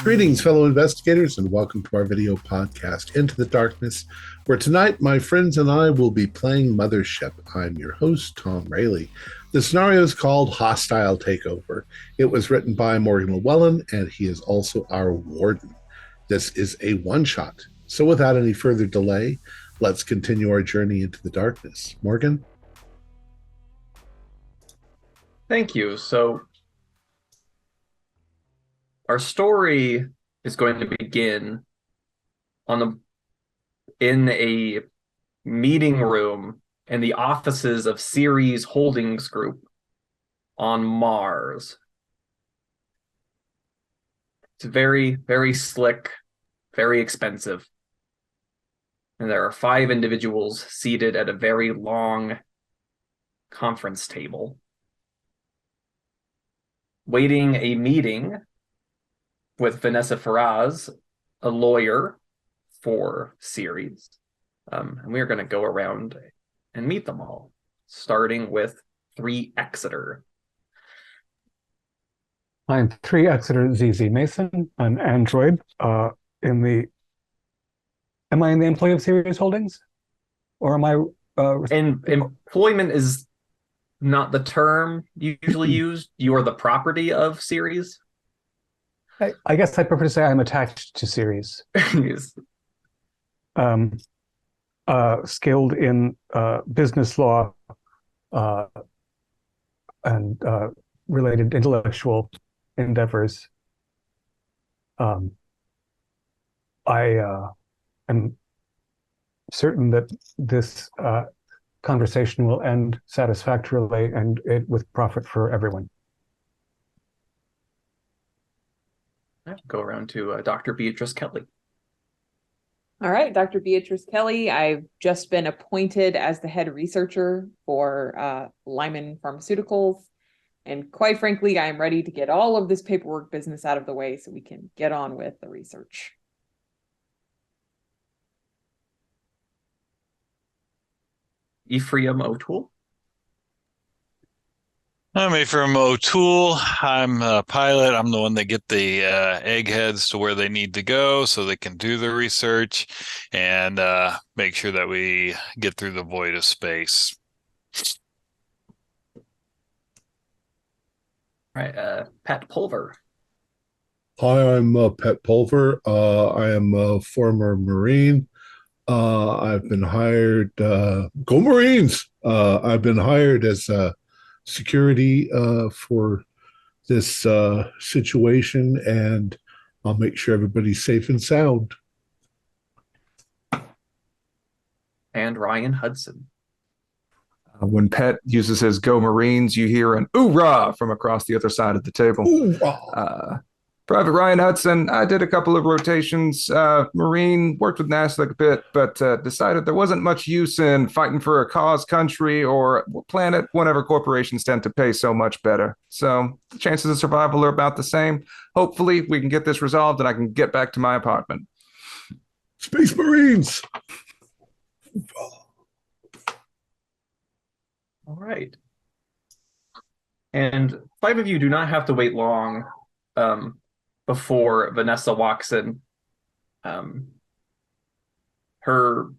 Greetings, fellow investigators, and welcome to our video podcast, Into the Darkness, where tonight my friends and I will be playing Mothership. I'm your host, Thom Raley. The scenario is called Hostile Takeover. It was written by Morgan Llewellyn, and he is also our warden. This is a one-shot. So without any further delay, let's continue our journey into the darkness. Morgan? Thank you. So our story is going to begin in a meeting room in the offices of Ceres Holdings Group on Mars. It's very, very slick, very expensive. And there are 5 individuals seated at a very long conference table, waiting a meeting with Vanessa Faraz, a lawyer for Ceres. And we are going to go around and meet them all, starting with 3 Exeter. I'm 3 Exeter ZZ Mason. I'm android. Am I in the employee of Ceres Holdings? Or am I... employment is not the term usually used. You are the property of Ceres. I guess I prefer to say I'm attached to Ceres. Yes. Skilled in business law and related intellectual endeavors. I am certain that this conversation will end satisfactorily and with profit for everyone. Go around to Dr. Beatrice Kelly. All right, Dr. Beatrice Kelly. I've just been appointed as the head researcher for Lyman Pharmaceuticals. And quite frankly, I'm ready to get all of this paperwork business out of the way so we can get on with the research. Ephraim O'Toole. I'm Ephraim O'Toole. I'm a pilot. I'm the one that get the eggheads to where they need to go so they can do the research and make sure that we get through the void of space. All right, Pat Pulver. Hi, I'm Pat Pulver. I am a former Marine. I've been hired, go Marines! I've been hired as security for this situation, and I'll make sure everybody's safe and sound. And Ryan Hudson. When Pet uses his "Go Marines," you hear an "Oorah" from across the other side of the table. Private Ryan Hudson, I did a couple of rotations. Marine, worked with NASA a bit, but decided there wasn't much use in fighting for a cause, country, or planet whenever corporations tend to pay so much better. So the chances of survival are about the same. Hopefully we can get this resolved and I can get back to my apartment. Space Marines! All right. And 5 of you do not have to wait long before Vanessa walks in.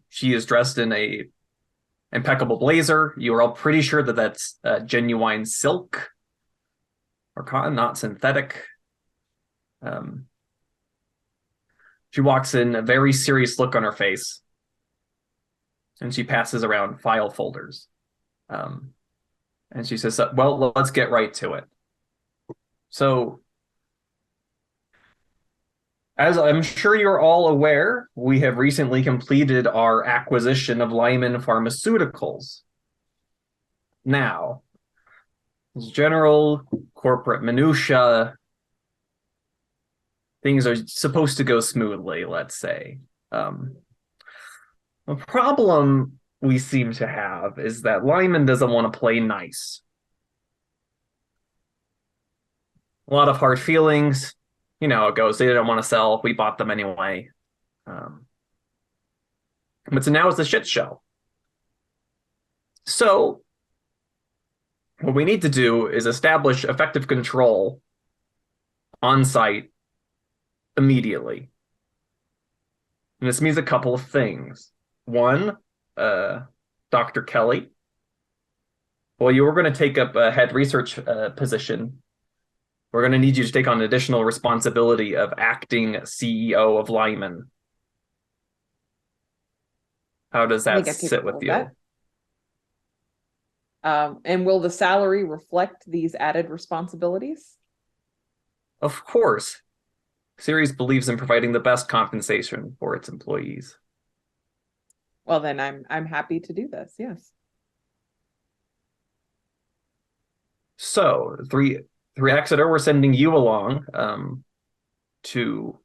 She is dressed in a impeccable blazer. You are all pretty sure that that's genuine silk or cotton, not synthetic. She walks in, a very serious look on her face, and she passes around file folders. And she says, well, let's get right to it. So, as I'm sure you're all aware, we have recently completed our acquisition of Lyman Pharmaceuticals. Now, as general corporate minutia, things are supposed to go smoothly, let's say. The problem we seem to have is that Lyman doesn't want to play nice. A lot of hard feelings. You know how it goes. They didn't want to sell. We bought them anyway. But so now it's a shit show. So what we need to do is establish effective control on site immediately. And this means a couple of things. One, Dr. Kelly, well, you were going to take up a head research position. We're going to need you to take on additional responsibility of acting CEO of Lyman. How does that sit with you? And will the salary reflect these added responsibilities? Of course. Ceres believes in providing the best compensation for its employees. Well, then I'm happy to do this. Yes. So, three Exeter, we're sending you along to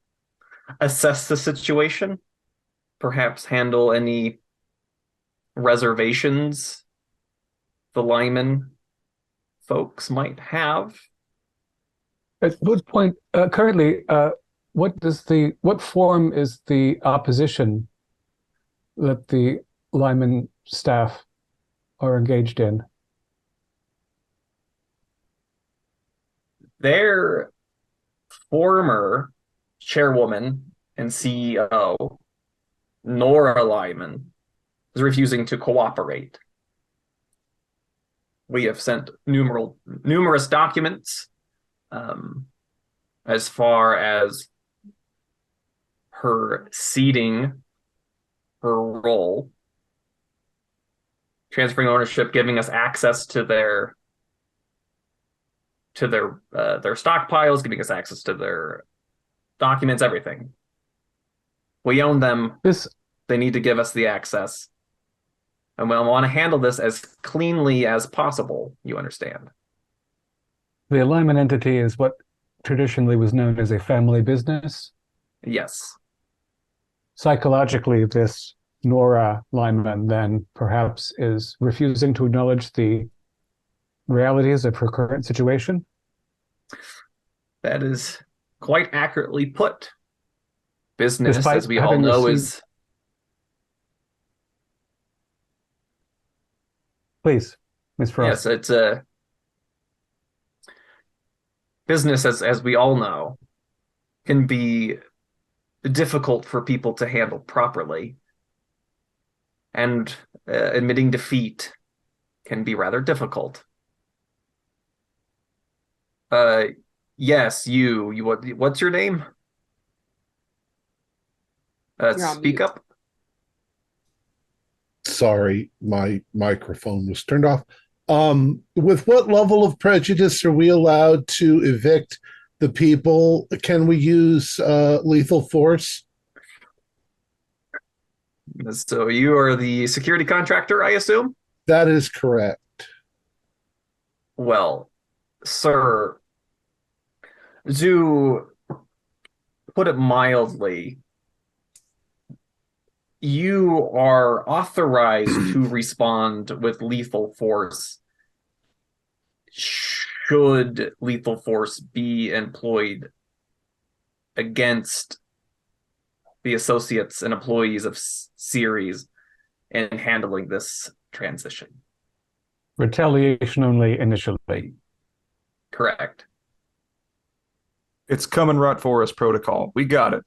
assess the situation, perhaps handle any reservations the Lyman folks might have. At what point, currently, what form is the opposition that the Lyman staff are engaged in? Their former chairwoman and CEO, Nora Lyman, is refusing to cooperate. We have sent numerous documents as far as her ceding her role, transferring ownership, giving us access to their stockpiles, giving us access to their documents, everything. We own them. They need to give us the access. And we want to handle this as cleanly as possible, you understand. The Lyman entity is what traditionally was known as a family business? Yes. Psychologically, this Nora Lyman then perhaps is refusing to acknowledge the realities of her current situation? That is quite accurately put. Business, Despite as we all know, is... Please, Ms. Frost. Yes, it's a business, as we all know, can be difficult for people to handle properly. And admitting defeat can be rather difficult. Yes, you what's your name? Speak up. Sorry, my microphone was turned off. With what level of prejudice are we allowed to evict the people? Can we use lethal force? So you are the security contractor, I assume? That is correct. Well, sir, to put it mildly, you are authorized to respond with lethal force should lethal force be employed against the associates and employees of Ceres in handling this transition. Retaliation only initially. Correct. It's coming right for us protocol. We got it.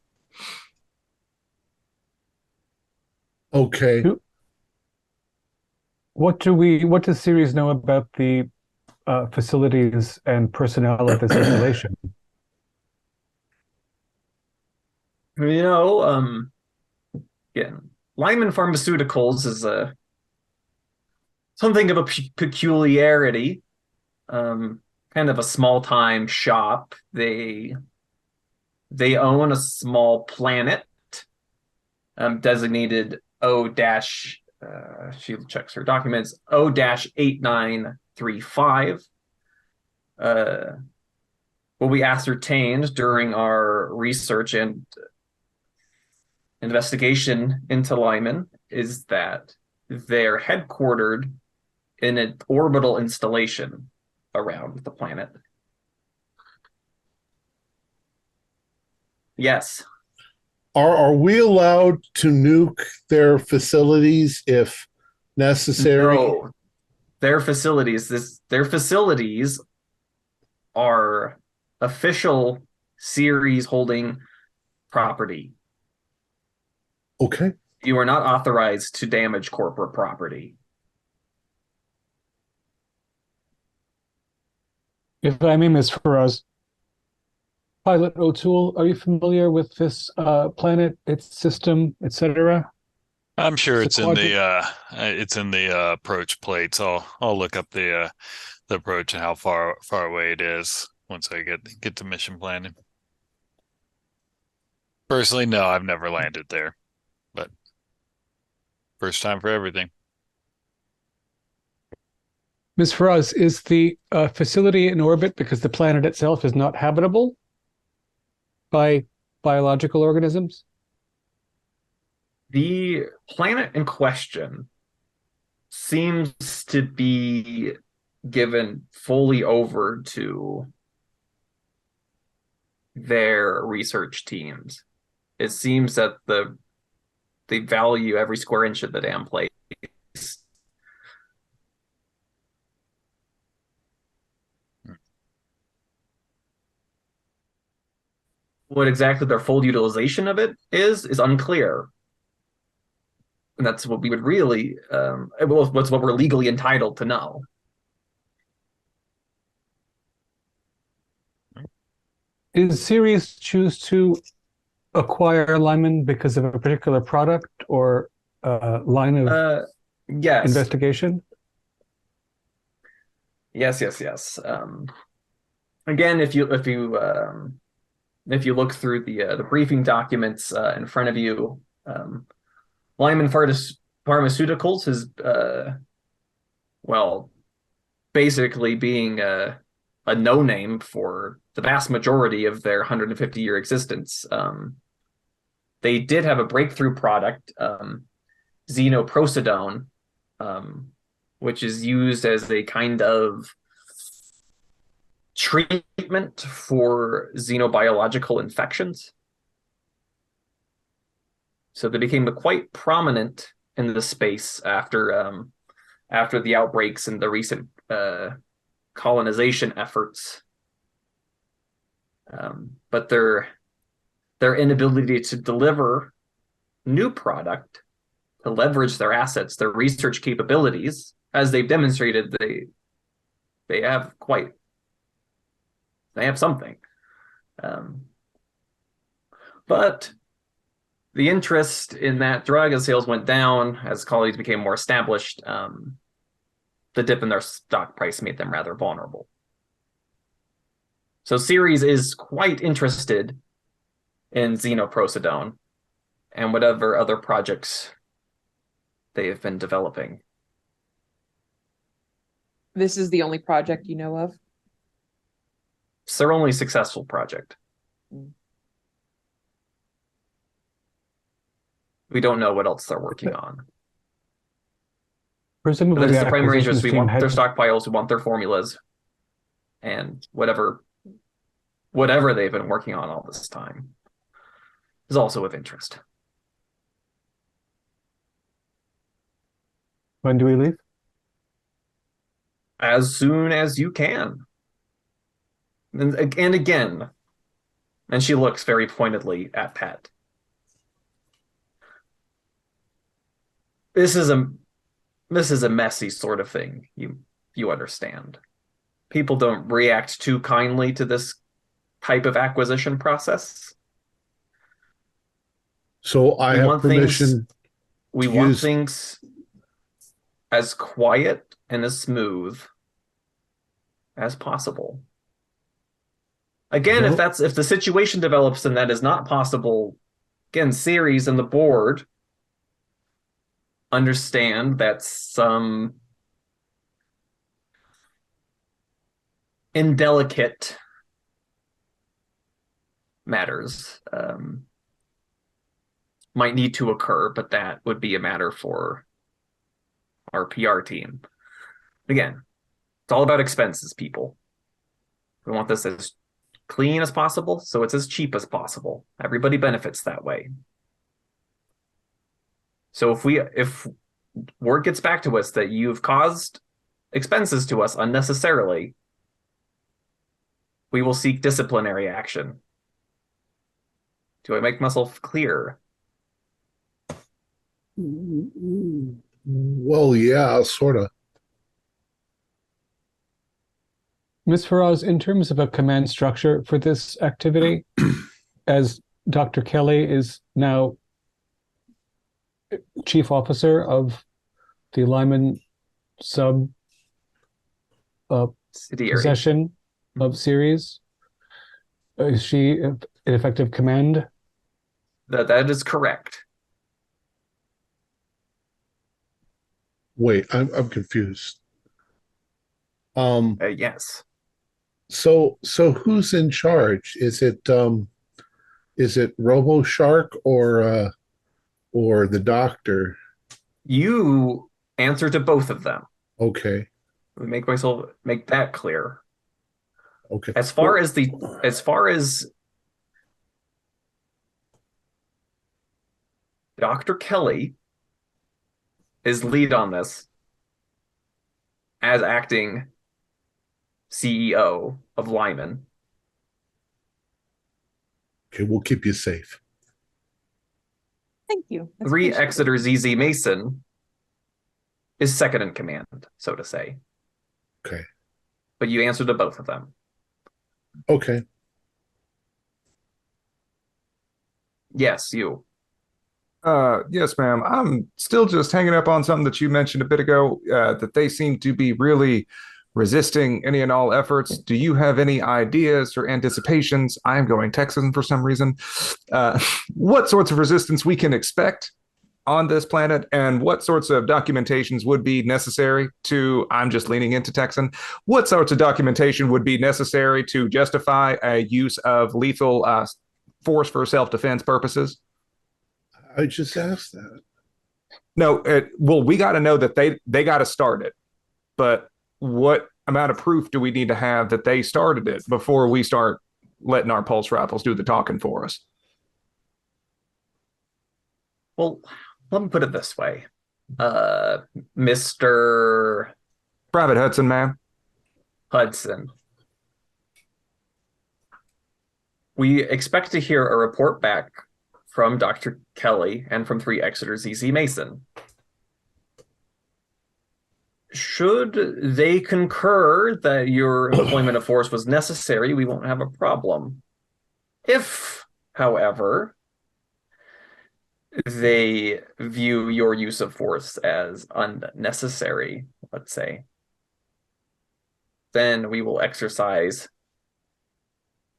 Okay. What does Ceres know about the facilities and personnel at this installation? Lyman Pharmaceuticals is something of a peculiarity. Kind of a small-time shop. They own a small planet designated she checks her documents, O-8935. What we ascertained during our research and investigation into Lyman is that they're headquartered in an orbital installation around the planet. Yes. Are we allowed to nuke their facilities if necessary? No. Their facilities are official Ceres holding property. Okay. You are not authorized to damage corporate property. If I may, Ms. Faraz, Pilot O'Toole, are you familiar with this planet, its system, etc.? I'm sure It's it's a in quadrant. the approach plates. I'll look up the approach and how far away it is once I get to mission planning. Personally, no, I've never landed there, but first time for everything. Ms. Faraz, is the facility in orbit because the planet itself is not habitable by biological organisms? The planet in question seems to be given fully over to their research teams. It seems that they value every square inch of the damn place. What exactly their full utilization of it is unclear. And that's what we would really, what's what we're legally entitled to know. Is Sirius choose to acquire Lyman because of a particular product or line of Yes. investigation? Yes. Again, if you look through the briefing documents in front of you, Lyman Pharmaceuticals is basically being a no-name for the vast majority of their 150-year existence. They did have a breakthrough product, xenoprosidone, which is used as a kind of treatment for xenobiological infections. So they became quite prominent in the space after the outbreaks and the recent colonization efforts. But their inability to deliver new product, to leverage their assets, their research capabilities, as they've demonstrated, they have something. But the interest in that drug as sales went down, as colleagues became more established, the dip in their stock price made them rather vulnerable. So Ceres is quite interested in xenoprosidone and whatever other projects they have been developing. This is the only project you know of? It's their only successful project. We don't know what else they're working on. Presumably, But this is the primary acquisitions interest. We team want had their stockpiles, we want their formulas, and whatever they've been working on all this time is also of interest. When do we leave? As soon as you can. And again, and she looks very pointedly at Pat. This is a messy sort of thing. You understand. People don't react too kindly to this type of acquisition process. So I have permission. We want things as quiet and as smooth as possible. Again, if the situation develops and that is not possible, again, Ceres and the board understand that some indelicate matters might need to occur, but that would be a matter for our PR team. Again, it's all about expenses, people. We want this as clean as possible, so it's as cheap as possible. Everybody benefits that way. So if word gets back to us that you've caused expenses to us unnecessarily, we will seek disciplinary action. Do I make myself clear? Well, yeah, sort of. Ms. Faraz, in terms of a command structure for this activity, as Dr. Kelly is now chief officer of the Lyman sub Subsidiary. possession of series, is she an effective command? That is correct. Wait, I'm confused. Yes. So who's in charge? Is it Robo Shark or the doctor? You answer to both of them. Okay. Make that clear. Okay. As far as Dr. Kelly is lead on this as acting CEO of Lyman. Okay, we'll keep you safe. Thank you. That's 3 appreciated. Exeter ZZ Mason is second in command, so to say. Okay. But you answer to both of them. Okay. Yes, you. Yes, ma'am. I'm still just hanging up on something that you mentioned a bit ago, that they seem to be really resisting any and all efforts. Do you have any ideas or anticipations? I'm going Texan for some reason. What sorts of resistance we can expect on this planet, and what sorts of documentations would be necessary to, I'm just leaning into Texan, what sorts of documentation would be necessary to justify a use of lethal force for self-defense purposes? I just asked that. No, well, we got to know that they got to start it, but what amount of proof do we need to have that they started it before we start letting our pulse rifles do the talking for us? Well, let me put it this way. Mr. Private Hudson, ma'am. Hudson. We expect to hear a report back from Dr. Kelly and from 3 Exeter ZZ Mason. Should they concur that your employment of force was necessary, we won't have a problem. If, however, they view your use of force as unnecessary, let's say, then we will exercise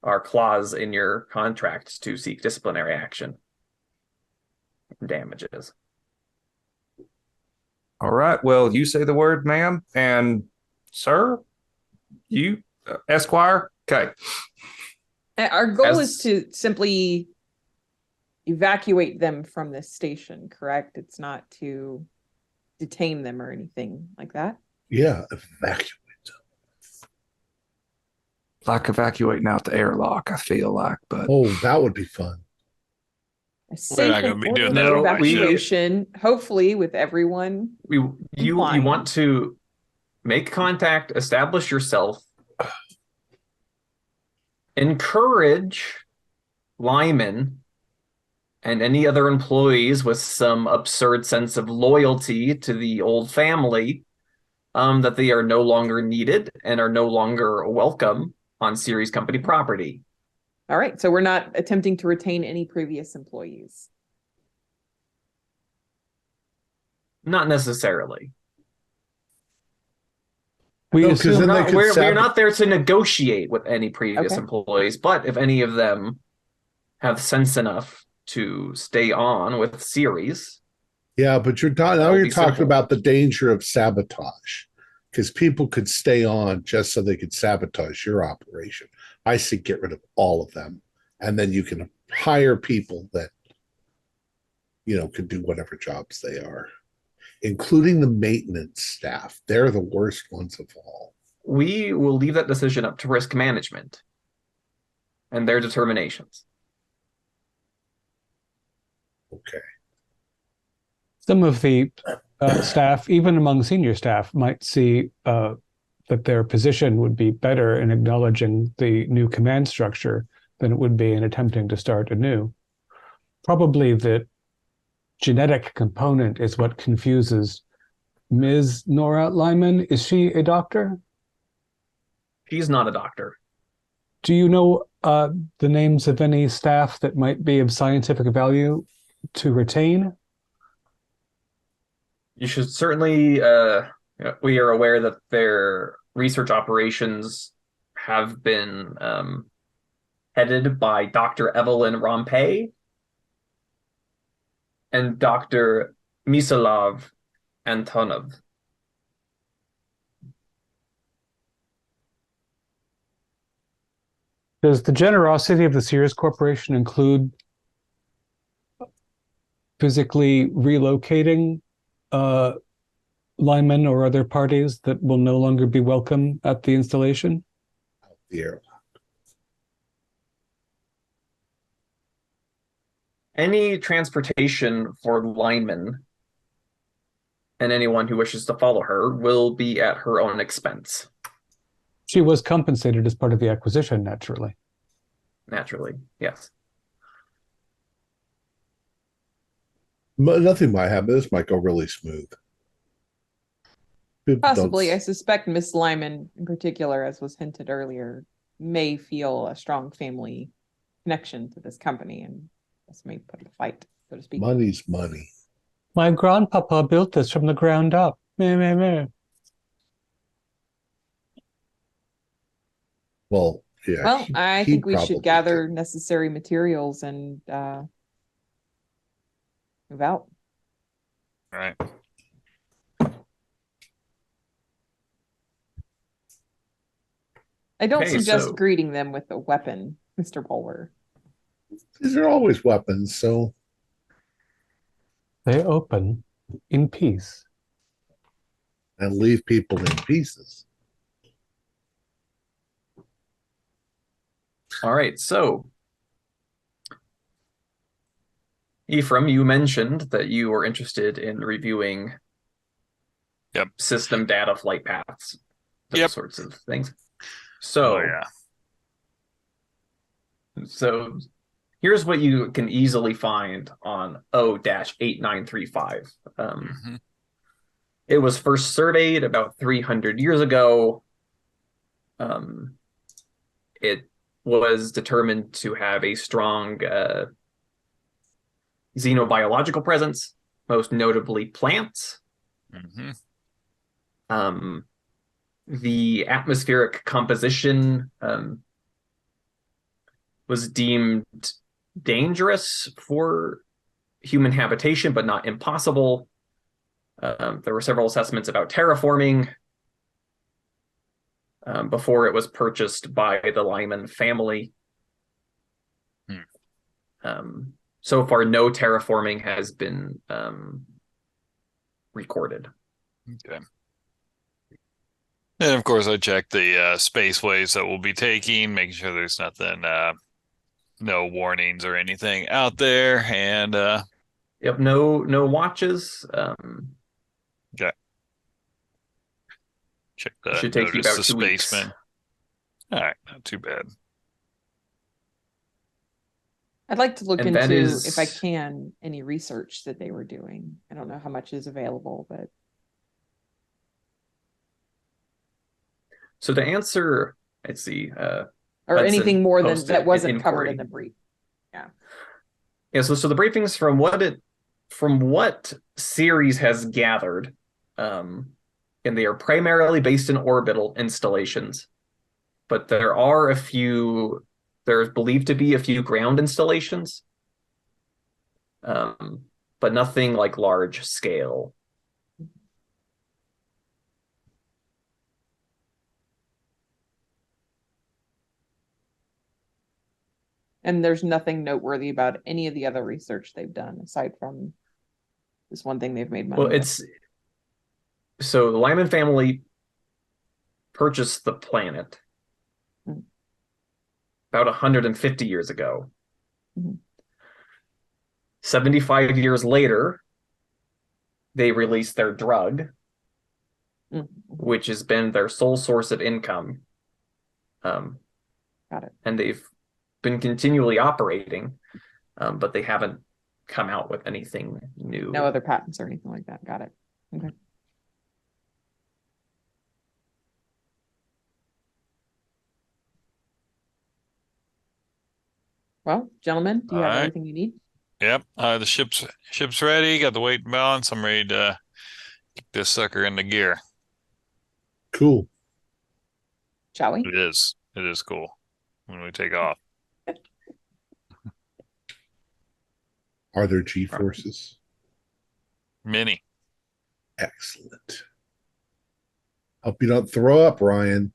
our clause in your contract to seek disciplinary action and damages. All right. Well, you say the word, ma'am, and sir, you, Esquire. Okay. Our goal is to simply evacuate them from this station, correct? It's not to detain them or anything like that. Yeah, evacuate. Like evacuating out the airlock, I feel like, but Oh, that would be fun. A safe not gonna and be doing orderly that. evacuation, hopefully with everyone. You Complying. want to make contact, establish yourself, encourage Lyman and any other employees with some absurd sense of loyalty to the old family, that they are no longer needed and are no longer welcome on Ceres company property. All right, so we're not attempting to retain any previous employees. Not necessarily. We No, 'cause assume then they could We're not there to negotiate with any previous Okay. employees, but if any of them have sense enough to stay on with Ceres, Yeah, but now That'll you're be talking simple. about the danger of sabotage, because people could stay on just so they could sabotage your operation. I say get rid of all of them, and then you can hire people that could do whatever jobs they are, including the maintenance staff. They're the worst ones of all. we will leave that decision up to risk management and their determinations. Okay. some of the staff, even among senior staff, might see that their position would be better in acknowledging the new command structure than it would be in attempting to start anew. Probably the genetic component is what confuses Ms. Nora Lyman. Is she a doctor? She's not a doctor. Do you know the names of any staff that might be of scientific value to retain? You should certainly, we are aware that their research operations have been headed by Dr. Evelyn Rompe and Dr. Mislav Antonov. Does the generosity of the Sears Corporation include physically relocating Lyman or other parties that will no longer be welcome at the installation? The airlock. Any transportation for Lyman and anyone who wishes to follow her will be at her own expense. She was compensated as part of the acquisition, naturally. Naturally, yes. Nothing might happen. This might go really smooth. People Possibly. I don't- suspect Miss Lyman, in particular, as was hinted earlier, may feel a strong family connection to this company, and this may put up a fight, so to speak. Money's money. My grandpapa built this from the ground up. Meh, meh, meh. Well, yeah. Well, I he think we probably should gather did. necessary materials and move out. All right. I don't Okay, suggest so- greeting them with a weapon, Mr. Bowler. These are always weapons, so They open in peace. and leave people in pieces. All right, so Ephraim, you mentioned that you were interested in reviewing system data, flight paths, those sorts of things. So, so here's what you can easily find on O-8935. It was first surveyed about 300 years ago. It was determined to have a strong xenobiological presence, most notably plants. The atmospheric composition was deemed dangerous for human habitation, but not impossible. There were several assessments about terraforming before it was purchased by the Lyman family. So far, no terraforming has been recorded. Okay. And of course, I checked the spaceways that we'll be taking, making sure there's nothing, no warnings or anything out there. And yep, no watches. Okay. Check the Should take you notice about the 2 weeks. spaceman. All right, not too bad. I'd like to look And that into, is- if I can, any research that they were doing. I don't know how much is available, but So to answer, let's see, or Hudson anything more than posted that an wasn't covered inquiry. in the brief. Yeah, so the briefings from what series has gathered, and they are primarily based in orbital installations, but there's believed to be a few ground installations, but nothing like large scale. And there's nothing noteworthy about any of the other research they've done aside from this one thing they've made money Well, with. So the Lyman family purchased the planet about 150 years ago. 75 years later, they released their drug, which has been their sole source of income. Got it. And they've been continually operating, but they haven't come out with anything new. No other patents or anything like that. Got it. Okay. Well, gentlemen, do you have All right. everything you need? Yep. The ship's ready. Got the weight and balance. I'm ready to kick this sucker into gear. Cool. Shall we? It is. It is cool when we take off. Are there G forces? Mini. Excellent. Hope you don't throw up, Ryan.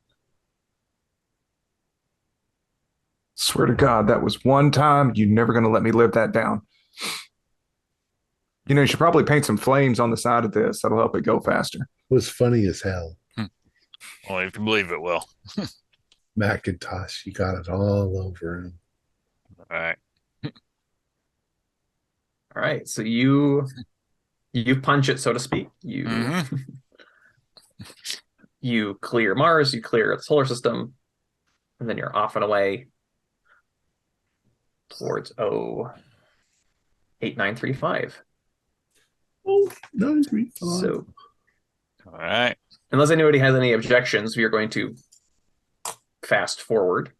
Swear to God, that was one time you're never going to let me live that down. You should probably paint some flames on the side of this. That'll help it go faster. It was funny as hell. Well, you can believe it will. Macintosh, you got it all over him. All right. All right, so you punch it, so to speak. You clear Mars, you clear the solar system, and then you're off and away towards 8935. Oh, 935. So, All right. unless anybody has any objections, we are going to fast forward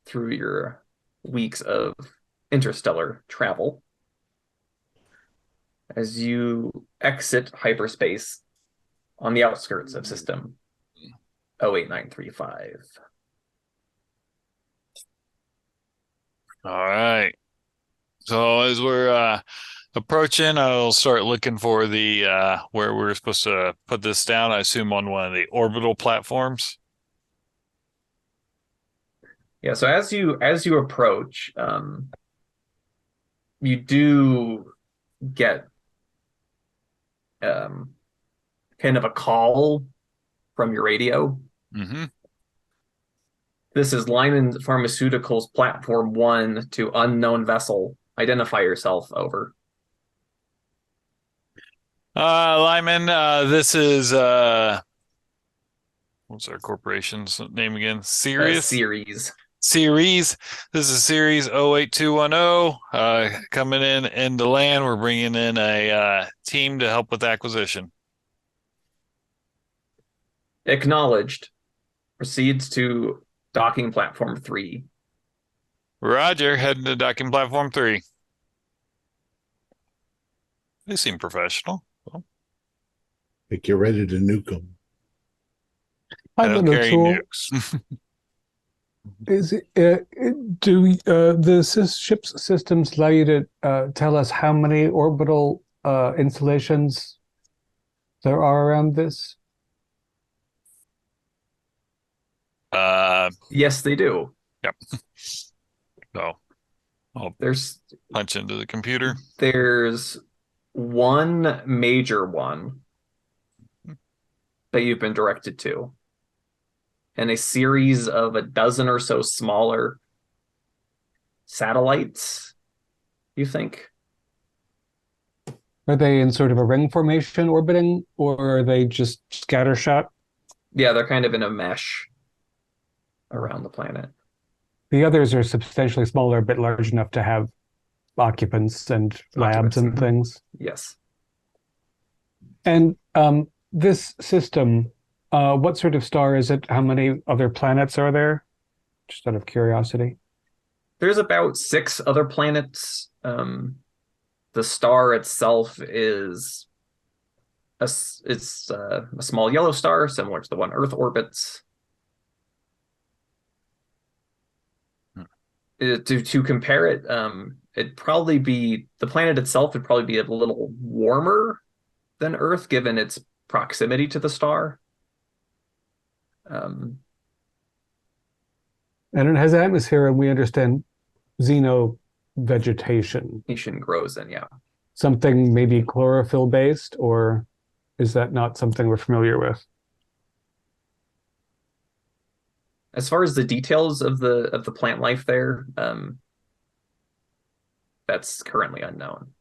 through your weeks of interstellar travel as you exit hyperspace on the outskirts of system 08935. All right. So as we're approaching, I'll start looking for the where we're supposed to put this down. I assume on one of the orbital platforms. Yeah, so as you approach, you do get kind of a call from your radio. Mm-hmm. This is Lyman Pharmaceuticals Platform 1 to unknown vessel. Identify yourself, over. Lyman, this is what's our corporation's name again? Series. This is Series 08210. Coming in into land. We're bringing in a team to help with acquisition. Acknowledged. Proceeds to docking platform 3. Roger, heading to docking platform 3. They seem professional. Well, Like you're ready to nuke them. I I'm don't an carry tool. nukes. Is it, do the ship's systems allow you to tell us how many orbital installations there are around this? Yes, they do. Yep. So I'll There's punch into the computer. There's one major one that you've been directed to, and a series of a dozen or so smaller satellites, you think? Are they in sort of a ring formation orbiting, or are they just scattershot? Yeah, they're kind of in a mesh around the planet. The others are substantially smaller, but large enough to have occupants and labs and things. Yes. And this system, what sort of star is it? How many other planets are there? Just out of curiosity. There's about 6 other planets. The star itself is a small yellow star, similar to the one Earth orbits. To compare it, it'd probably be, the planet itself would probably be a little warmer than Earth, given its proximity to the star. And it has atmosphere, and we understand xenovegetation. Vegetation grows in, yeah. Something maybe chlorophyll based, or is that not something we're familiar with? As far as the details of the plant life there, that's currently unknown.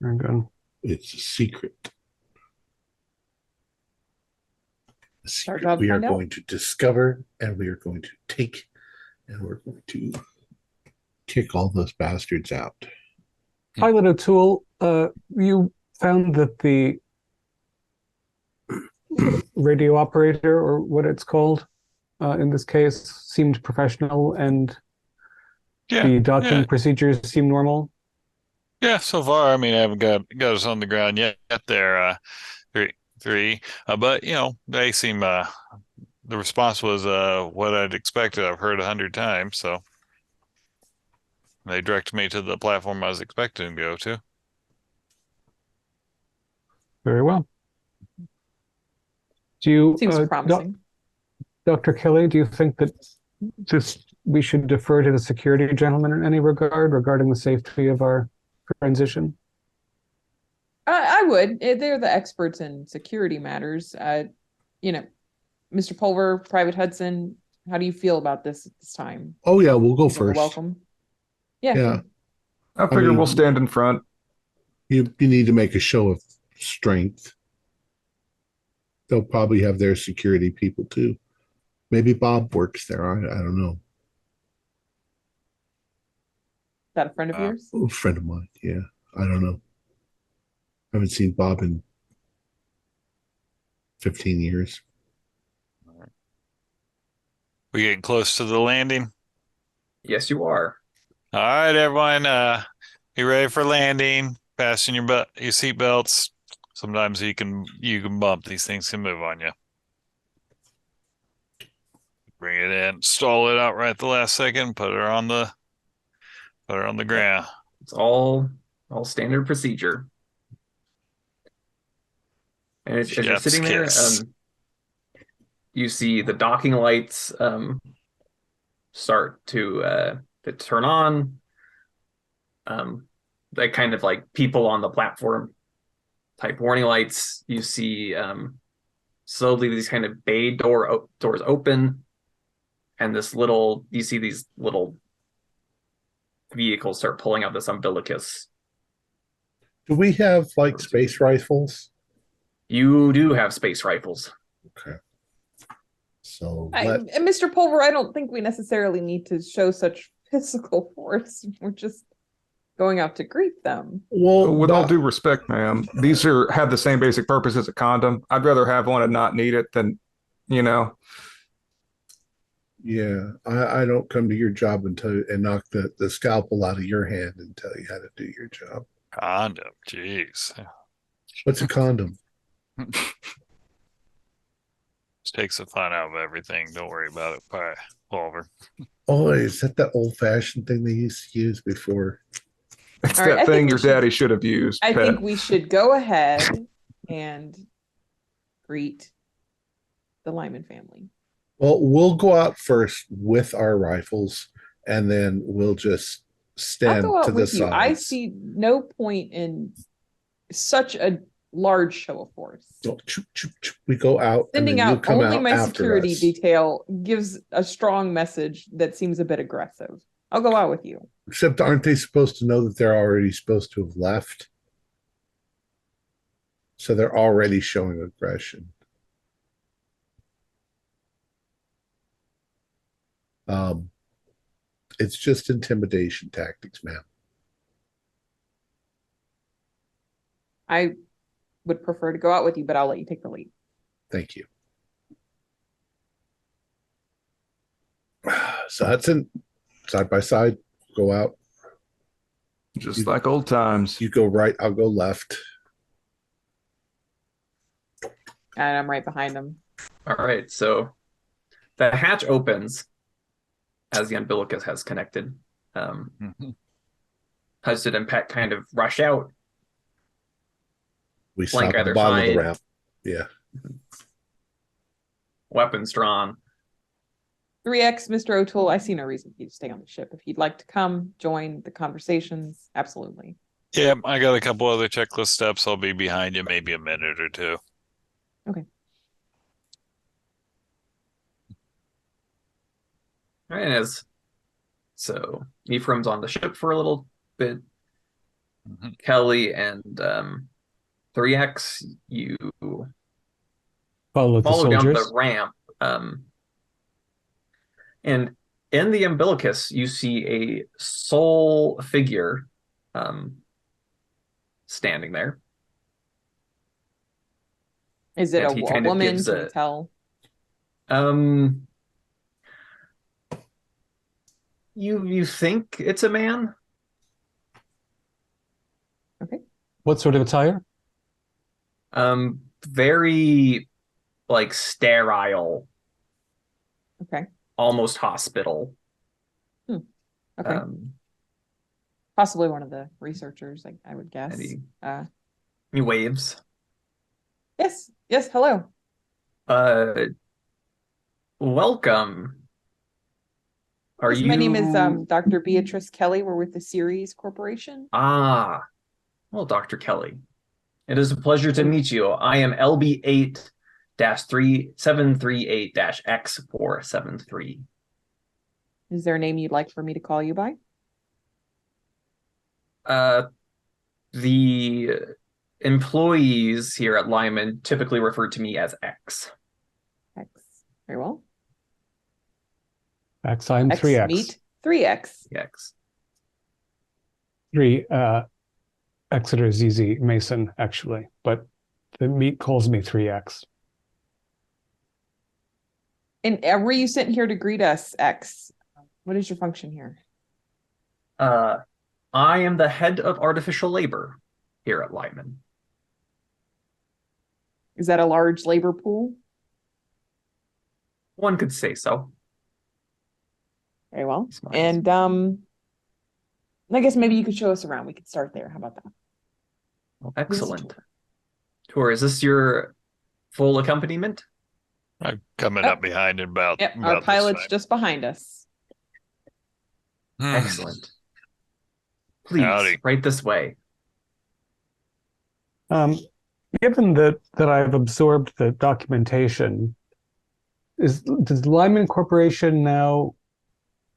Very good. It's a secret. A secret job to we are find out. going to discover, and we are going to take, and we're going to kick all those bastards out. Pilot O'Toole, you found that the radio operator, or what it's called, in this case, seemed professional, and Yeah, the docking yeah, procedures seem normal. yeah. So far, I mean, I haven't got us on the ground yet. There, three. But they seem. The response was what I'd expected. I've heard 100 times, so they directed me to the platform I was expecting to go to. Very well. Do you, Seems promising. Dr. Kelly, do you think that we should defer to the security gentleman in any regard regarding the safety of our transition? I would. They're the experts in security matters. Mr. Pulver, Private Hudson, how do you feel about this at this time? Oh yeah, we'll go You're first. welcome. Yeah. Yeah, I figure mean- we'll stand in front. you need to make a show of strength. They'll probably have their security people too. Maybe Bob works there. I don't know. Is that a friend of yours? A friend of mine. Yeah, I don't know. I haven't seen Bob in 15 years. We getting close to the landing. Yes, you are. All right, everyone. Be ready for landing. Fasten your seat belts. Sometimes you can bump. These things can move on you. Bring it in. Stall it out right at the last second. Put her on the ground. It's all standard procedure. And as you're Chef's sitting there, kiss. you see the docking lights start to turn on. That kind of like people on the platform type warning lights. You see slowly these kind of bay doors open, and you see these little vehicles start pulling out this umbilicus. Do we have like space rifles? You do have space rifles. Okay. So And Mr. Pulver, I don't think we necessarily need to show such physical force. We're just going out to greet them. With all due respect, ma'am, these have the same basic purpose as a condom. I'd rather have one and not need it than, yeah, I don't come to your job and knock the scalpel out of your hand and tell you how to do your job. Condom. Jeez. What's a condom? Just takes the fun out of everything. Don't worry about it, Pulver. Oh, is that the old-fashioned thing they used to use before? it's All right, that thing your daddy should have used. I Pet. think we should go ahead and greet the Lyman family. Well, we'll go out first with our rifles, and then we'll just I'll stand go out to the with you. sides. I see no point in such a large show of force. So, we go out, and Sending then you out come only out my after security us. detail gives a strong message that seems a bit aggressive. I'll go out with you. Except, aren't they supposed to know that they're already supposed to have left? So they're already showing aggression. It's just intimidation tactics, ma'am. I would prefer to go out with you, but I'll let you take the lead. Thank you. So Hudson, side by side, go out. Just like old times. You go right, I'll go left. And I'm right behind them. All right, so the hatch opens as the umbilicus has connected. Hudson and Pet kind of rush out. We Flank stop at the either bottom of the side. ramp. Yeah. Weapons drawn. 3X, Mr. O'Toole, I see no reason for you to stay on the ship. If you'd like to come, join the conversations, absolutely. Yeah, I got a couple other checklist steps. I'll be behind you maybe a minute or two. Okay. All right, so Ephraim's on the ship for a little bit. Kelly and 3X, you Follow the follow down soldiers. the ramp. And in the umbilicus, you see a soul figure standing there. Is it And a he kind of woman? gives Can we a- tell? You think it's a man? Okay. What sort of attire? Very like sterile, Okay. almost hospital. Okay. Possibly one of the researchers, I would guess. And he waves. Yes. Yes. Hello. Welcome. Are Yes, you? my name is Dr. Beatrice Kelly. We're with the Ceres Corporation. Ah, well, Dr. Kelly, it is a pleasure to meet you. I am LB8-3738-X473. Is there a name you'd like for me to call you by? The employees here at Lyman typically refer to me as X. X. Very well. X, I'm X 3X. meet 3X. X. 3 Exeter ZZ Mason, actually, but the meat calls me 3X. And were you sitting here to greet us, X? What is your function here? I am the head of artificial labor here at Lyman. Is that a large labor pool? One could say so. Very well. Smiles. And I guess maybe you could show us around. We could start there. How about that? Excellent. Tour, is this your full accompaniment? I'm coming up behind in about. Yep, about our this pilot's time. just behind us. Excellent. Please, Howdy. right this way. Given that I've absorbed the documentation, does the Lyman Corporation now,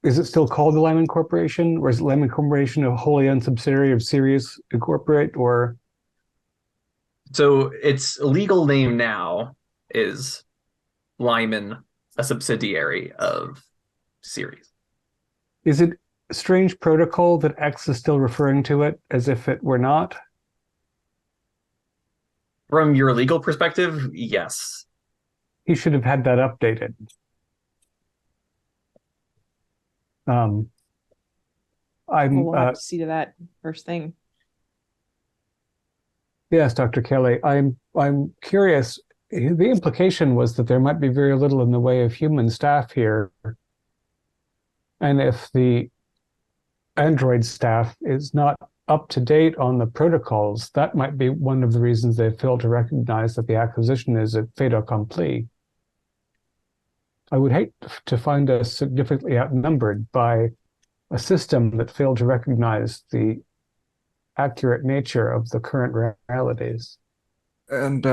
is it still called the Lyman Corporation, or is it Lyman Corporation a wholly owned subsidiary of Ceres Incorporate, or? So its legal name now is Lyman, a subsidiary of Ceres. Is it a strange protocol that X is still referring to it as if it were not? From your legal perspective, yes. He should have had that updated. We'll have to see to that first thing. Yes, Dr. Kelly, I'm curious. The implication was that there might be very little in the way of human staff here. And if the Android staff is not up to date on the protocols, that might be one of the reasons they failed to recognize that the acquisition is a fait accompli. I would hate to find us significantly outnumbered by a system that failed to recognize the accurate nature of the current realities. And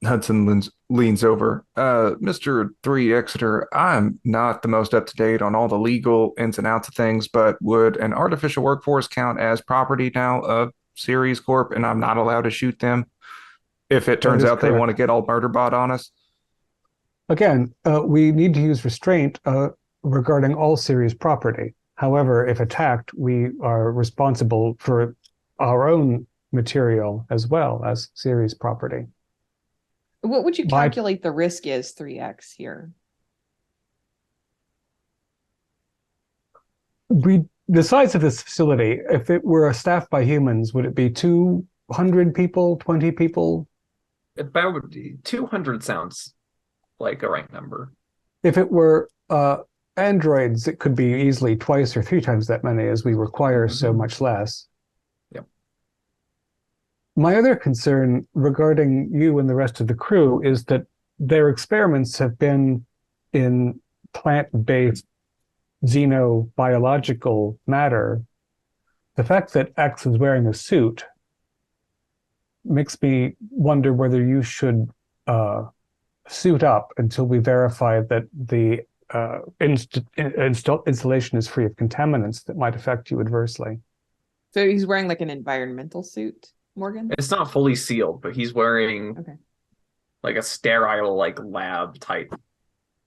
Hudson leans over. Mr. 3 Exeter, I'm not the most up to date on all the legal ins and outs of things, but would an artificial workforce count as property now of Ceres Corp, and I'm not allowed to shoot them if it turns out they want to get all murder bot on us? Again, we need to use restraint regarding all Ceres property. However, if attacked, we are responsible for our own material as well as Ceres property. What would you calculate the risk is 3X here? The size of this facility, if it were staffed by humans, would it be 200 people, 20 people? About 200 sounds like a right number. If it were androids, it could be easily twice or 3 times that many, as we require so much less. Yep. My other concern regarding you and the rest of the crew is that their experiments have been in plant-based xenobiological matter. The fact that X is wearing a suit makes me wonder whether you should suit up until we verify that the installation is free of contaminants that might affect you adversely. So he's wearing like an environmental suit, Morgan? It's not fully sealed, but he's wearing Okay. like a sterile, like lab type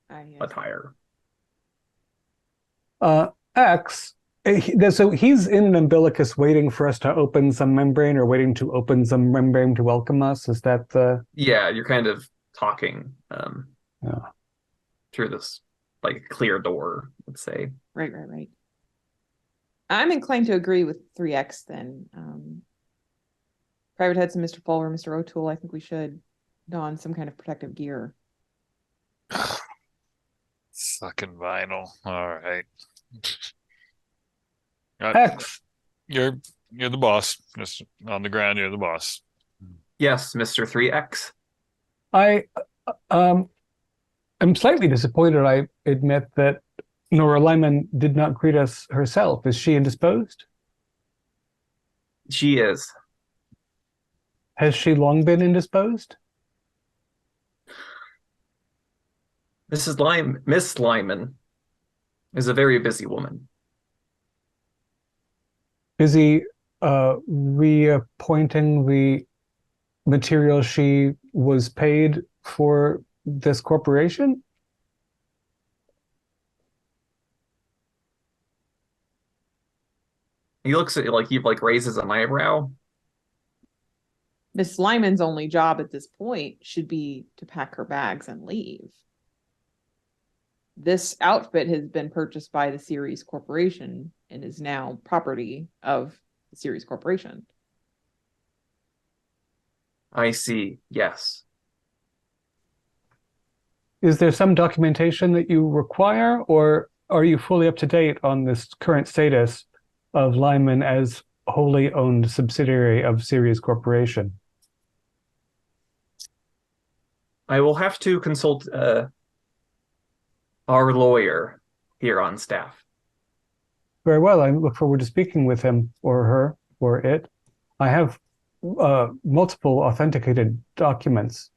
Yes. attire. X, So he's in an umbilicus waiting for us to open some membrane or waiting to open some membrane to welcome us. Is that the... Yeah, you're kind of talking Yeah. through this like clear door, let's say. Right. I'm inclined to agree with 3X then. Private Hudson, Mr. Pulver, Mr. O'Toole, I think we should don some kind of protective gear. Sucking vinyl. All right. X. You're the boss. Just on the ground, you're the boss. Yes, Mr. 3X. I am slightly disappointed, I admit, that Nora Lyman did not greet us herself. Is she indisposed? She is. Has she long been indisposed? Miss Lyman is a very busy woman. Busy reappointing the material she was paid for this corporation? He looks at he raises an eyebrow. Miss Lyman's only job at this point should be to pack her bags and leave. This outfit has been purchased by the Ceres Corporation and is now property of the Ceres Corporation. I see. Yes. Is there some documentation that you require, or are you fully up to date on this current status of Lyman as wholly owned subsidiary of Ceres Corporation? I will have to consult our lawyer here on staff. Very well. I look forward to speaking with him or her or it. I have multiple authenticated documents.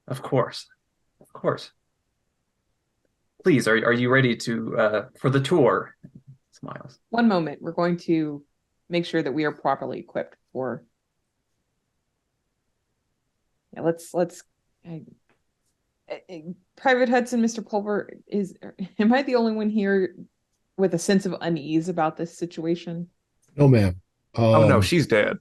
Of course. Please, are you ready to for the tour? Smiles. One moment. We're going to make sure that we are properly equipped for. Yeah, let's. Private Hudson, Mr. Pulver, am I the only one here with a sense of unease about this situation? No, ma'am. Oh no, she's dead.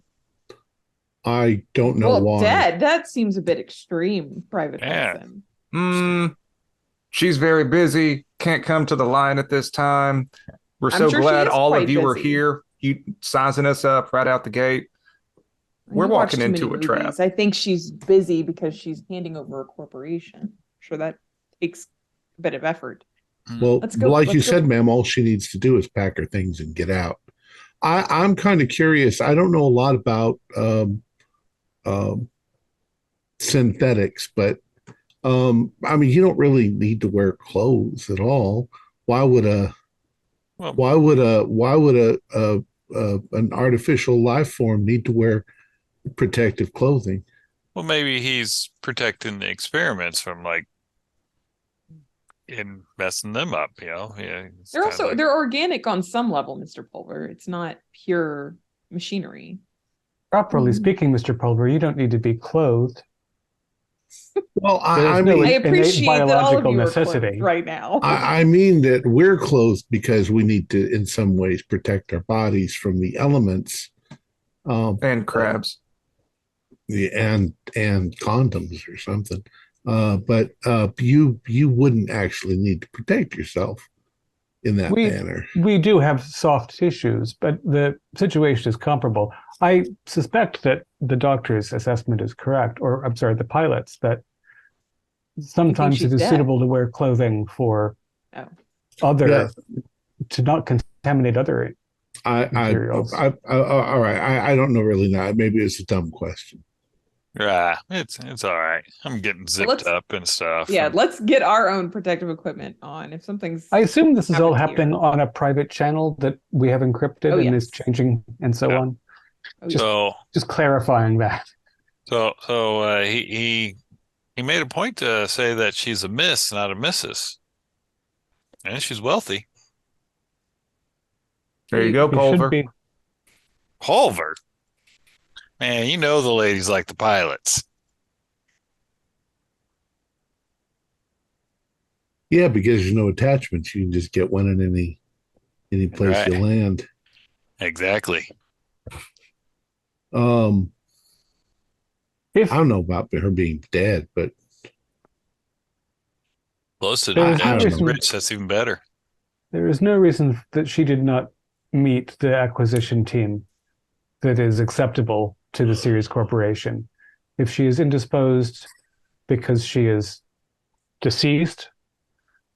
I don't know why. Dead? That seems a bit extreme, Private Hudson. She's very busy. Can't come to the line at this time. We're so sure glad all of you busy. are here. You sizing us up right out the gate. We're walking into a trap. I think she's busy because she's handing over a corporation. I'm sure that takes a bit of effort. Well, like you said, ma'am, all she needs to do is pack her things and get out. I'm kind of curious. I don't know a lot about synthetics, but I mean, you don't really need to wear clothes at all. Why would an artificial life form need to wear protective clothing? Well, maybe he's protecting the experiments from in messing them up, Yeah, they're organic on some level, Mr. Pulver. It's not pure machinery. Properly speaking, Mr. Pulver, you don't need to be clothed. Well, I mean, I appreciate that all of you necessity are clothed right now. I mean that we're clothed because we need to, in some ways, protect our bodies from the elements. And crabs. And condoms or something. But you wouldn't actually need to protect yourself in that manner. We do have soft tissues, but the situation is comparable. I suspect that the doctor's assessment is correct, or I'm sorry, the pilot's, that sometimes it is suitable to wear clothing for to not contaminate other materials. All right. I don't know really now. Maybe it's a dumb question. Yeah, it's all right. I'm getting zipped up and stuff. Yeah, let's get our own protective equipment on. If something's, I assume this is all happening on a private channel that we have encrypted and is changing and so on. Just clarifying that. So he made a point to say that she's a miss, not a missus, and she's wealthy. There you go, Pulver. Pulver. Man, you know the ladies like the pilots. Yeah, because there's no attachments. You can just get one in any place Right. you land. Exactly. I If don't know about her being dead, but Close to there I is no don't damage know. reason, rich, that's even better. there is no reason that she did not meet the acquisition team that is acceptable to the Ceres Corporation. If she is indisposed because she is deceased,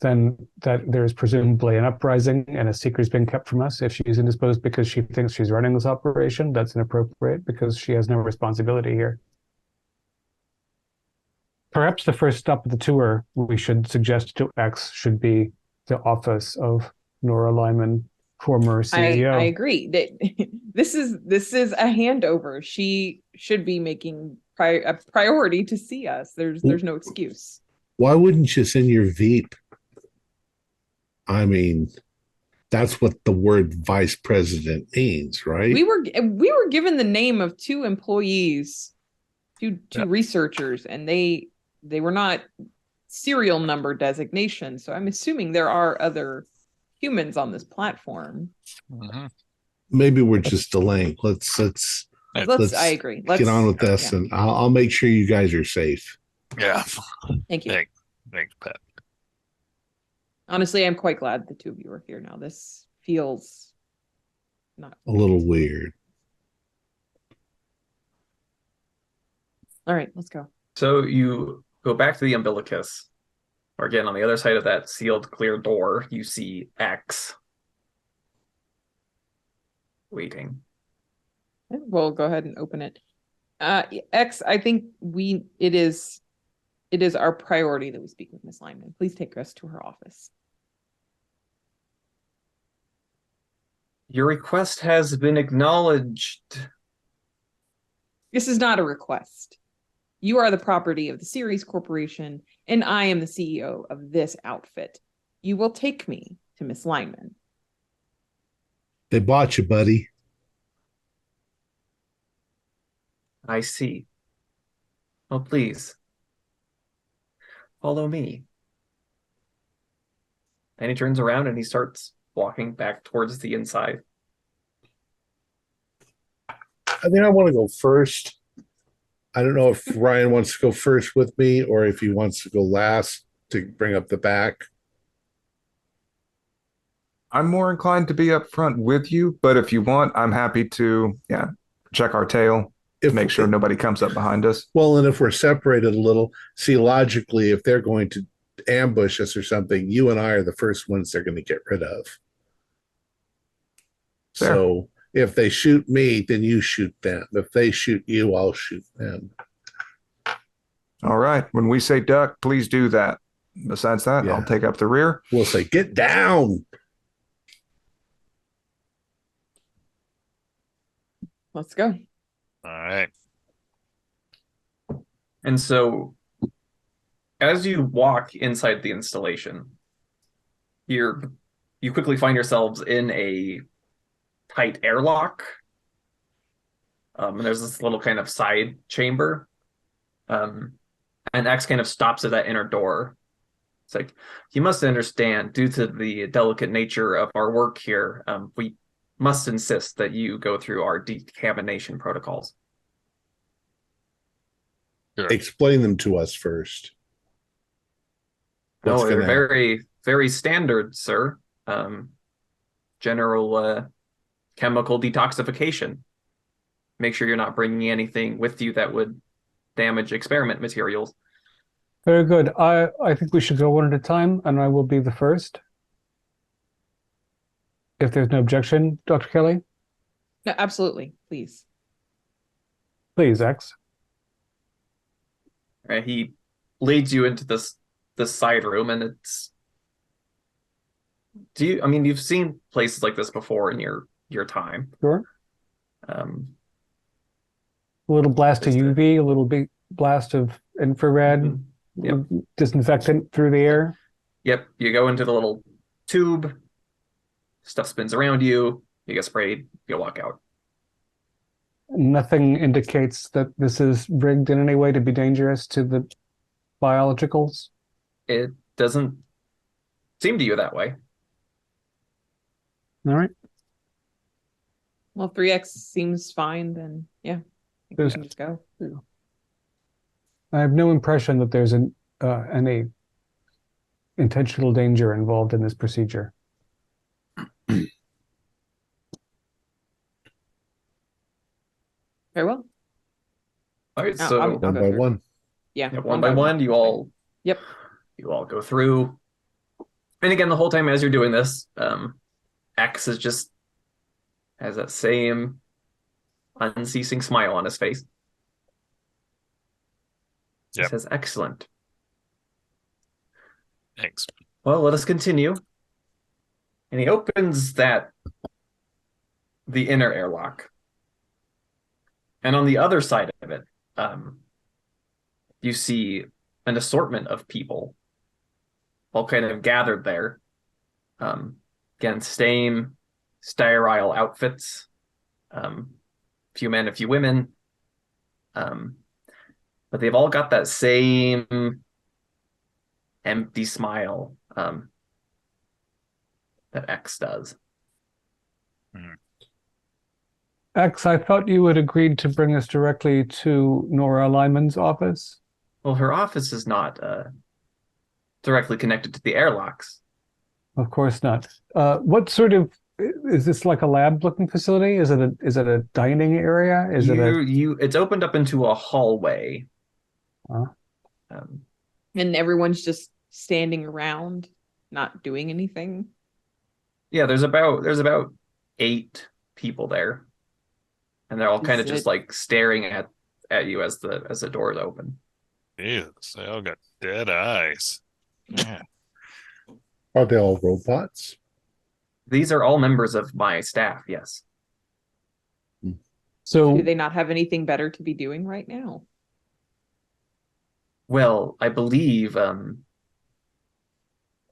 then that there is presumably an uprising and a secret is being kept from us. If she's indisposed because she thinks she's running this operation, that's inappropriate because she has no responsibility here. Perhaps the first stop of the tour we should suggest to X should be the office of Nora Lyman, former CEO. I agree that this is a handover. She should be making a priority to see us. There's no excuse. Why wouldn't you send your Veep? I mean, that's what the word vice president means, right? We were given the name of two employees, two researchers, and they were not serial number designations. So I'm assuming there are other humans on this platform. Mm-hmm. Maybe we're just delaying. Let's I agree. Let's get on with this, and I'll make sure you guys are safe. Yeah. Thank you. Thanks, Pat. Honestly, I'm quite glad the two of you are here now. This feels not A little weird. All right, let's go. So you go back to the umbilicus, or again, on the other side of that sealed, clear door, you see X waiting. We'll go ahead and open it. X, I think it is our priority that we speak with Miss Lyman. Please take us to her office. Your request has been acknowledged. This is not a request. You are the property of the Ceres Corporation, and I am the CEO of this outfit. You will take me to Miss Lyman. They bought you, buddy. I see. Oh, please. Follow me. And he turns around and he starts walking back towards the inside. I think I want to go first. I don't know if Ryan wants to go first with me or if he wants to go last to bring up the back. I'm more inclined to be up front with you, but if you want, I'm happy to, check our tail to make sure nobody comes up behind us. Well, and if we're separated a little, see, logically, if they're going to ambush us or something, you and I are the first ones they're going to get rid of. Fair. So if they shoot me, then you shoot them. If they shoot you, I'll shoot them. All right. When we say duck, please do that. Besides that, Yeah. I'll take up the rear. We'll say, get down. Let's go. All right. And so, as you walk inside the installation, you quickly find yourselves in a tight airlock. And there's this little kind of side chamber. And X kind of stops at that inner door. It's like, you must understand, due to the delicate nature of our work here, we must insist that you go through our decontamination protocols. Sure. Explain them to us first. What's No, they're gonna very, very standard, sir. General chemical detoxification. Make sure you're not bringing anything with you that would damage experiment materials. Very good. I think we should go one at a time, and I will be the first. If there's no objection, Dr. Kelly, No, absolutely. Please. please, X. And he leads you into this side room, and it's. You've seen places like this before in your time. Sure. Um, A little blast of Just a- UV, a little big blast of infrared, mhm. Yep. disinfectant through the air. Yep, you go into the little tube, stuff spins around you, you get sprayed, you walk out. Nothing indicates that this is rigged in any way to be dangerous to the biologicals. It doesn't seemed to you that way. All right. Well, 3X seems fine, then yeah, I think we There's- can just go. I have no impression that there's any intentional danger involved in this procedure. Very well. All right, No, so I'll One go by through. one. Yeah, one by one, you all Yep. go through. And again, the whole time as you're doing this, X is just has that same unceasing smile on his face. He Yep. says, "Excellent. Thanks. Well, let us continue." And he opens the inner airlock. And on the other side of it, you see an assortment of people all kind of gathered there. Again, same sterile outfits. Few men, a few women. But they've all got that same empty smile that X does. X, I thought you had agreed to bring us directly to Nora Lyman's office. Well, her office is not directly connected to the airlocks. Of course not. What sort of is this, like a lab-looking facility? Is it a dining area? It's opened up into a hallway. Huh? And everyone's just standing around, not doing anything. Yeah, there's about 8 people there, and they're all kind of Is just it- like staring at you as the doors open. Jesus, they all got dead eyes. Yeah. Are they all robots? These are all members of my staff. Yes. So Do they not have anything better to be doing right now? Well, I believe,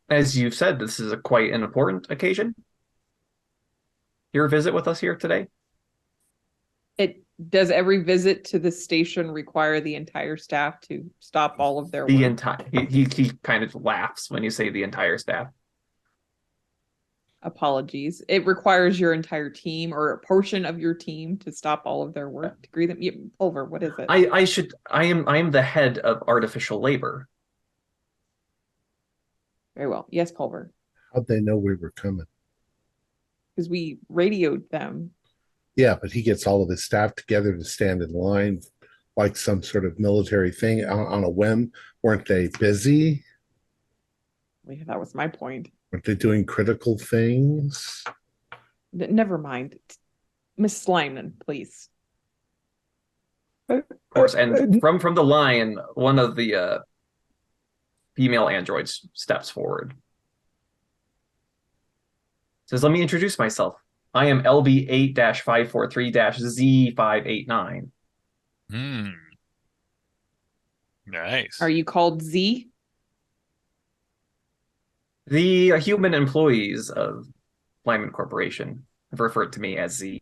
as you've said, this is quite an important occasion. Your visit with us here today. Does every visit to the station require the entire staff to stop all of their The work? entire he kind of laughs when you say the entire staff. Apologies. It requires your entire team or a portion of your team to stop all of their work to greet them. Yeah, Pulver, what is it? I am the head of artificial labor. Very well. Yes, Pulver. How'd they know we were coming? Because we radioed them. Yeah, but he gets all of his staff together to stand in line like some sort of military thing on a whim. Weren't they busy? Yeah, that was my point. Weren't they doing critical things? Never mind. Miss Lyman, please. Of course, and from the line, one of the female androids steps forward. Says, "Let me introduce myself. I am LB8-543-Z589. Nice. Are you called Z? The human employees of Lyman Corporation have referred to me as Z.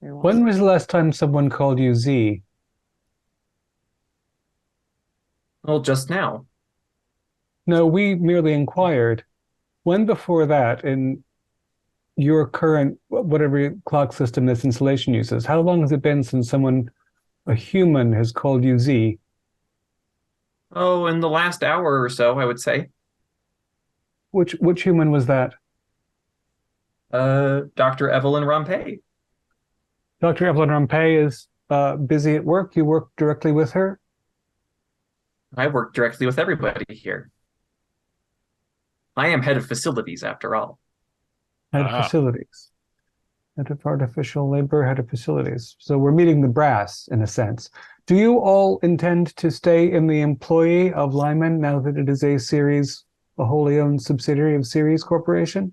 Very well. when was the last time someone called you Z? Well, just now. No, we merely inquired. When before that, in your current, whatever clock system this installation uses, how long has it been since someone, a human, has called you Z? Oh, in the last hour or so, I would say. Which human was that? Dr. Evelyn Rompe. Dr. Evelyn Rampe is busy at work. You work directly with her? I work directly with everybody here. I am head of facilities, after all. Head of facilities. Head of artificial labor, head of facilities. So we're meeting the brass, in a sense. Do you all intend to stay in the employee of Lyman now that it is a wholly owned subsidiary of Ceres Corporation?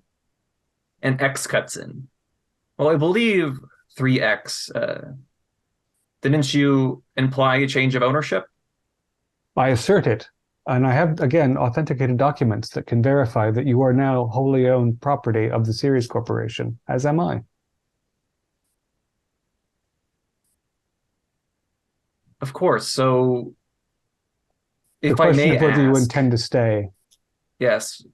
And X cuts in. Well, I believe 3X, didn't you imply a change of ownership? I assert it. And I have, again, authenticated documents that can verify that you are now wholly owned property of the Ceres Corporation, as am I. Of course. So, The if I question may of whether you ask, intend to stay. yes,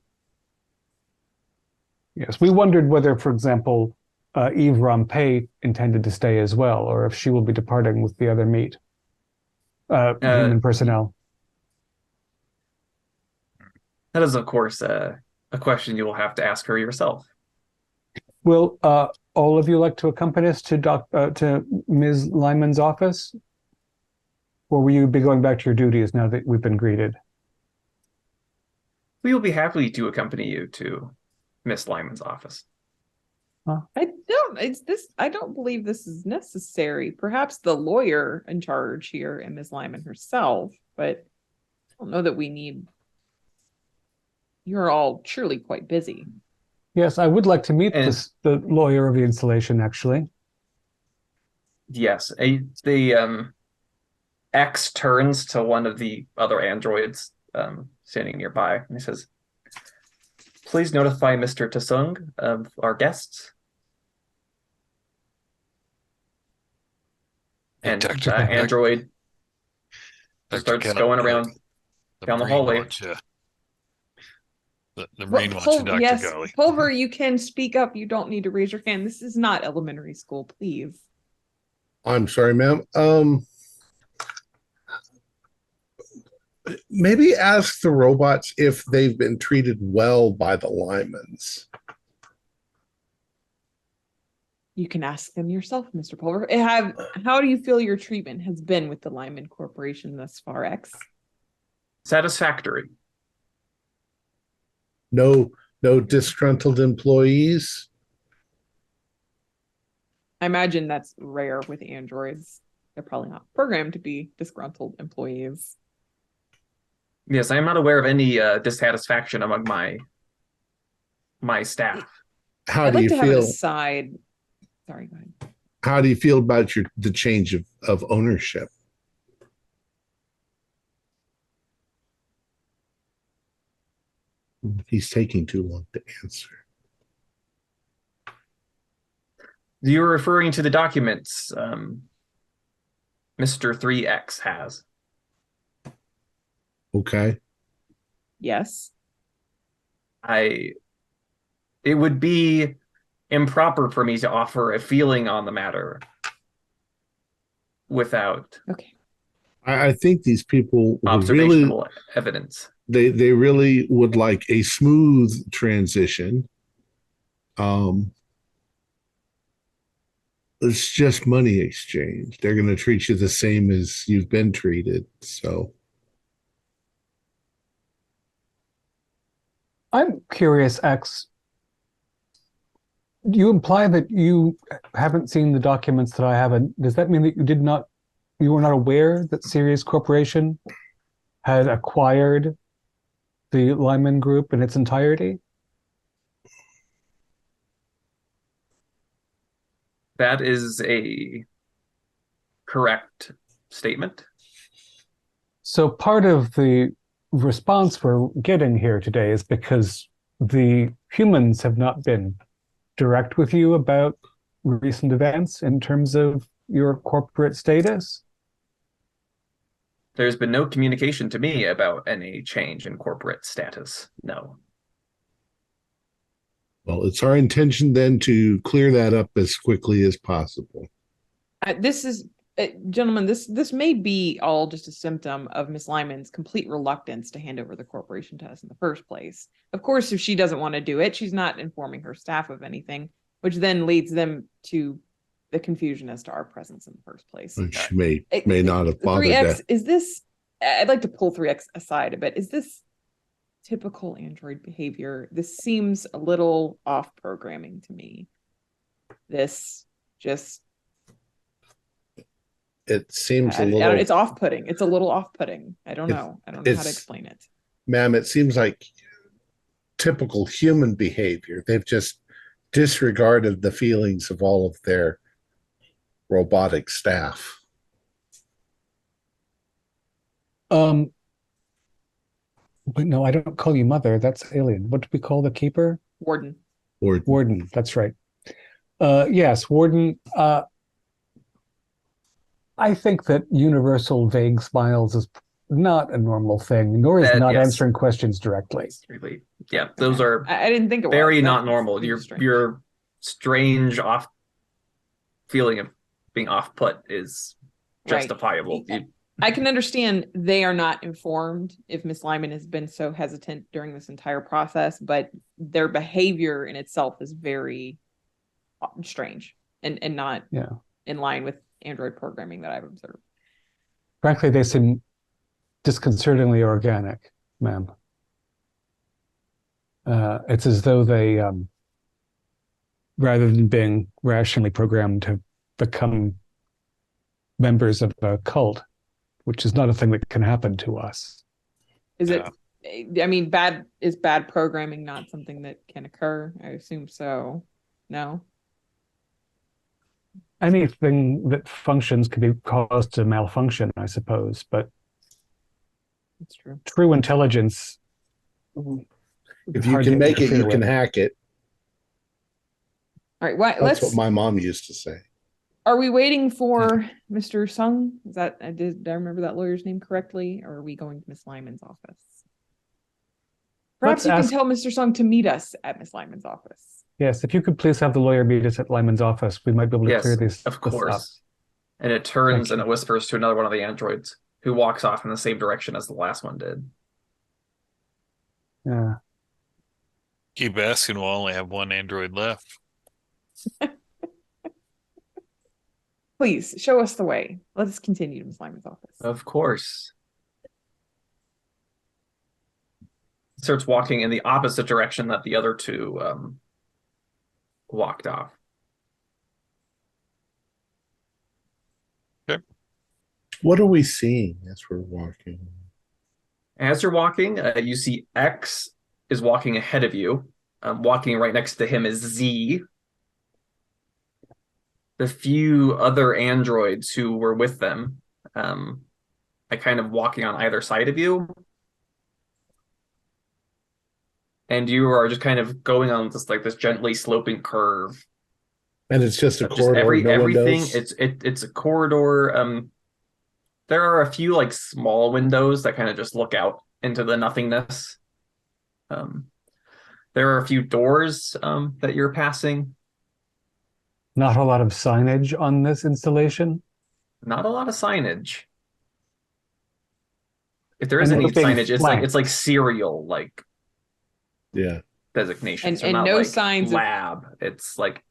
Yes, we wondered whether, for example, Eve Rompé intended to stay as well, or if she will be departing with the other meat. Human personnel. That is, of course, a question you will have to ask her yourself. Will all of you like to accompany us to Ms. Lyman's office? Or will you be going back to your duties now that we've been greeted? We will be happy to accompany you to Miss Lyman's office. I don't believe this is necessary. Perhaps the lawyer in charge here and Ms. Lyman herself, but I don't know that we need. You're all surely quite busy. Yes, I would like to meet the lawyer of the installation, actually. Yes, the X turns to one of the other androids standing nearby, and he says, "Please notify Mr. Tasung of our guests." And android starts going around down the hallway. The Marine wants you, Dr. Yes, Golly. Pulver, you can speak up. You don't need to raise your hand. This is not elementary school, please. I'm sorry, ma'am. Maybe ask the robots if they've been treated well by the Lymans. You can ask them yourself, Mr. Pulver. How do you feel your treatment has been with the Lyman Corporation thus far, X? Satisfactory. No disgruntled employees? I imagine that's rare with androids. They're probably not programmed to be disgruntled employees. Yes, I am not aware of any dissatisfaction among my staff. I'd like to have an aside. Sorry, go ahead. How do you feel about the change of ownership? He's taking too long to answer. You're referring to the documents Mr. 3X has. Okay. Yes. It would be improper for me to offer a feeling on the matter without I think these people observational evidence. They really would like a smooth transition. It's just money exchange. They're going to treat you the same as you've been treated. So I'm curious, X. You imply that you haven't seen the documents that I haven't. Does that mean that you were not aware that Sirius Corporation had acquired the Lyman Group in its entirety? That is a correct statement. So part of the response we're getting here today is because the humans have not been direct with you about recent events in terms of your corporate status? There's been no communication to me about any change in corporate status. No. Well, it's our intention then to clear that up as quickly as possible. Gentlemen, this may be all just a symptom of Miss Lyman's complete reluctance to hand over the corporation to us in the first place. Of course, if she doesn't want to do it, she's not informing her staff of anything, which then leads them to the confusion as to our presence in the first place. She may not have bothered 3X, that. is this, I'd like to pull 3X aside a bit. Is this typical Android behavior? This seems a little off programming to me. This just... It seems a little... It's off-putting. It's a little off-putting. I don't know how to explain it. Ma'am, it seems like typical human behavior. They've just disregarded the feelings of all of their robotic staff. But no, I don't call you mother. That's alien. What do we call the keeper? Warden. Warden. That's right. Yes, Warden. I think that universal vague smiles is not a normal thing, nor is not answering questions directly. Yeah, those are I didn't think it was. very That not is normal. super Your strange. your strange off feeling of being off put is Right. justifiable. I can understand they are not informed if Miss Lyman has been so hesitant during this entire process, but their behavior in itself is very strange and not in line with Android programming that I've observed. Frankly, they seem disconcertingly organic, ma'am. It's as though they, rather than being rationally programmed, have become members of a cult, which is not a thing that can happen to us. Is it? I mean, bad programming not something that can occur? I assume so. No. Anything that functions can be caused to malfunction, I suppose, but That's true. true intelligence. If you can make it, you can with. hack it. All right. That's what my mom used to say. Are we waiting for Mr. Sung? Is that did I remember that lawyer's name correctly, or are we going to Miss Lyman's office? Perhaps you can tell Mr. Sung to meet us at Miss Lyman's office. Yes, if you could please have the lawyer meet us at Lyman's office, we might be able to clear this. Of course. And it turns and it whispers to another one of the androids who walks off in the same direction as the last one did. Yeah. Keep asking, we'll only have one android left. Please show us the way. Let us continue to Miss Lyman's office. Of course. Starts walking in the opposite direction that the other two walked off. Okay. What are we seeing as we're walking? As you're walking, you see X is walking ahead of you. Walking right next to him is Z. The few other androids who were with them are kind of walking on either side of you. And you are just kind of going on this gently sloping curve. And it's just a corridor. Everything. It's a corridor. There are a few small windows that kind of just look out into the nothingness. There are a few doors that you're passing. Not a lot of signage on this installation. Not a lot of signage. If there is any signage, it's like serial designations. And no signs lab. It's like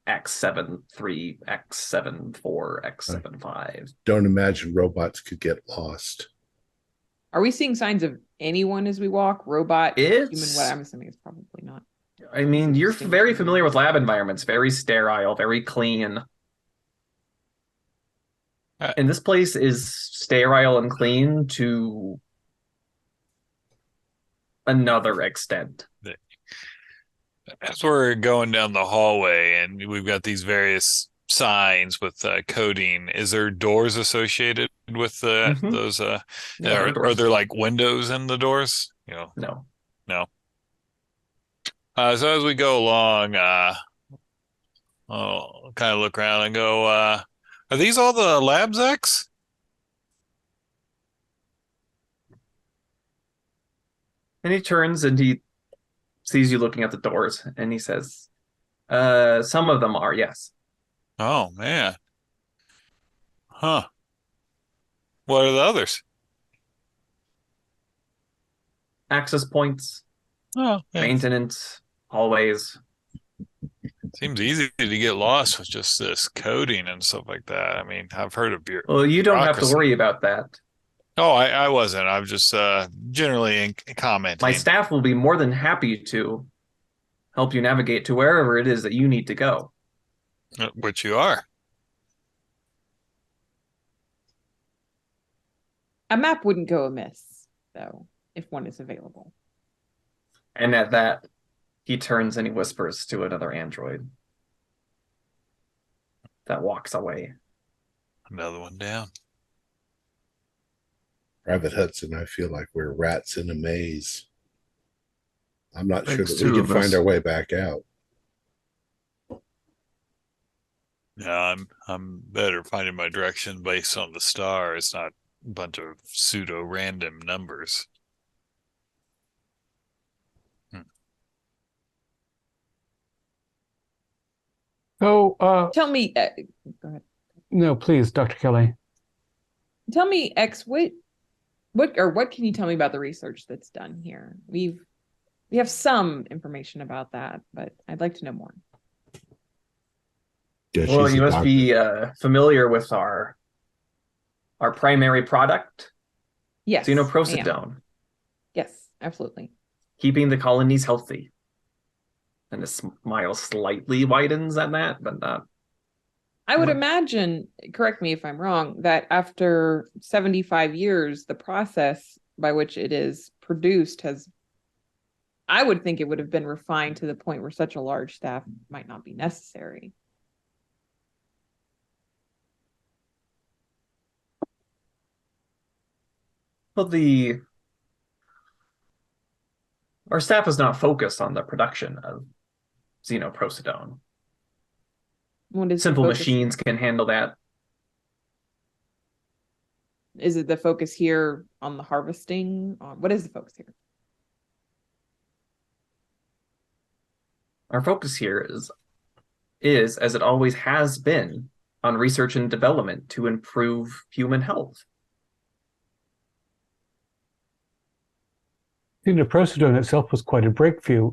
X73, X74, X75. Don't imagine robots could get lost. Are we seeing signs of anyone as we walk? Robot, human, what I'm assuming it's probably not. I mean, you're very familiar with lab environments. Very sterile, very clean. And this place is sterile and clean to another extent. As we're going down the hallway and we've got these various signs with coding, is there doors associated with those? Are there windows in the doors? No. So as we go along, I'll kind of look around and go, are these all the labs, X? And he turns and he sees you looking at the doors and he says, some of them are, yes. Oh, man. Huh. What are the others? Access points, maintenance, hallways. Seems easy to get lost with just this coding and stuff like that. I mean, I've heard of Well, you don't have to worry about that. Oh, I wasn't. I'm just generally commenting. My staff will be more than happy to help you navigate to wherever it is that you need to go. Which you are. A map wouldn't go amiss, though, if one is available. And at that, he turns and he whispers to another android that walks away. Another one down. Private Hudson, I feel like we're rats in a maze. I'm not sure Thanks, that we two can of us. find our way back out. Yeah, I'm better finding my direction based on the stars, not a bunch of pseudo random numbers. So, Tell me, go ahead. no, please, Dr. Kelly. Tell me, X, what can you tell me about the research that's done here? We have some information about that, but I'd like to know more. Yeah, Well, she's you a must doctor. be familiar with our primary product, Yes, I am. xenoprosidone, Yes, absolutely. keeping the colonies healthy. And the smile slightly widens at that, but not. I would Much. imagine, correct me if I'm wrong, that after 75 years, the process by which it is produced I would think it would have been refined to the point where such a large staff might not be necessary. Well, our staff is not focused on the production of xenoprosidone. What is Simple the focus? machines can handle that. Is it the focus here on the harvesting? What is the focus here? Our focus here is, as it always has been, on research and development to improve human health. Xenoprosidone itself was quite a breakthrough,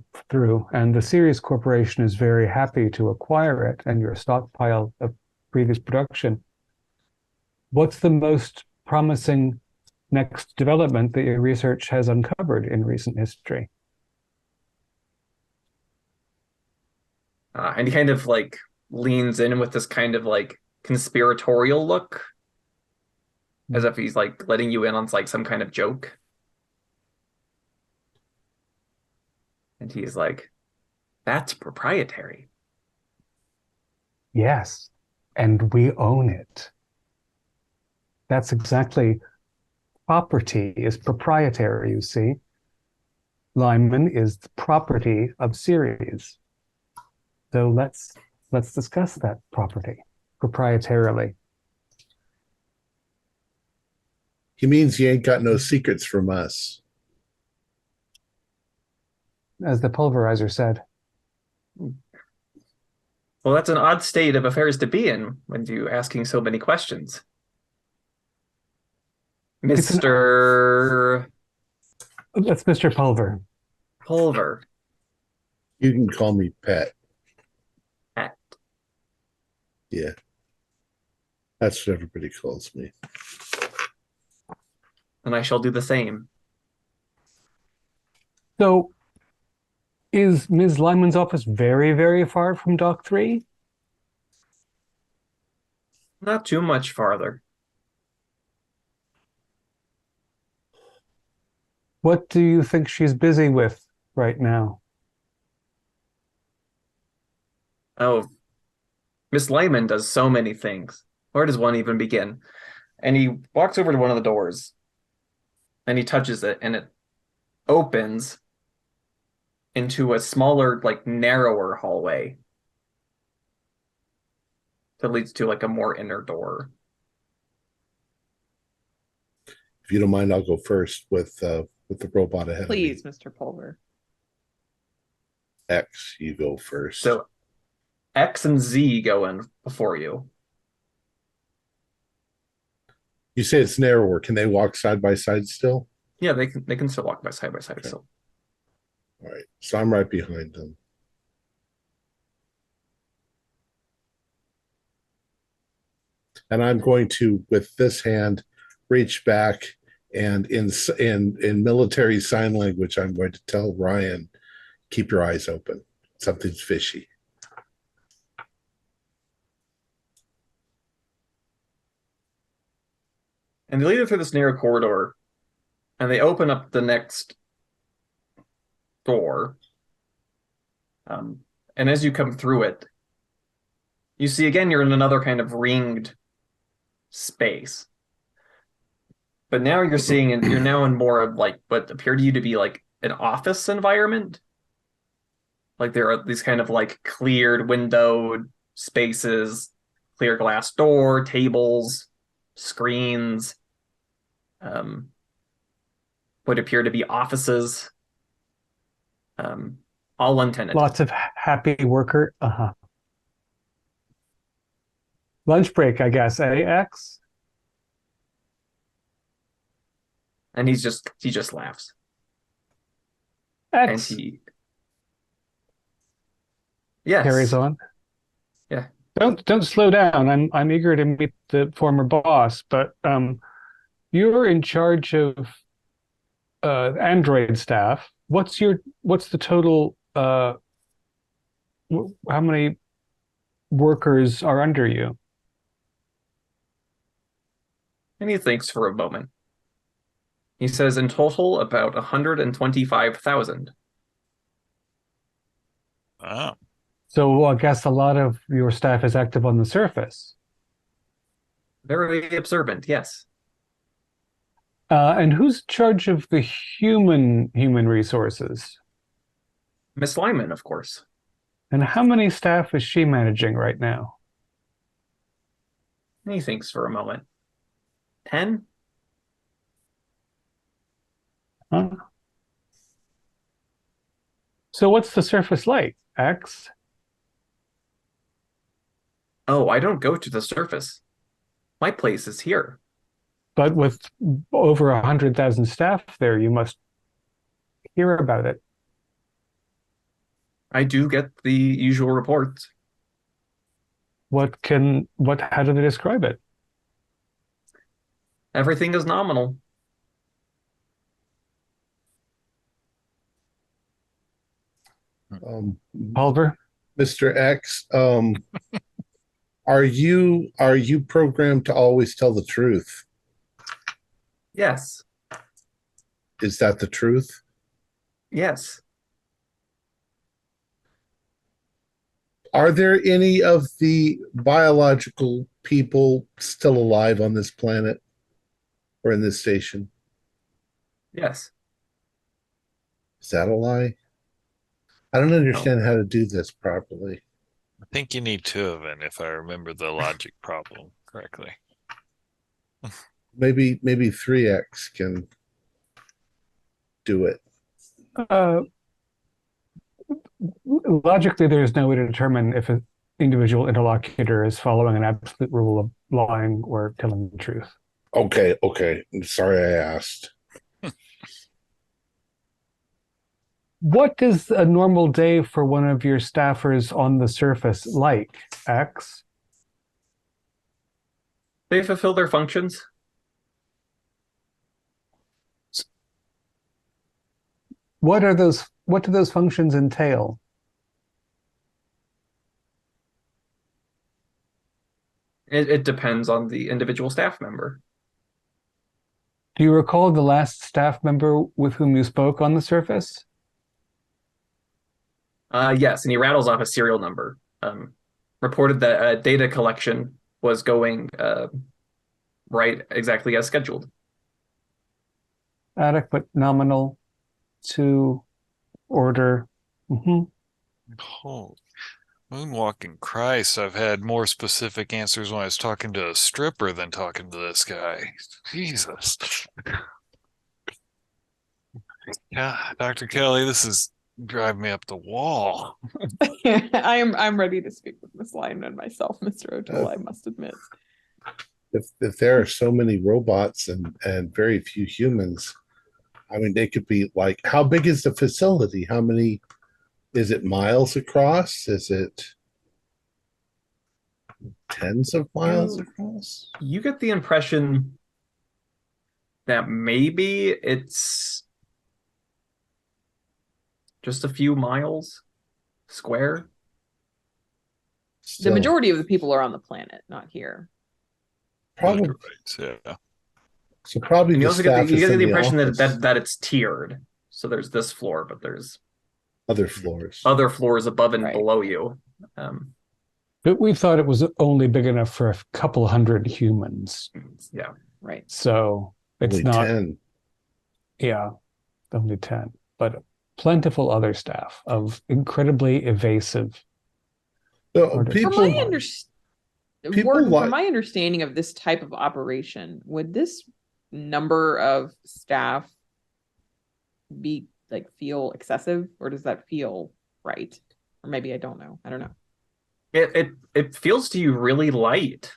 and the Sirius Corporation is very happy to acquire it and your stockpile of previous production. What's the most promising next development that your research has uncovered in recent history? And he kind of like leans in with this kind of like conspiratorial look, as if he's like letting you in on like some kind of joke. And he's like, that's proprietary. Yes, and we own it. That's exactly, property is proprietary, you see. Lyman is the property of Ceres. So let's discuss that property proprietarily. He means you ain't got no secrets from us. As the pulverizer said. Well, that's an odd state of affairs to be in when you're asking so many questions. Mr. That's Mr. Pulver. Pulver. You can call me Pet. Pet. Yeah. That's what everybody calls me. And I shall do the same. So, is Ms. Lyman's office very, very far from Dock 3? Not too much farther. What do you think she's busy with right now? Oh, Miss Lyman does so many things. Where does one even begin? And he walks over to one of the doors and he touches it and it opens into a smaller, like narrower hallway that leads to like a more inner door. If you don't mind, I'll go first with the robot ahead Please, of me. Mr. Pulver. X, you go first. So X and Z go in before you. You say it's narrower. Can they walk side by side still? Yeah, they can still walk by side. Okay. So All right. So I'm right behind them. And I'm going to, with this hand, reach back and in military sign language, I'm going to tell Ryan, keep your eyes open. Something's fishy. and they lead her through this narrow corridor, and they open up the next door. And as you come through it, you see again you're in another kind of ringed space. But now you're seeing, and you're now in more of like what appear to you to be like an office environment. Like there are these kind of like cleared windowed spaces, clear glass door, tables, screens, what appear to be offices, all untenanted. Lots of happy worker. Lunch break, I guess. AX? And he just laughs. X And he Yes. carries on. Yeah. Don't slow down. I'm eager to meet the former boss, but you're in charge of Android staff. What's the total how many workers are under you? And he thinks for a moment. He says in total about 125,000. Oh. So I guess a lot of your staff is active on the surface. Very observant, yes. And who's in charge of the human resources? Miss Lyman, of course. And how many staff is she managing right now? And he thinks for a moment. 10? Huh? So what's the surface like, X? Oh, I don't go to the surface. My place is here. But with over 100,000 staff there, you must hear about it. I do get the usual reports. How do they describe it? Everything is nominal. Oliver? Mr. X, are you programmed to always tell the truth? Yes. Is that the truth? Yes. Are there any of the biological people still alive on this planet or in this station? Yes. Is that a lie? I don't understand how to do this properly. I think you need two of them, if I remember the logic problem correctly. Maybe 3X can do it. Logically, there's no way to determine if an individual interlocutor is following an absolute rule of lying or telling the truth. Okay. I'm sorry I asked. What is a normal day for one of your staffers on the surface like, X? They fulfill their functions. What do those functions entail? It depends on the individual staff member. Do you recall the last staff member with whom you spoke on the surface? Yes, and he rattles off a serial number. Reported that data collection was going right exactly as scheduled. Adequate, nominal, to order. Oh, moonwalking Christ, I've had more specific answers when I was talking to a stripper than talking to this guy. Jesus. Yeah, Dr. Kelly, this is driving me up the wall. I'm ready to speak with Miss Lyman myself, Mr. O'Toole, I must admit. If there are so many robots and very few humans, I mean, they could be like, how big is the facility? How many, is it miles across? Is it tens of miles across? You get the impression that maybe it's just a few miles square. The majority of the people are on the planet, not here. Probably. Yeah. So probably And you the also get staff the, you is get in the the impression office. that it's tiered. So there's this floor, but there's Other floors. other floors above and Right. below you. But we thought it was only big enough for a couple hundred humans. Yeah. Right. So it's Only not 10. Yeah, only 10, but plentiful other staff of incredibly evasive. So Order. people, From my people from my understanding of this type of operation, would this number of staff be feel excessive, or does that feel right? Or maybe I don't know. I don't know. It feels to you really light.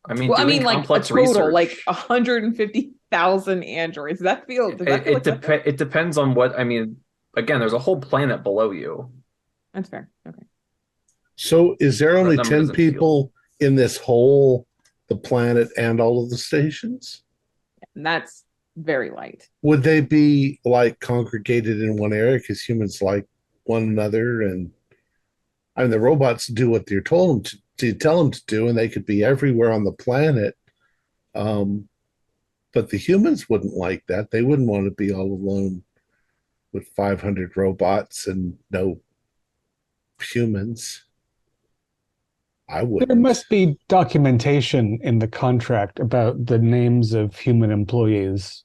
I mean, Well, I doing mean, like a complex total, research, like 150,000 androids. Does that feel? Does that feel like that's it depends on what. I mean, again, there's a whole planet below you. That's fair. Okay. So is there only number 10 doesn't feel- people in this whole, the planet and all of the stations? And that's very light. Would they be like congregated in one area because humans like one another? And I mean, the robots do what you're told them to tell them to do, and they could be everywhere on the planet. But the humans wouldn't like that. They wouldn't want to be all alone with 500 robots and no humans. I There wouldn't. must be documentation in the contract about the names of human employees.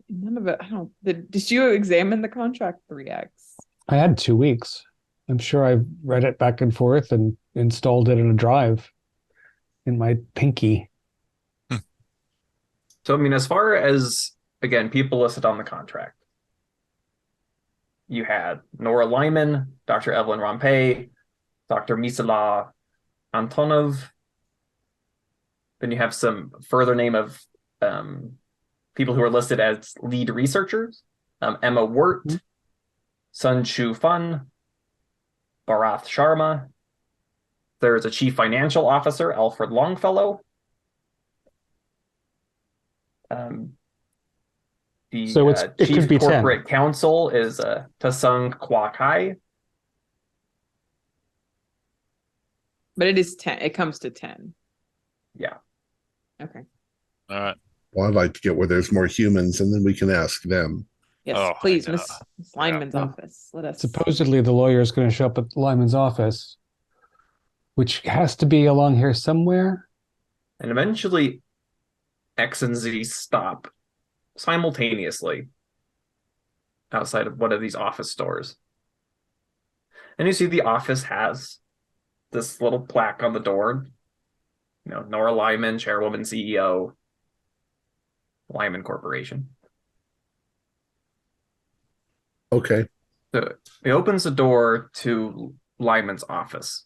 None of it. I don't. Did you examine the contract 3X? I had 2 weeks. I'm sure I read it back and forth and installed it in a drive in my pinky. So, I mean, as far as, again, people listed on the contract, you had Nora Lyman, Dr. Evelyn Rompe, Dr. Misala Antonov. Then you have some further name of people who are listed as lead researchers. Emma Wirt, Sun Chu Fun, Bharath Sharma. There's a chief financial officer, Alfred Longfellow. So it chief could be 10. corporate counsel is Tasung Kwa Kai. But it is 10. It comes to 10. Yeah. Okay. All right. Well, I'd like to get where there's more humans, and then we can ask them. Yes, Oh, please, I know. Miss Lyman's Yeah. office. Let us. Supposedly the lawyer is going to show up at Lyman's office, which has to be along here somewhere. And eventually, X and Z stop simultaneously outside of one of these office stores. And you see the office has this little plaque on the door. You know, Nora Lyman, chairwoman, CEO, Lyman Corporation. Okay. So he opens the door to Lyman's office.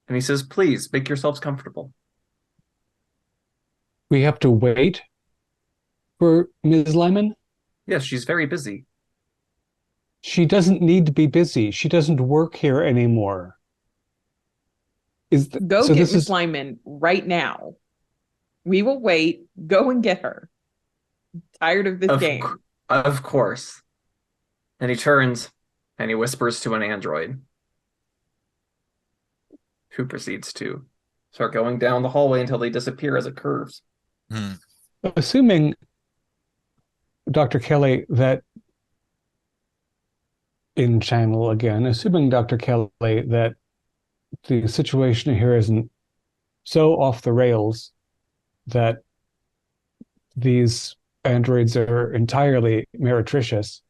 And he says, please make yourselves comfortable. We have to wait for Ms. Lyman. Yes, she's very busy. She doesn't need to be busy. She doesn't work here anymore. Go get Miss Lyman right now. We will wait. Go and get her. Tired of this game. Of course. And he turns and he whispers to an android who proceeds to start going down the hallway until they disappear as it curves. Assuming, Dr. Kelly, that in channel again, assuming Dr. Kelly that the situation here isn't so off the rails that these androids are entirely meretricious,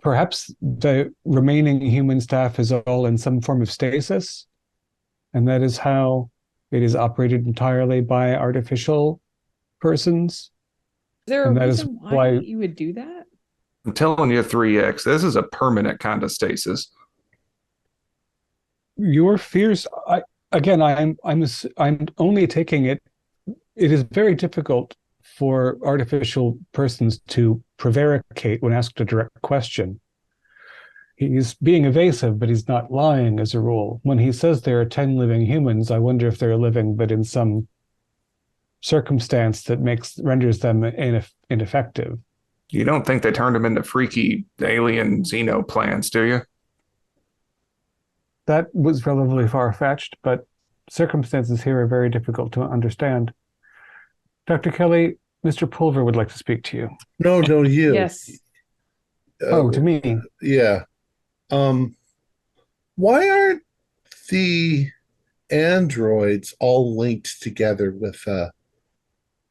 perhaps the remaining human staff is all in some form of stasis, and that is how it is operated entirely by artificial persons. Is there a And that reason is why why- you would do that? I'm telling you, 3X, this is a permanent kind of stasis. Your fears, I'm only taking it. It is very difficult for artificial persons to prevaricate when asked a direct question. He's being evasive, but he's not lying as a rule. When he says there are 10 living humans, I wonder if they're living, but in some circumstance that renders them ineffective. You don't think they turned him into freaky alien xeno plants, do you? That was relatively far-fetched, but circumstances here are very difficult to understand. Dr. Kelly, Mr. Pulver would like to speak to you. No, you. Yes. To me. Yeah. Why aren't the androids all linked together with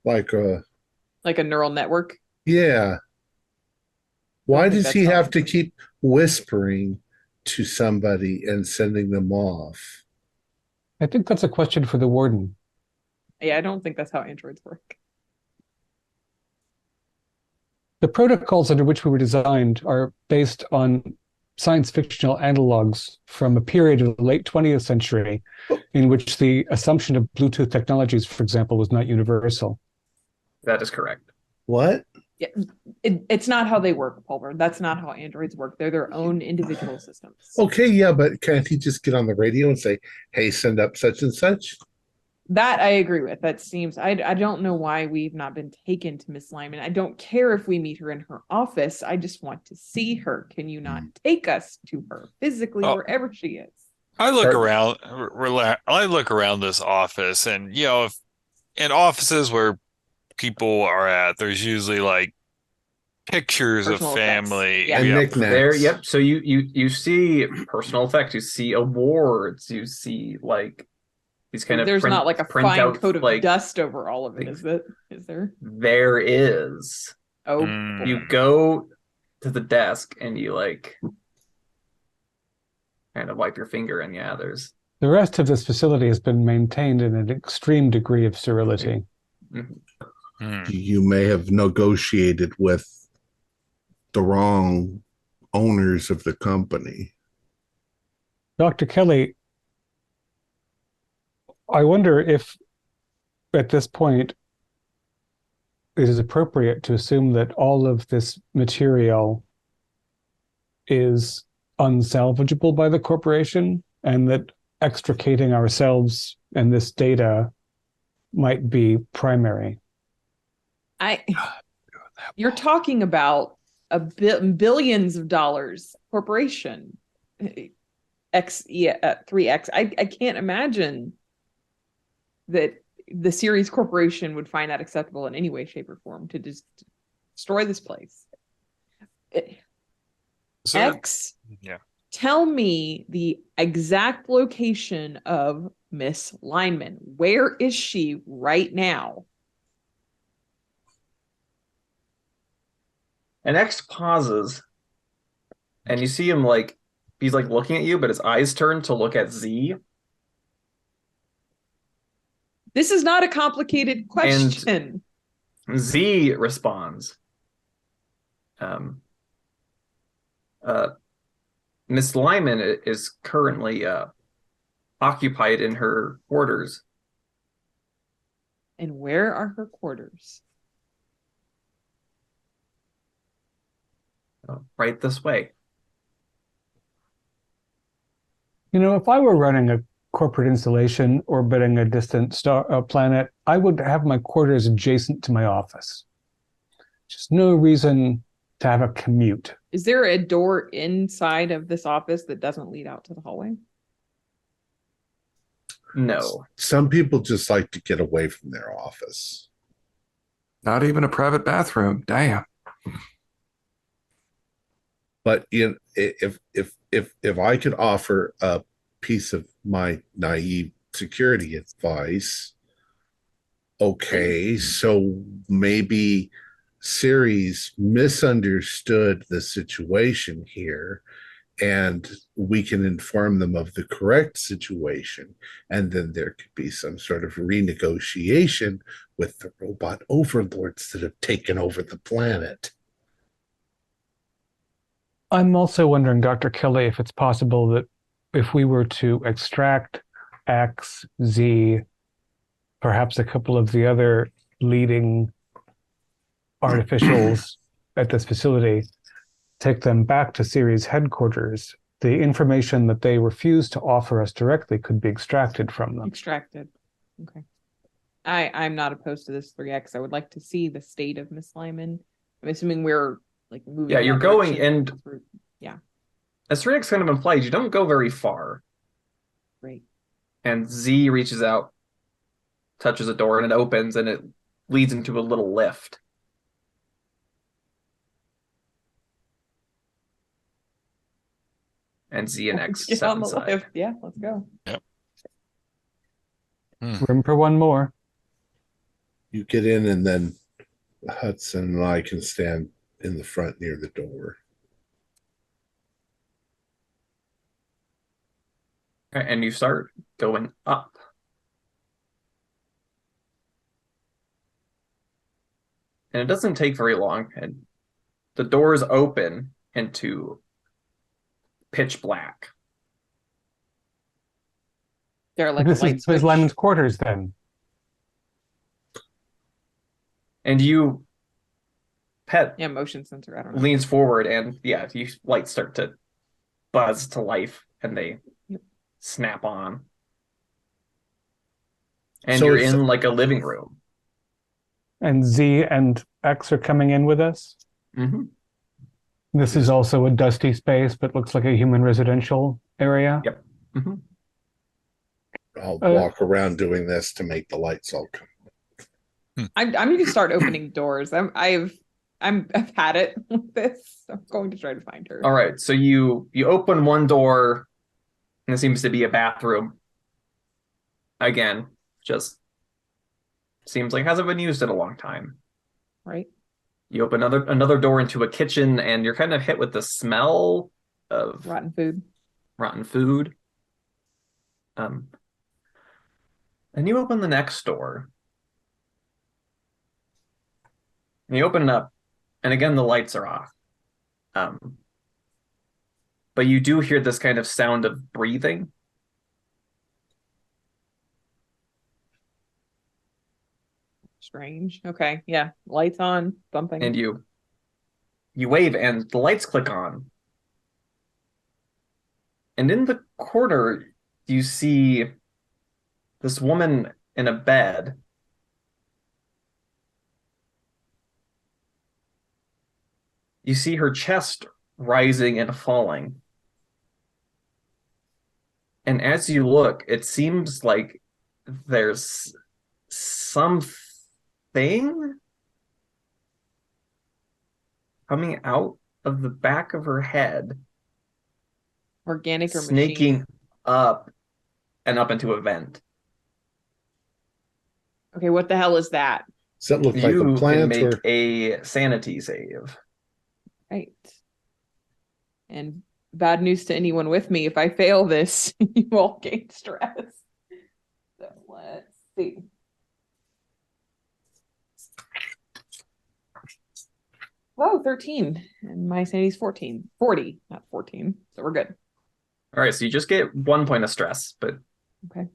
Like a neural network? yeah. Why think does he that's have how- to keep whispering to somebody and sending them off? I think that's a question for the warden. Yeah, I don't think that's how androids work. The protocols under which we were designed are based on science fictional analogs from a period of the late 20th century in which the assumption of Bluetooth technologies, for example, was not universal. That is correct. What? Yeah, it's not how they work, Pulver. That's not how androids work. They're their own individual systems. Okay, yeah, but can't he just get on the radio and say, hey, send up such and such? That I agree with. That seems, I don't know why we've not been taken to Miss Lyman. I don't care if we meet her in her office. I just want to see her. Can you not take us to her physically wherever she is? I look around. I look around this office, and if in offices where people are at, there's usually like pictures Personal of family. Yeah. And Yep. knickknacks. There, yep. So you see personal effects, you see awards, you see like these kind of There's not like a fine printouts, coat of like, dust over all of it, is it? Is there? there is. Oh, You go to the desk and you like kind of wipe your finger, and yeah, there's The rest of this facility has been maintained in an extreme degree of sterility. You may have negotiated with the wrong owners of the company. Dr. Kelly, I wonder if at this point it is appropriate to assume that all of this material is unsalvageable by the corporation and that extricating ourselves and this data might be primary. You're talking about billions of dollars corporation. 3X. I can't imagine that the Ceres Corporation would find that acceptable in any way, shape, or form to just destroy this place. Tell me the exact location of Miss Lyman. Where is she right now? And X pauses, and you see him like he's like looking at you, but his eyes turn to look at Z. This is not a complicated question. And Z responds, Miss Lyman is currently occupied in her quarters. And where are her quarters? Right this way. If I were running a corporate installation orbiting a distant planet, I would have my quarters adjacent to my office. Just no reason to have a commute. Is there a door inside of this office that doesn't lead out to the hallway? No. Some people just like to get away from their office. Not even a private bathroom. Damn. But if I could offer a piece of my naive security advice, okay, so maybe Ceres misunderstood the situation here, and we can inform them of the correct situation, and then there could be some sort of renegotiation with the robot overlords that have taken over the planet. I'm also wondering, Dr. Kelly, if it's possible that if we were to extract X, Z, perhaps a couple of the other leading artificials at this facility, take them back to Ceres headquarters, the information that they refuse to offer us directly could be extracted from them. Extracted. Okay. I'm not opposed to this 3X. I would like to see the state of Miss Lyman. I'm assuming we're like moving. Yeah, you're going, and yeah. As 3X kind of implies, you don't go very far. Right. And Z reaches out, touches a door, and it opens, and it leads into a little lift. And Z and X Get step on the inside. lift. Yeah, let's go. Yep. Room for one more. You get in, and then Hudson and I can stand in the front near the door. And you start going up. And it doesn't take very long, and the doors open into pitch black. There like a This light is switch. Lyman's quarters then. And you, Pet, Yeah, motion sensor. I don't know. leans forward, and yeah, you lights start to buzz to life, and they snap on. And So you're it's- in like a living room. And Z and X are coming in with us. Mm-hmm. This is also a dusty space, but looks like a human residential area. Yep. Mm-hmm. I'll walk around doing this to make the lights all come. I'm going to start opening doors. I've had it with this. I'm going to try to find her. All right, so you open one door, and it seems to be a bathroom. Again, just seems like hasn't been used in a long time. Right. You open another door into a kitchen, and you're kind of hit with the smell of Rotten food. rotten food. And you open the next door. And you open it up, and again the lights are off. But you do hear this kind of sound of breathing. Strange. Okay. Yeah. Lights on. Bumping. And you wave, and the lights click on. And in the corner, you see this woman in a bed. You see her chest rising and falling. And as you look, it seems like there's something coming out of the back of her head, Organic or snaking machine? up and up into a vent. Okay. What the hell is that? Does that look like You a can plant make or a sanity save. Right. And bad news to anyone with me. If I fail this, you all gain stress. So let's see. Whoa, 13. And my sanity's 14. 40, not 14. So we're good. All right, so you just get 1 point of stress, but Okay.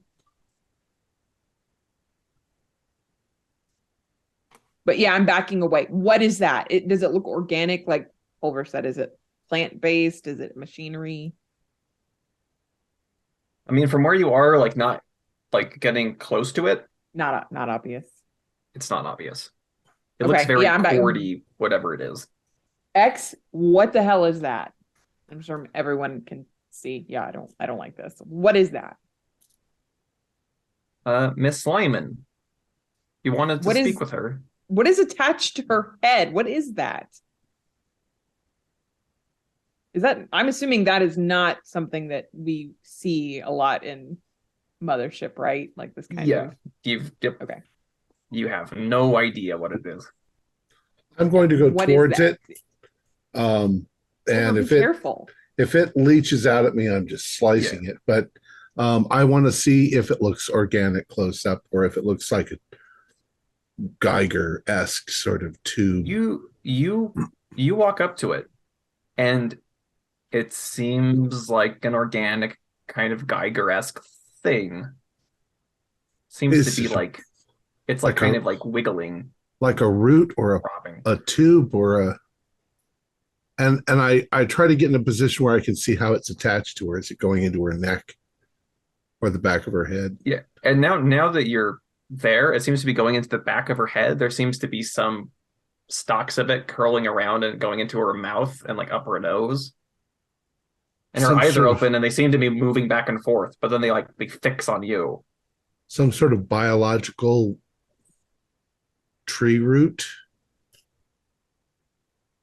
But yeah, I'm backing away. What is that? Does it look organic? Like Pulver said, is it plant-based? Is it machinery? I mean, from where you are, like not like getting close to it, Not obvious. it's not obvious. It looks Okay, very yeah, I'm back. cordy, whatever it is. X, what the hell is that? I'm sure everyone can see. Yeah, I don't like this. What is that? Miss Lyman, you wanted to What speak is- with her. What is attached to her head? What is that? Is that, I'm assuming that is not something that we see a lot in Mothership, right? Like this kind Yeah, of. yep. Okay. You have no idea what it is. I'm going to go What is towards that? it. And Be if it careful. leaches out at me, I'm just slicing it. But I want to see if it looks organic close up, or if it looks like a Geiger-esque sort of tube. You walk up to it, and it seems like an organic kind of Geiger-esque thing. Seems to be like it's like kind of like wiggling, like a root or throbbing. a tube or a. And I try to get in a position where I can see how it's attached to her. Is it going into her neck or the back of her head? Yeah, and now that you're there, it seems to be going into the back of her head. There seems to be some stalks of it curling around and going into her mouth and like up her nose. And her Some eyes are sort of- open, and they seem to be moving back and forth, but then they fix on you. Some sort of biological tree root.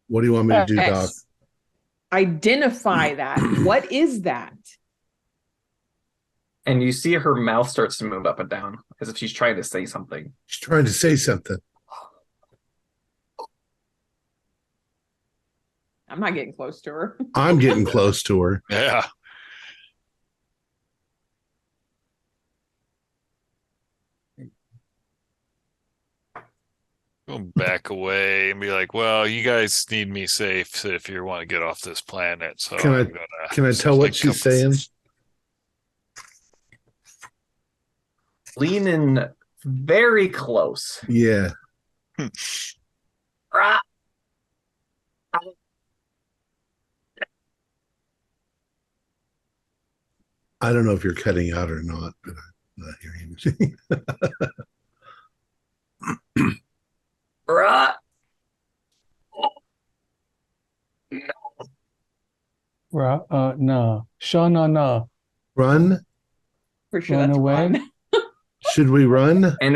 What do you want me to do, Doc? X, identify that. What is that? And you see her mouth starts to move up and down as if she's trying to say something. She's trying to say something. I'm not getting close to her. I'm getting close to her. Yeah. We'll back away and be like, well, you guys need me safe if you want to get off this planet. So can I tell what she's saying? Lean in very close. Yeah. Ah, I don't know if you're cutting out or not, but I'm not hearing anything. ah. No. Shana, no. Run? For sure, Run that's away? run. Should we run? And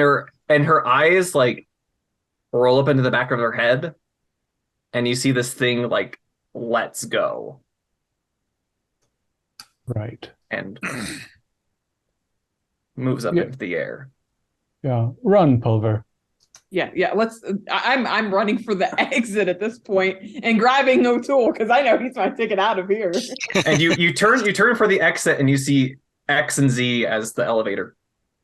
her eyes like roll up into the back of her head, and you see this thing like lets go Right. and moves up Yeah. into the air. Yeah. Run, Pulver. Yeah. I'm running for the exit at this point and grabbing O'Toole because I know he's my ticket out of here. And you turn for the exit, and you see X and Z as the elevator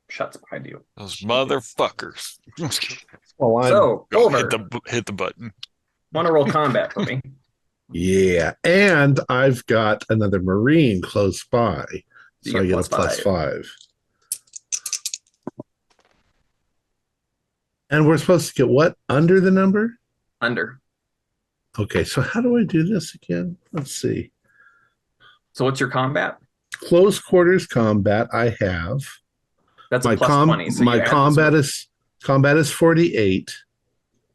shuts behind you. Those motherfuckers. Well, So, Go Pulver, hit the button. want to roll combat for me? yeah. And I've got another Marine close by. You So I get get a plus +5. And we're supposed to get what? Under the number? Under. Okay, so how do I do this again? Let's see. So what's your combat? Close quarters combat, I have. That's a My plus 20. So my you add combat is 48.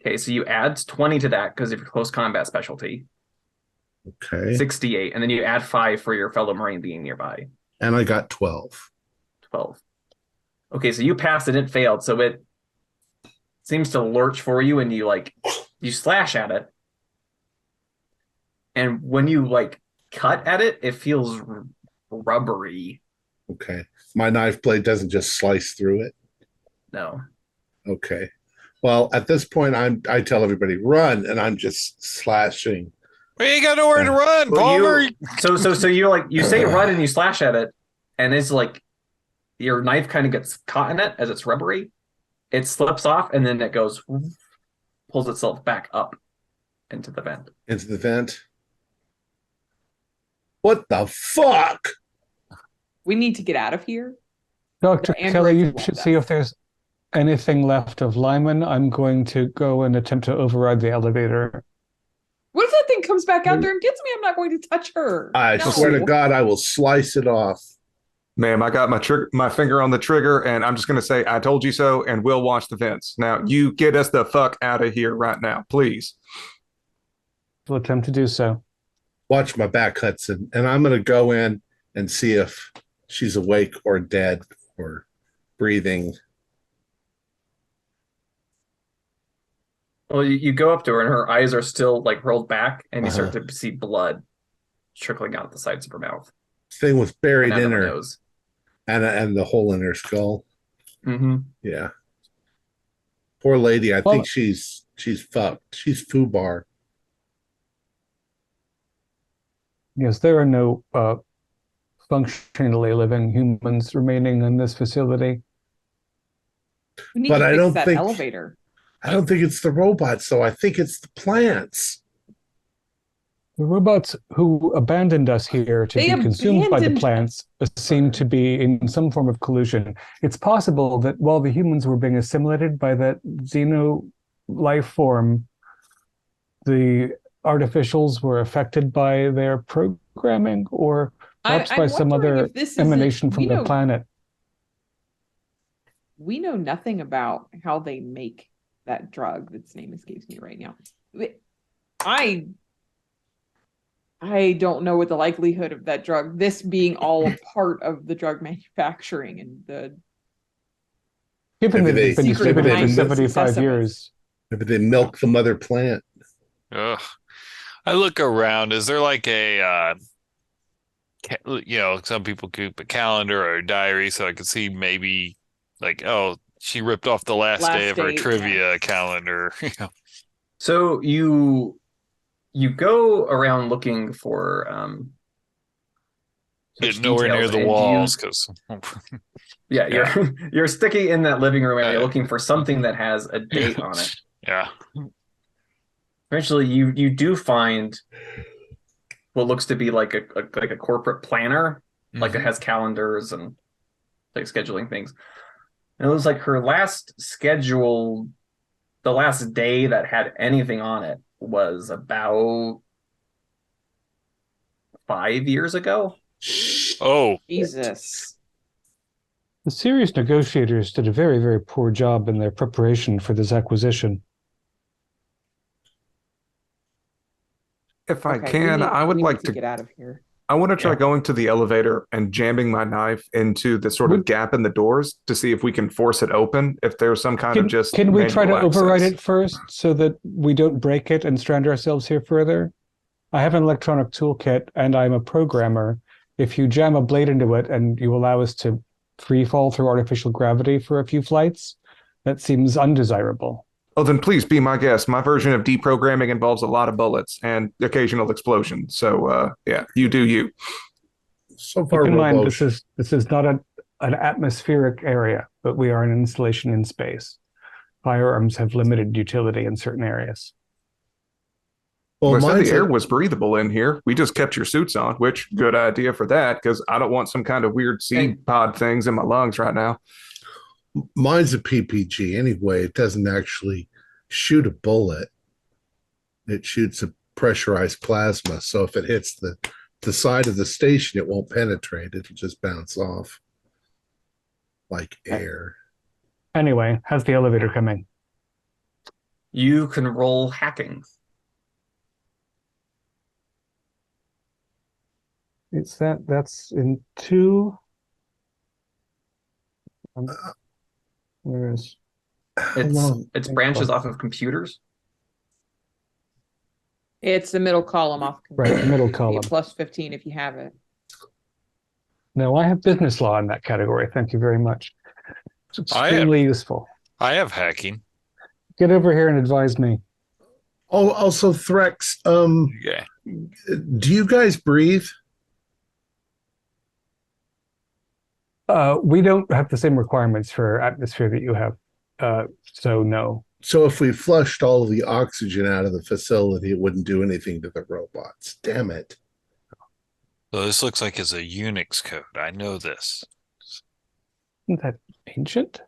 Okay, so you add 20 to that because of your close combat specialty. Okay. 68. And then you add 5 for your fellow Marine being nearby. And I got 12. 12. Okay, so you passed and it failed. So it seems to lurch for you, and you slash at it. And when you cut at it, it feels rubbery. Okay. My knife blade doesn't just slice through it. No. Okay. Well, at this point, I tell everybody run, and I'm just slashing. We ain't got nowhere to run, Well, Palmer. So you say run and you slash at it, and it's like your knife kind of gets caught in it as it's rubbery. It slips off, and then it goes, pulls itself back up into the vent. Into the vent. What the fuck? We need to get out of here. Dr. The Kelly, you androids should want see us. if there's anything left of Lyman. I'm going to go and attempt to override the elevator. What if that thing comes back out there and gets me? I'm not going to touch her. I No. swear to God, I will slice it off. Ma'am, I got my finger on the trigger, and I'm just going to say, I told you so, and we'll watch the vents. Now, you get us the fuck out of here right now, please. We'll attempt to do so. Watch my back, Hudson. And I'm going to go in and see if she's awake or dead or breathing. Well, you go up to her, and her eyes are still rolled back, and you start Uh-huh. to see blood trickling out the sides of her mouth. Thing was buried and out in of her nose. and the hole in her skull. Mm-hmm. Yeah. Poor lady. I Well- think she's fucked. She's foobar. Yes, there are no functionally living humans remaining in this facility. We need But to I fix don't that think- elevator. I don't think it's the robots, though. I think it's the plants. The robots who abandoned us here to They be consumed by the abandoned plants seem to be in some form of collusion. It's possible that while the humans were being assimilated by that xeno life form, the artificials were affected by their programming, or perhaps by some wondering other if this isn't- emanation from we the know- planet. We know nothing about how they make that drug. Its name escapes me right now. I don't know what the likelihood of that drug, this being all a part of the drug manufacturing and the Given that Maybe it's been they- distributed maybe for they- 75 success of it. years. Maybe they milk the mother plant. Ugh. I look around. Is there some people keep a calendar or a diary, so I could see maybe she ripped off the last Last day of her date, trivia calendar. So you go around looking for Get such nowhere near details, the and walls because you're sticking in that living room, and you're Yeah. looking for something that has a date on it. Yeah. Eventually, you do find what looks to be like a corporate planner, like it Mhm. has calendars and like scheduling things. And it was like her last schedule, the last day that had anything on it was about 5 years ago. Oh, Jesus. The serious negotiators did a very, very poor job in their preparation for this acquisition. If I Okay, can, I would we like need to to. get out of here. I want to try Yeah. going to the elevator and jamming my knife into the sort of Would- gap in the doors to see if we can force it open. If there's some kind of just Can we try to manual override access. it first so that we don't break it and strand ourselves here further? I have an electronic toolkit and I'm a programmer. If you jam a blade into it and you allow us to free fall through artificial gravity for a few flights, that seems undesirable. Oh, then please be my guest. My version of deprogramming involves a lot of bullets and occasional explosions. So, yeah, you do you. So far, Keep in mind, Robo. this is not an atmospheric area, but we are an installation in space. Firearms have limited utility in certain areas. Well, I said mine's the air a, was breathable in here. We just kept your suits on, which good idea for that because I don't want some kind of weird seed pod things in my lungs right now. mine's a PPG anyway. It doesn't actually shoot a bullet. It shoots a pressurized plasma. So if it hits the side of the station, it won't penetrate. It'll just bounce off like air. Anyway, how's the elevator coming? You can roll hacking. That's in two. Where is It's branches off of computers. It's the middle column off. Right, the middle It'd be column. a plus 15 if you have it. No, I have business law in that category. Thank you very much. It's extremely useful. I have hacking. Get over here and advise me. Oh, also Threx. Okay. Do you guys breathe? We don't have the same requirements for atmosphere that you have. So no. So if we flushed all of the oxygen out of the facility, it wouldn't do anything to the robots. Damn it. So this looks like it's a Unix code. I know this. Isn't that ancient?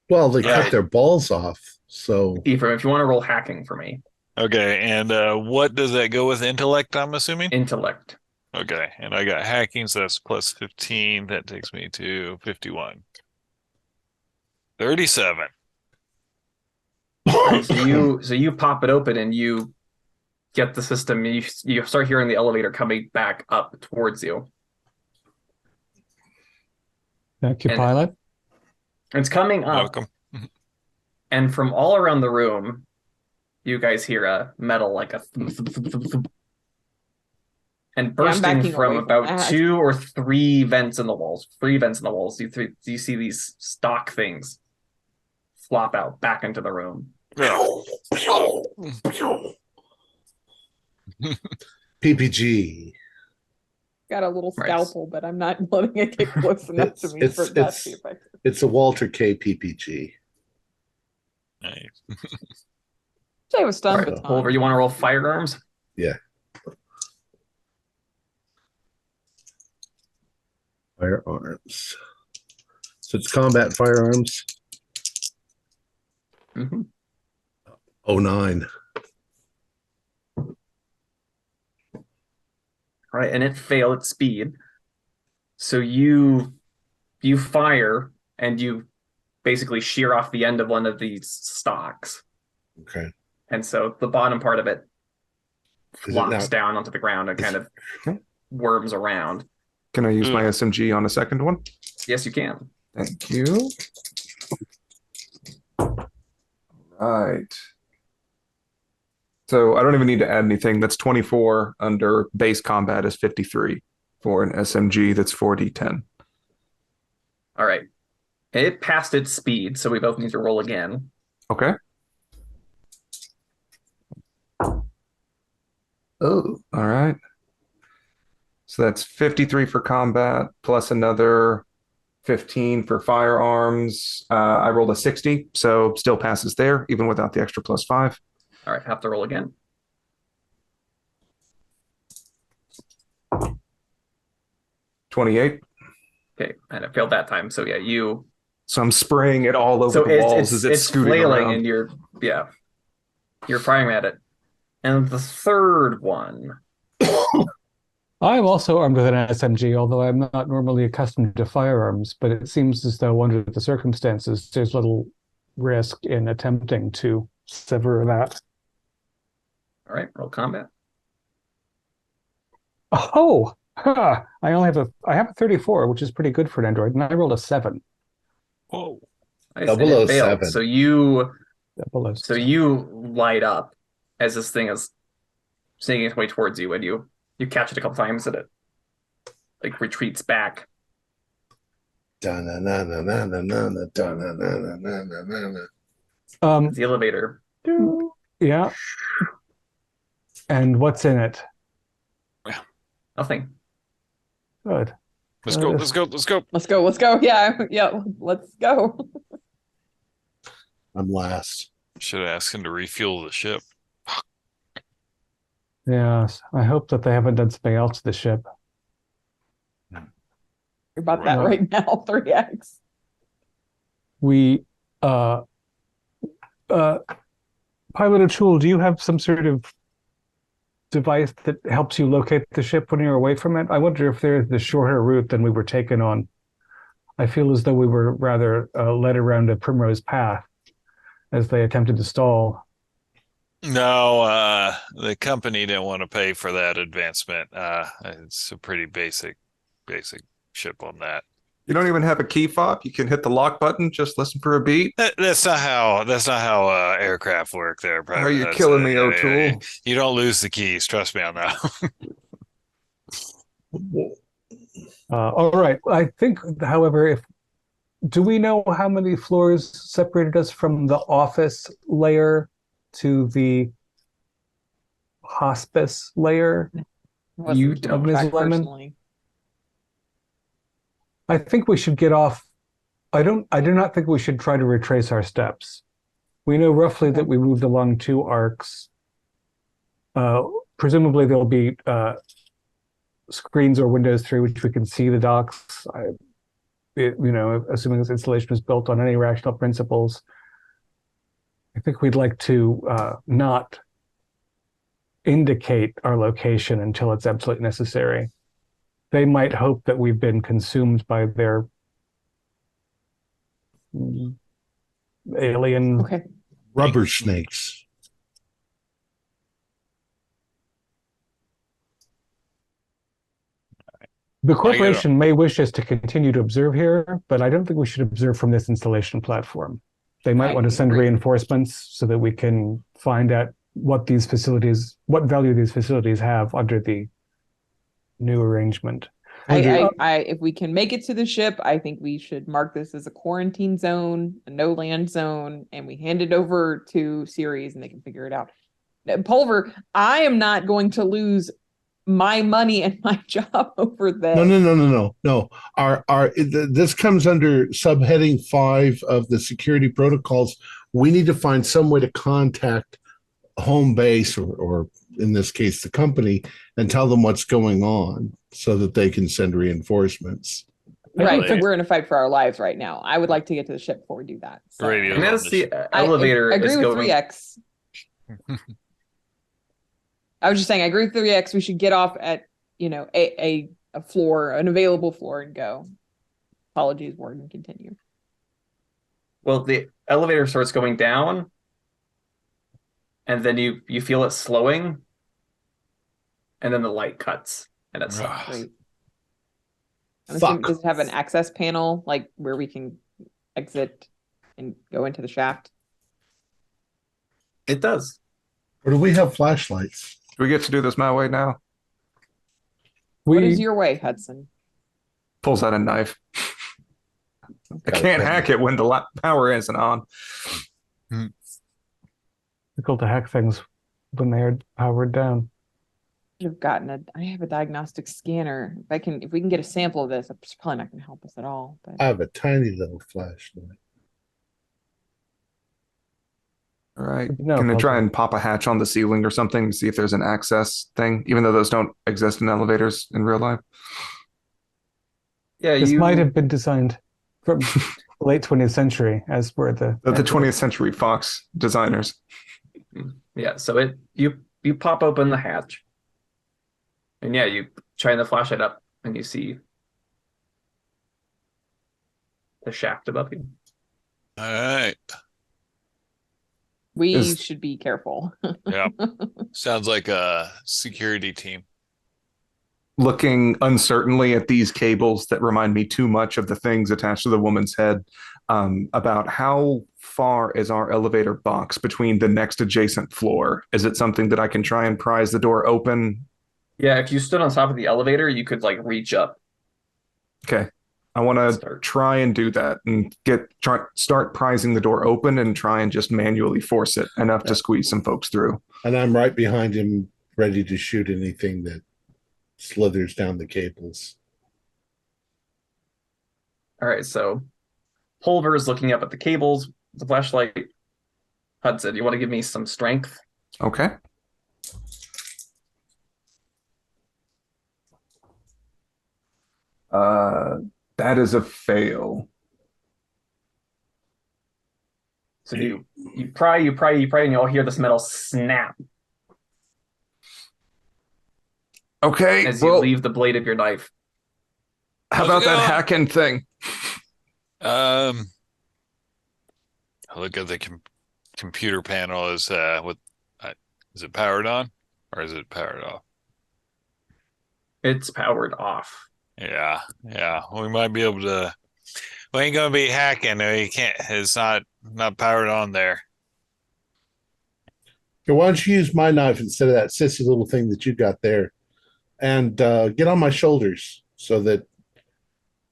Well, they Yeah. cut their balls off. So Ephraim, if you want to roll hacking for me, Okay, and what does that go with intellect, I'm assuming? intellect. Okay, and I got hacking, so that's plus 15. That takes me to 51. 37. So you pop it open and you get the system. You start hearing the elevator coming back up towards you. Thank you, And- pilot. It's coming up, Welcome. and from all around the room, you guys hear a metal like a thump, thump, thump, thump, thump. And bursting backing from away from about that. 2 or 3 vents in the walls. 3 vents in the walls. You see these stock things flop out back into the room. PPG. Got a little Right. scalpel, but I'm not letting it get close enough to me for that to be effective. It's a Walter K PPG. Nice. I have a stun All right, baton. Oliver, you want to roll firearms? Yeah. Firearms. So it's combat firearms. Mm-hmm. 09. All right, and it failed its speed. So you fire and you basically shear off the end of one of these stalks. Okay. And so the bottom part of it Is it flops now- down onto the ground and kind of Okay. worms around. Can I use my SMG on a second one? Yes, you can. Thank you. Right. So I don't even need to add anything. That's 24 under base combat is 53 for an SMG that's 4d10. All right. It passed its speed, so we both need to roll again. Okay. Oh, all right. So that's 53 for combat plus another 15 for firearms. I rolled a 60, so still passes there, even without the extra +5. All right, have to roll again. 28. Okay, and it failed that time. So yeah, you. So I'm spraying it all over So the walls as it's scooting flailing, around. and you're firing at it. And the third one. I'm also armed with an SMG, although I'm not normally accustomed to firearms, but it seems as though under the circumstances, there's little risk in attempting to sever that. All right, roll combat. Oh, huh. I have a 34, which is pretty good for an android, and I rolled a 7. Whoa. Nice, and it failed. 007. So you light up as this thing is sneaking its way towards you, and you catch it a couple times, and it like retreats back. Um, The elevator. yeah. And what's in it? Nothing. Good. Let's go. Let's go. Let's go. Let's go. Let's go. Yeah. Yeah. Let's go. I'm last. Should have asked him to refuel the ship. Yes. I hope that they haven't done something else to the ship. You're about that right now. 3x. We Pilot O'Toole, do you have some sort of device that helps you locate the ship when you're away from it? I wonder if there's the shorter route than we were taken on. I feel as though we were rather led around a primrose path as they attempted to stall. No, the company didn't want to pay for that advancement. It's a pretty basic ship on that. You don't even have a key fob. You can hit the lock button. Just listen for a beat. That's not how aircraft work. There, Are you killing me, O'Toole? You don't lose the keys. Trust me on that. All right. I think, however, do we know how many floors separated us from the office layer to the hospice layer? Wasn't Ms. Lyman? personally. I think we should get off. I do not think we should try to retrace our steps. We know roughly that we moved along 2 arcs. Presumably there'll be screens or windows through which we can see the docks. Assuming this installation is built on any rational principles. I think we'd like to not indicate our location until it's absolutely necessary. They might hope that we've been consumed by their alien Rubber snakes. The corporation may wish us to continue to observe here, but I don't think we should observe from this installation platform. They might want to send reinforcements so that we can find out what value these facilities have under the new arrangement. If we can make it to the ship, I think we should mark this as a quarantine zone, a no land zone, and we hand it over to Ceres and they can figure it out. Pulver, I am not going to lose my money and my job over this. No. This comes under subheading 5 of the security protocols. We need to find some way to contact home base or in this case the company and tell them what's going on so that they can send reinforcements. Right, but we're in a fight for our lives right now. I would like to get to the ship before we do that. So. And as the elevator I agree is with going 3x. I was just saying, I agree with 3x. We should get off at a floor, an available floor, and go. Apologies, Warden. Continue. Well, the elevator starts going down, and then you feel it slowing, and then the light cuts, and it's great. I'm assuming, does it have an access panel, like where we can exit and go into the shaft? It does. Or do we have flashlights? Do we get to do this my way now? What is your way, Hudson? Pulls out a knife. I can't hack it when the power isn't on. Difficult to hack things when they are powered down. I have a diagnostic scanner. If we can get a sample of this, it's probably not going to help us at all. But I have a tiny little flashlight. All right. No, Can I try okay. and pop a hatch on the ceiling or something to see if there's an access thing, even though those don't exist in elevators in real life? Yeah, This you might have been designed from late 20th century, as were the 20th century Fox designers. Yeah, so you pop open the hatch. And yeah, you shine the flashlight up and you see the shaft above you. All right. we should be careful. Yeah. Sounds like a security team. Looking uncertainly at these cables that remind me too much of the things attached to the woman's head, about how far is our elevator box between the next adjacent floor? Is it something that I can try and prise the door open? Yeah, if you stood on top of the elevator, you could like reach up. Okay. I want to Start. try and do that and start prizing the door open and try and just manually force it enough to squeeze some folks through. And I'm right behind him, ready to shoot anything that slithers down the cables. All right, so Pulver is looking up at the cables, the flashlight. Hudson, you want to give me some strength? Okay. That is a fail. So you pry, and you'll hear this metal snap Okay. as you leave the blade of your knife. How about that hacking thing? I look at the computer panel. Is it powered on or is it powered off? It's powered off. Yeah. We might be able to. We ain't gonna be hacking. You can't. It's not powered on there. Here, why don't you use my knife instead of that sissy little thing that you got there, and get on my shoulders so that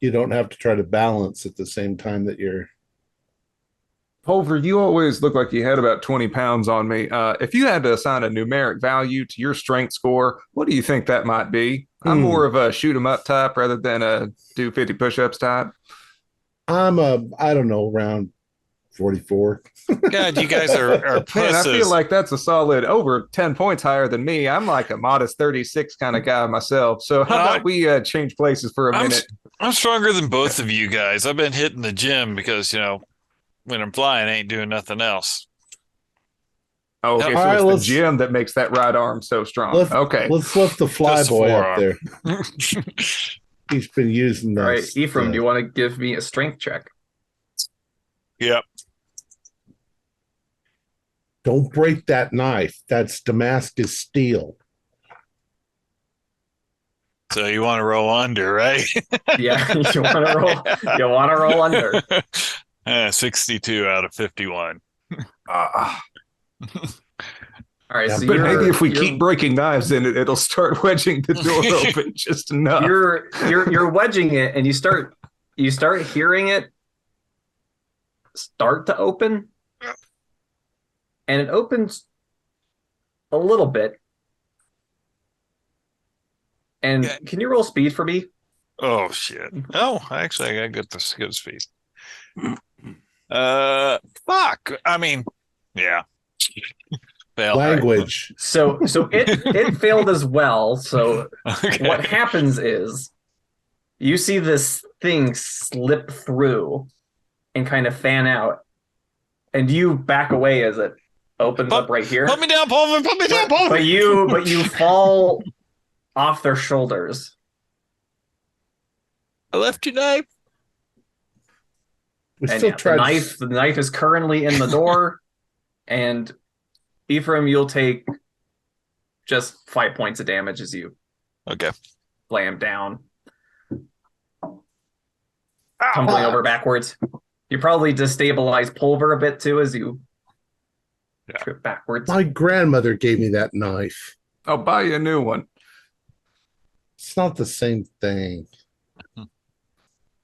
you don't have to try to balance at the same time that you're. Pulver, you always look like you had about 20 pounds on me. If you had to assign a numeric value to your strength score, what do you think that might be? I'm more of a shoot 'em up type rather than a do 50 push-ups type. I'm I don't know, around 44. God, you guys are Man, I pussies. feel like that's a solid over 10 points higher than me. I'm like a modest 36 kind of guy myself. So how about we change places for a minute? I'm stronger than both of you guys. I've been hitting the gym because, when I'm flying, I ain't doing nothing else. Oh, okay, All so right, it's let's- the gym that makes that right arm so strong. Okay. Let's lift the flyboy up there. forearm. He's been using that. All right, Ephraim, do you want to give me a strength check? Yep. Don't break that knife. That's Damascus steel. So you want to roll under, right? Yeah, you want to roll. You want to roll under. 62 out of 51. All right, Yeah, so But maybe if we you're- keep breaking knives in it, it'll start wedging the door open just enough. you're wedging it, and you start hearing it start to open, and it opens a little bit. And Yeah. can you roll speed for me? Oh shit. Oh, actually I got good speed. Fuck. I mean, yeah. Fail. Language. So it failed as well. So Okay. what happens is you see this thing slip through and kind of fan out, and you back away as it opens up right here. Put me down, Pulver. Put me down, Pulver. But you fall off their shoulders. I left your knife. We And still yeah, try the knife is currently in the door, and Ephraim, you'll take just 5 points of damage as you Okay. slam down, tumbling over backwards. You probably destabilize Pulver a bit too as you trip backwards. My grandmother gave me that knife. I'll buy you a new one. It's not the same thing.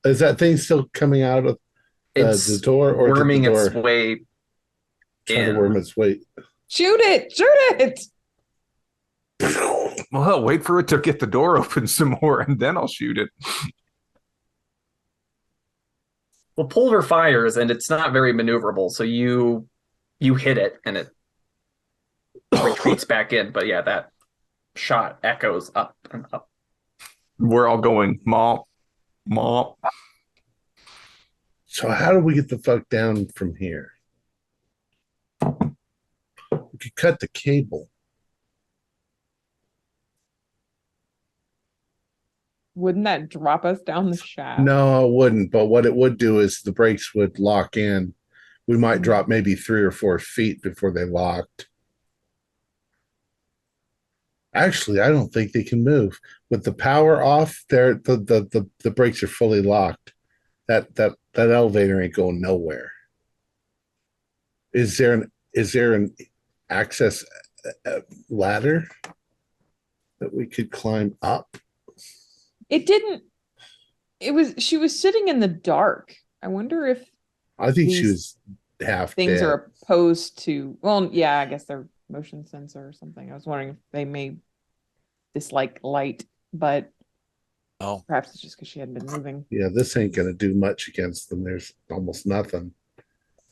Is that thing still coming out of It's the door, or did the worming door its way trying in. to worm its way? Shoot it! Shoot it! Well, wait for it to get the door open some more, and then I'll shoot it. Well, pulver fires, and it's not very maneuverable, so you hit it, and it retreats back in. But yeah, that shot echoes up and up. We're all going, mop, mop. So how do we get the fuck down from here? We could cut the cable. Wouldn't that drop us down the shaft? No, it wouldn't. But what it would do is the brakes would lock in. We might drop maybe 3 or 4 feet before they locked. Actually, I don't think they can move. With the power off, the brakes are fully locked. That elevator ain't going nowhere. Is there an access ladder that we could climb up? It didn't. She was sitting in the dark. I wonder if I think she these was half things dead. are opposed to, well, yeah, I guess they're motion sensor or something. I was wondering if they may dislike light, but perhaps it's just because she hadn't been moving. Yeah, this ain't gonna do much against them. There's almost nothing.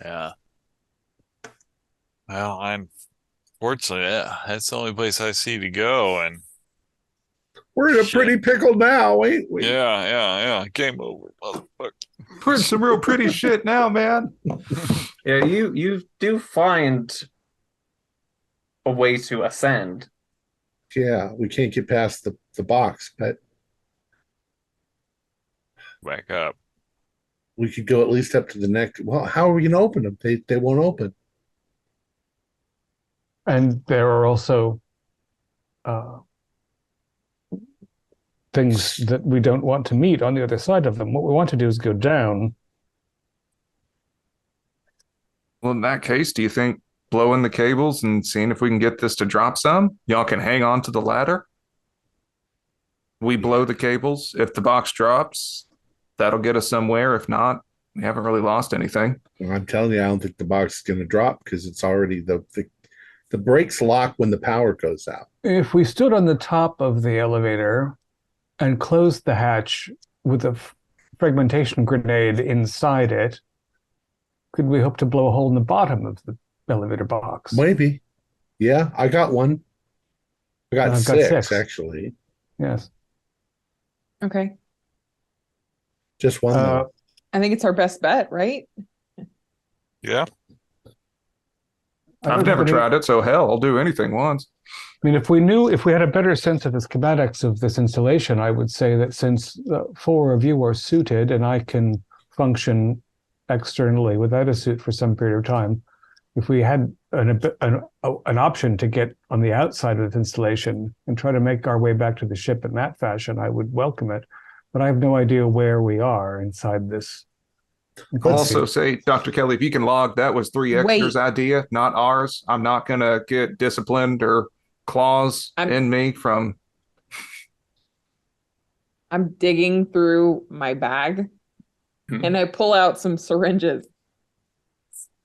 Yeah. Well, unfortunately, that's the only place I see to go, and We're in a pretty pickle now, ain't we? yeah. Game over, motherfucker. We're in some real pretty shit now, man. Yeah, you do find a way to ascend. Yeah, we can't get past the box, but Back up. we could go at least up to the next. Well, how are we gonna open them? They won't open. And there are also things that we don't want to meet on the other side of them. What we want to do is go down. Well, in that case, do you think blowing the cables and seeing if we can get this to drop some? Y'all can hang on to the ladder. We blow the cables. If the box drops, that'll get us somewhere. If not, we haven't really lost anything. Well, I'm telling you, I don't think the box is gonna drop because it's already the brakes lock when the power goes out. If we stood on the top of the elevator and closed the hatch with a fragmentation grenade inside it, could we hope to blow a hole in the bottom of the elevator box? Maybe. Yeah, I got one. I got I've got six, six. actually. Yes. Okay. Just one. Though. I think it's our best bet, right? Yeah. I've never tried it, so hell, I'll do anything once. I mean, if we had a better sense of the schematics of this installation, I would say that since 4 of you are suited and I can function externally without a suit for some period of time, if we had an option to get on the outside of this installation and try to make our way back to the ship in that fashion, I would welcome it. But I have no idea where we are inside this. I'll also say, Dr. Kelly, if you can log, that was 3 extras' Wait. idea, not ours. I'm not going to get disciplined or claws in me from... I'm digging through my bag and I pull out some syringes.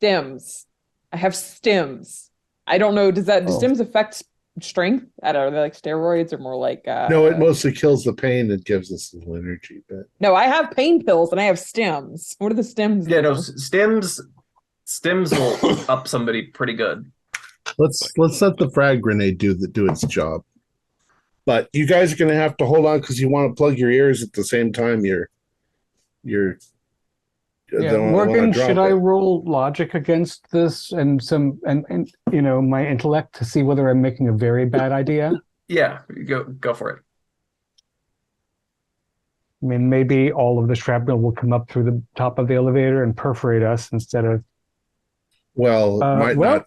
Stims. I have stims. I don't know, do stims affect strength? I don't know, are they like steroids or more like No, it mostly kills the pain and gives us a little energy, but no, I have pain pills and I have stims. What are the stims? Yeah, no, stims will up somebody pretty good. let's let the frag grenade do its job. But you guys are gonna have to hold on because you want to plug your ears at the same time Morgan, should I roll logic against this and my intellect to see whether I'm making a very bad idea? Yeah, go for it. I mean, maybe all of the shrapnel will come up through the top of the elevator and perforate us instead of. Not.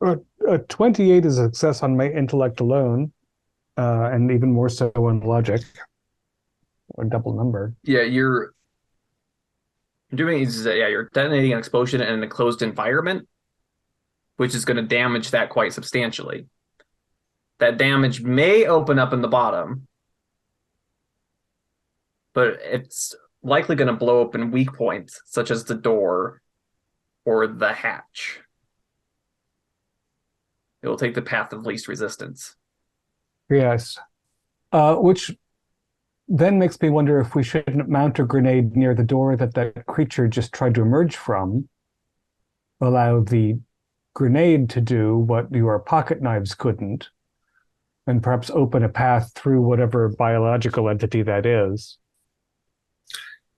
A 28 is a success on my intellect alone, and even more so on logic, or double number. Yeah, you're detonating an explosion in an enclosed environment, which is going to damage that quite substantially. That damage may open up in the bottom, but it's likely going to blow open weak points, such as the door or the hatch. It will take the path of least resistance. Yes. Which then makes me wonder if we shouldn't mount a grenade near the door that creature just tried to emerge from. Allow the grenade to do what your pocket knives couldn't, and perhaps open a path through whatever biological entity that is.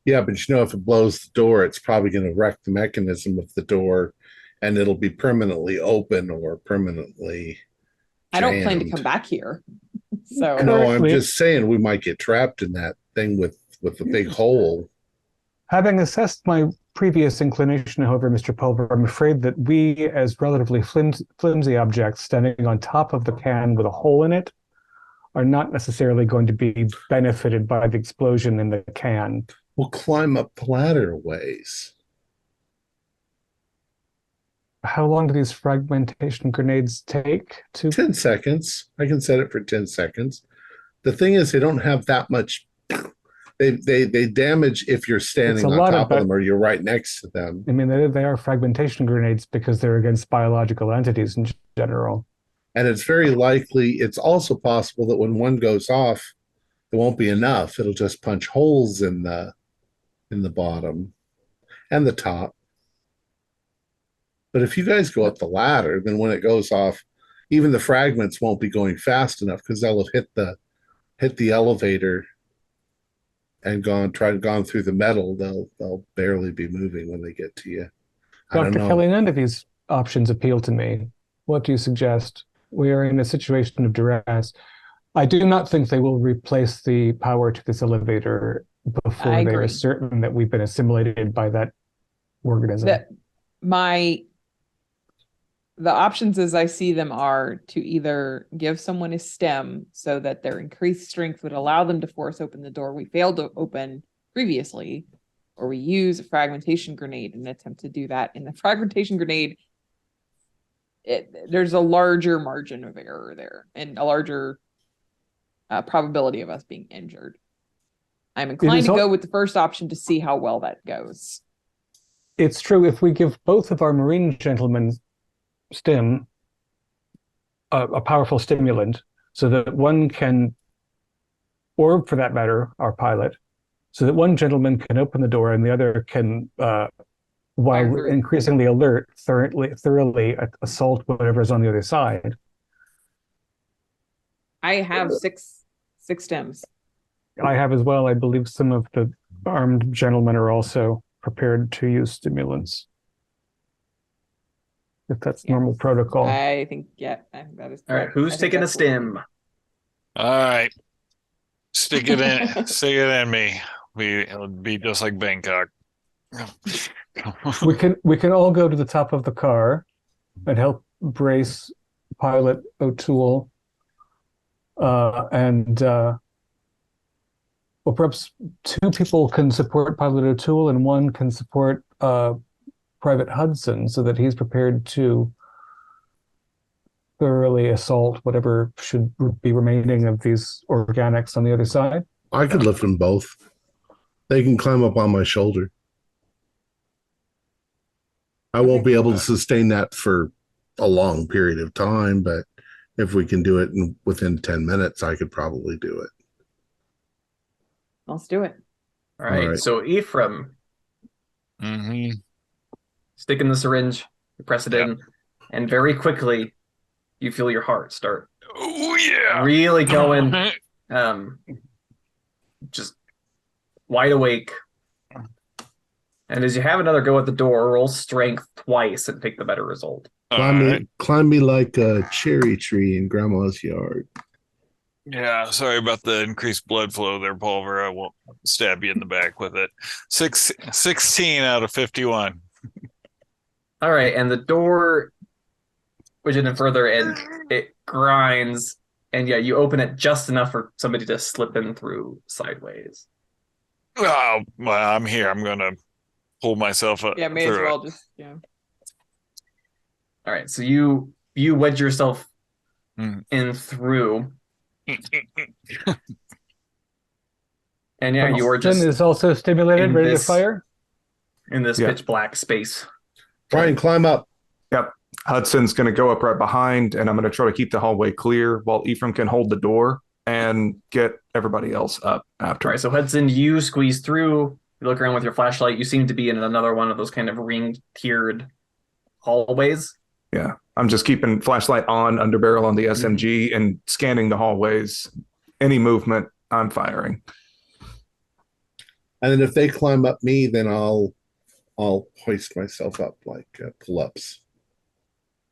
Yeah, but if it blows the door, it's probably going to wreck the mechanism of the door, and it'll be permanently open or permanently I don't plan to jammed. come back here. So No, I'm Currently- just saying we might get trapped in that thing with the big hole. Having assessed my previous inclination, however, Mr. Pulver, I'm afraid that we, as relatively flimsy objects standing on top of the can with a hole in it, are not necessarily going to be benefited by the explosion in the can. We'll climb up ladder ways. How long do these fragmentation grenades take to 10 seconds. I can set it for 10 seconds. The thing is, they don't have that much. They damage if you're standing on top of them or you're right next to them. I mean, they are fragmentation grenades because they're against biological entities in general. And it's very likely, it's also possible that when one goes off, it won't be enough. It'll just punch holes in the bottom and the top. But if you guys go up the ladder, then when it goes off, even the fragments won't be going fast enough because they'll have hit the elevator and gone through the metal. They'll barely be moving when they get to you. I don't Dr. know. Kelly, none of these options appeal to me. What do you suggest? We are in a situation of duress. I do not think they will replace the power to this elevator before I they agree. are certain that we've been assimilated by that organism. The options as I see them are to either give someone a stem so that their increased strength would allow them to force open the door we failed to open previously, or we use a fragmentation grenade in an attempt to do that. In the fragmentation grenade, there's a larger margin of error there and a larger probability of us being injured. I'm inclined to go with the first option to see how well that goes. It's true, if we give both of our Marine gentlemen stim, a powerful stimulant, so that one can, or for that matter, our pilot, so that one gentleman can open the door and the other can, while increasingly alert, thoroughly assault whatever is on the other side. I have six stems. I have as well. I believe some of the armed gentlemen are also prepared to use stimulants, if that's normal protocol. I think that is correct. All right, who's taking a stim? All right. Stick it in me. It'll be just like Bangkok. We can all go to the top of the car and help brace Pilot O'Toole. Well, perhaps two people can support Pilot O'Toole and one can support Private Hudson so that he's prepared to thoroughly assault whatever should be remaining of these organics on the other side. I could lift them both. They can climb up on my shoulder. I won't be able to sustain that for a long period of time, but if we can do it within 10 minutes, I could probably do it. Let's do it. All right. So Ephraim, stick in the syringe, you press it in, and very quickly you feel your heart start really going, just wide awake. And as you have another go at the door, roll strength twice and take the better result. Climb me like a cherry tree in Grandma's yard. Yeah, sorry about the increased blood flow there, Pulver. I won't stab you in the back with it. 16 out of 51. All right, and the door, which is further, and it grinds, and yeah, you open it just enough for somebody to slip in through sideways. Oh, well, I'm here. I'm gonna pull myself up. Yeah, may as well just All right, so you wedge yourself in through. And yeah, you are just is also stimulated, ready to fire. in this pitch black space. Brian, climb up. Yep. Hudson's going to go up right behind, and I'm going to try to keep the hallway clear while Ephraim can hold the door and get everybody else up after. All right, so Hudson, you squeeze through. You look around with your flashlight. You seem to be in another one of those kind of ring-tiered hallways. Yeah, I'm just keeping flashlight on, under barrel on the SMG, and scanning the hallways. Any movement, I'm firing. And then if they climb up me, then I'll hoist myself up like pull-ups.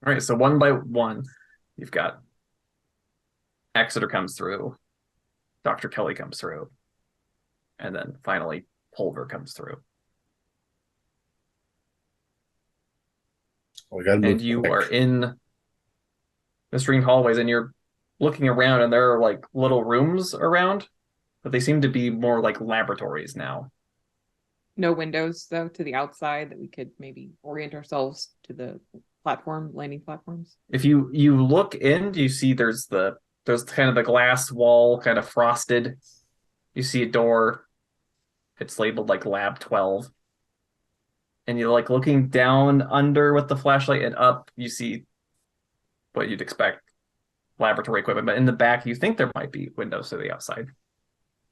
All right, so one by one, you've got Exeter comes through, Dr. Kelly comes through, and then finally Pulver comes through. Oh, we gotta move And you quick. are in the stringed hallways, and you're looking around, and there are like little rooms around, but they seem to be more like laboratories now. No windows though to the outside that we could maybe orient ourselves to the landing platforms. If you look in, you see there's kind of the glass wall, kind of frosted. You see a door. It's labeled like Lab 12. And you're like looking down under with the flashlight and up, you see what you'd expect, laboratory equipment. But in the back, you think there might be windows to the outside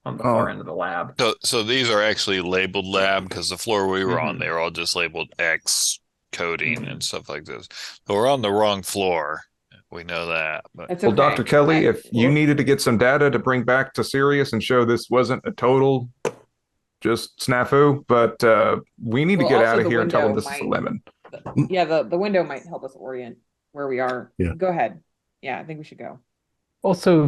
on the far end of the lab. So these are actually labeled lab, because the floor we were on, Mhm. they were all just labeled X coding and stuff like this. So we're on the wrong floor. We know that. But That's Well, okay. Dr. Kelly, if you needed to get some data to bring back to Sirius and show this wasn't a total just snafu, but we need to Well, get also out of the here and tell them window this is a might- lemon. Yeah, the window might help us orient where we are. Yeah. Go ahead. Yeah, I think we should go. Also,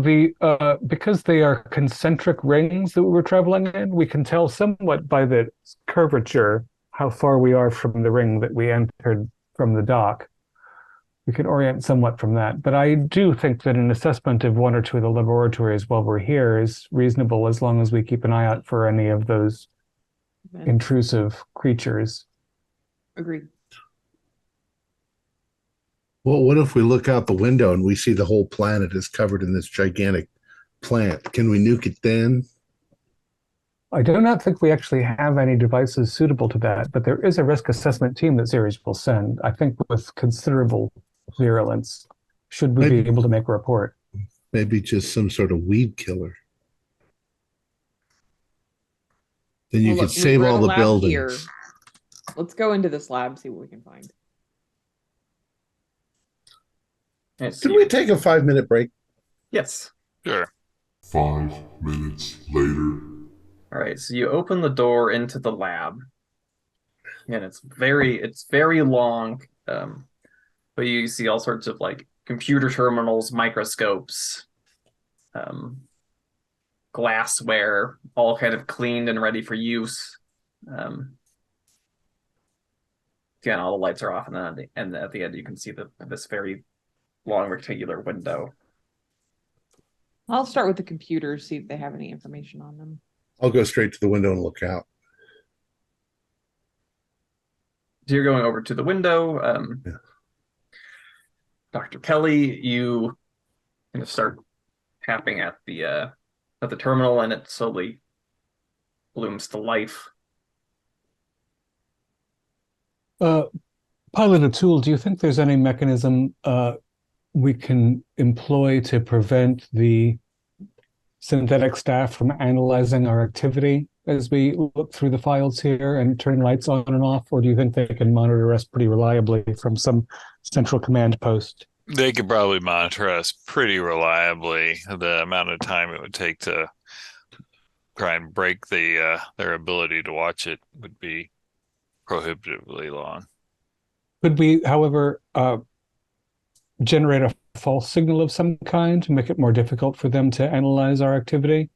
because they are concentric rings that we were traveling in, we can tell somewhat by the curvature how far we are from the ring that we entered from the dock. We can orient somewhat from that. But I do think that an assessment of one or two of the laboratories while we're here is reasonable, as long as we keep an eye out for any of those intrusive creatures. Agreed. Well, what if we look out the window and we see the whole planet is covered in this gigantic plant? Can we nuke it then? I do not think we actually have any devices suitable to that, but there is a risk assessment team that Ceres will send, I think with considerable virulence, should we be able to make a report. Maybe just some sort of weed killer. Then you Well, could look, save we're in all a the lab buildings. here. Let's go into this lab, see what we can find. Can we take a 5-minute break? Yes. sure. 5 minutes later. All right, so you open the door into the lab, and it's very long, but you see all sorts of like computer terminals, microscopes, glassware, all kind of cleaned and ready for use. Again, all the lights are off, and then at the end you can see this very long rectangular window. I'll start with the computers, see if they have any information on them. I'll go straight to the window and look out. So you're going over to the window. Yeah. Dr. Kelly, you kind of start tapping at the terminal, and it slowly blooms to life. Pilot O'Toole, do you think there's any mechanism we can employ to prevent the synthetic staff from analyzing our activity as we look through the files here and turning lights on and off? Or do you think they can monitor us pretty reliably from some central command post? They could probably monitor us pretty reliably. The amount of time it would take to try and break their ability to watch it would be prohibitively long. Could we, however, generate a false signal of some kind to make it more difficult for them to analyze our activity?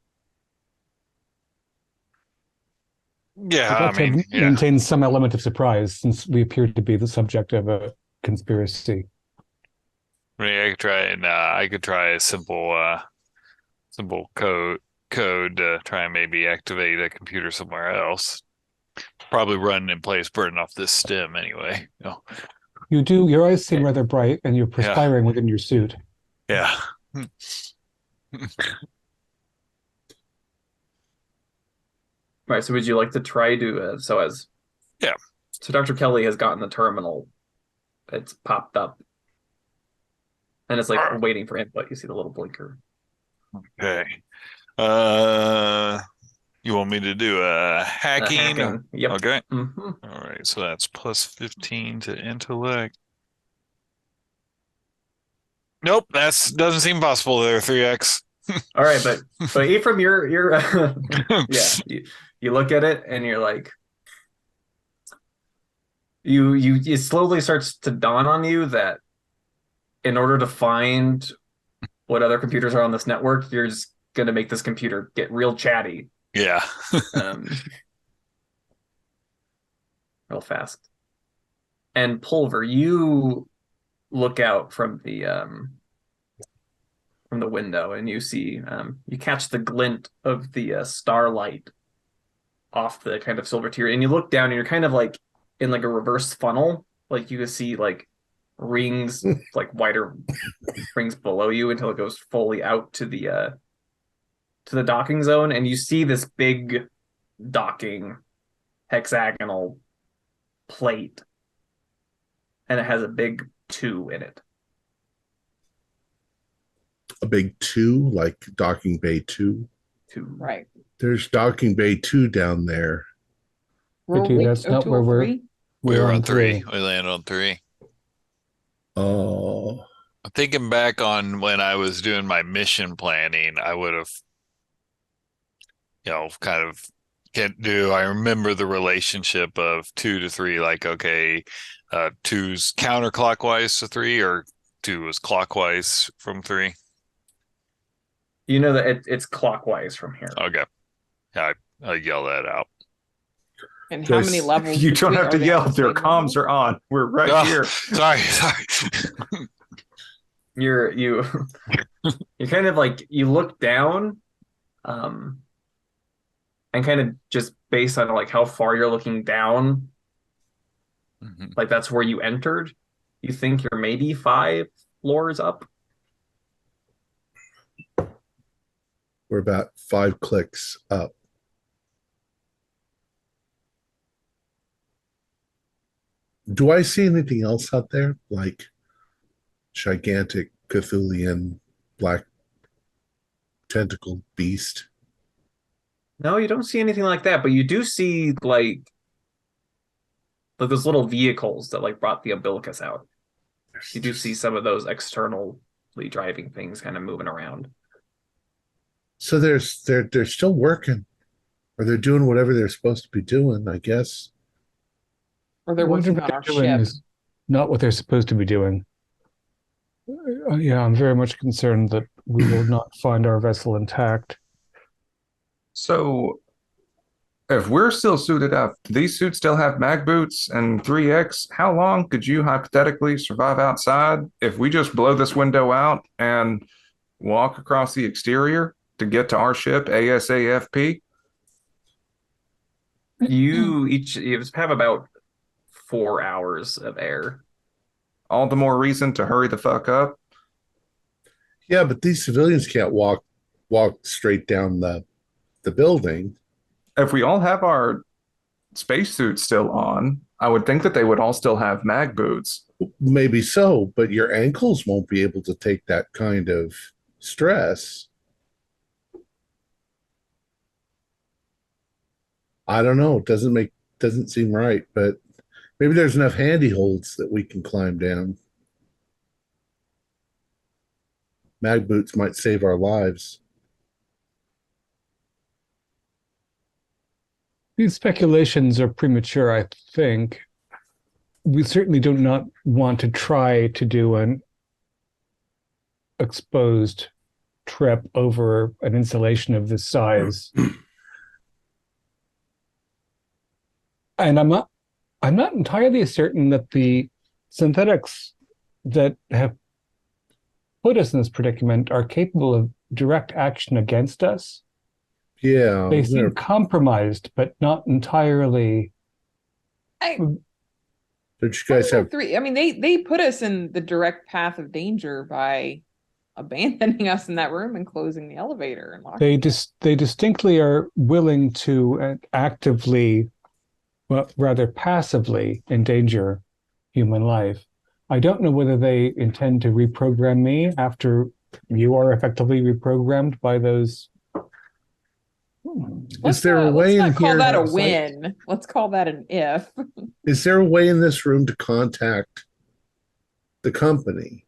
Yeah, I'd like I mean, to maintain some element of surprise, since we appear to be the subject of a conspiracy. I could try a simple code to try and maybe activate a computer somewhere else. Probably run in place, burning off this stem anyway. You do. Your eyes seem rather bright, and you're perspiring within your suit. Yeah. Right, so would you like to try to So Dr. Kelly has gotten the terminal it's popped up. And it's like waiting for input. You see the little blinker. Okay. You want me to do a hacking? Hacking. Yep. Okay. Mm-hmm. All right. So that's plus 15 to intellect. Nope, that doesn't seem possible there, 3x. All right, but Ephraim, you're yeah, you look at it and you're like, it slowly starts to dawn on you that in order to find what other computers are on this network, you're just gonna make this computer get real chatty. Yeah. Real fast. And Pulver, you look out from the window and you see you catch the glint of the starlight off the kind of silver tier, and you look down and you're kind of like in like a reverse funnel, like you can see like rings, like wider rings below you until it goes fully out to the docking zone, and you see this big docking hexagonal plate, and it has a big 2 in it. A big 2, like docking bay 2. 2. Right. There's docking bay 2 down there. Ricky, that's not where we're We're on three. 3. We landed on 3. Oh. I'm thinking back on when I was doing my mission planning, I would have, kind of I remember the relationship of 2 to 3, like, okay, 2's counterclockwise to 3, or 2 is clockwise from 3. You know that it's clockwise from here. Okay. Yeah, I yell that out. And how many levels? You don't have to are they yell on the if their same comms level? are on. We're right Oh, here. Sorry. You kind of like, you look down, and kind of just based on like how far you're looking down, like that's where you entered. You think you're maybe 5 floors up. We're about 5 clicks up. Do I see anything else out there? Like gigantic Cthulian black tentacled beast? No, you don't see anything like that, but you do see like those little vehicles that like brought the umbilicus out. You do see some of those externally driving things kind of moving around. So they're still working, or they're doing whatever they're supposed to be doing, I guess. Or they're What working they're on our doing ship. is not what they're supposed to be doing. Yeah, I'm very much concerned that we will not find our vessel intact. So, if we're still suited up, do these suits still have mag boots and 3x? How long could you hypothetically survive outside if we just blow this window out and walk across the exterior to get to our ship ASAFP? You have about 4 hours of air. All the more reason to hurry the fuck up. Yeah, but these civilians can't walk straight down the building. If we all have our spacesuits still on, I would think that they would all still have mag boots. Maybe so, but your ankles won't be able to take that kind of stress. I don't know. It doesn't seem right, but maybe there's enough handy holds that we can climb down. Mag boots might save our lives. These speculations are premature, I think. We certainly do not want to try to do an exposed trip over an installation of this size. And I'm not entirely certain that the synthetics that have put us in this predicament are capable of direct action against us. Yeah. They seem compromised, but not entirely. Don't you guys have 3? I mean, they put us in the direct path of danger by abandoning us in that room and closing the elevator and locking it. They distinctly are willing to actively, well, rather passively endanger human life. I don't know whether they intend to reprogram me after you are effectively reprogrammed by those. Is there a way in let's not call here? that a win. Let's call that an if. Is there a way in this room to contact the company?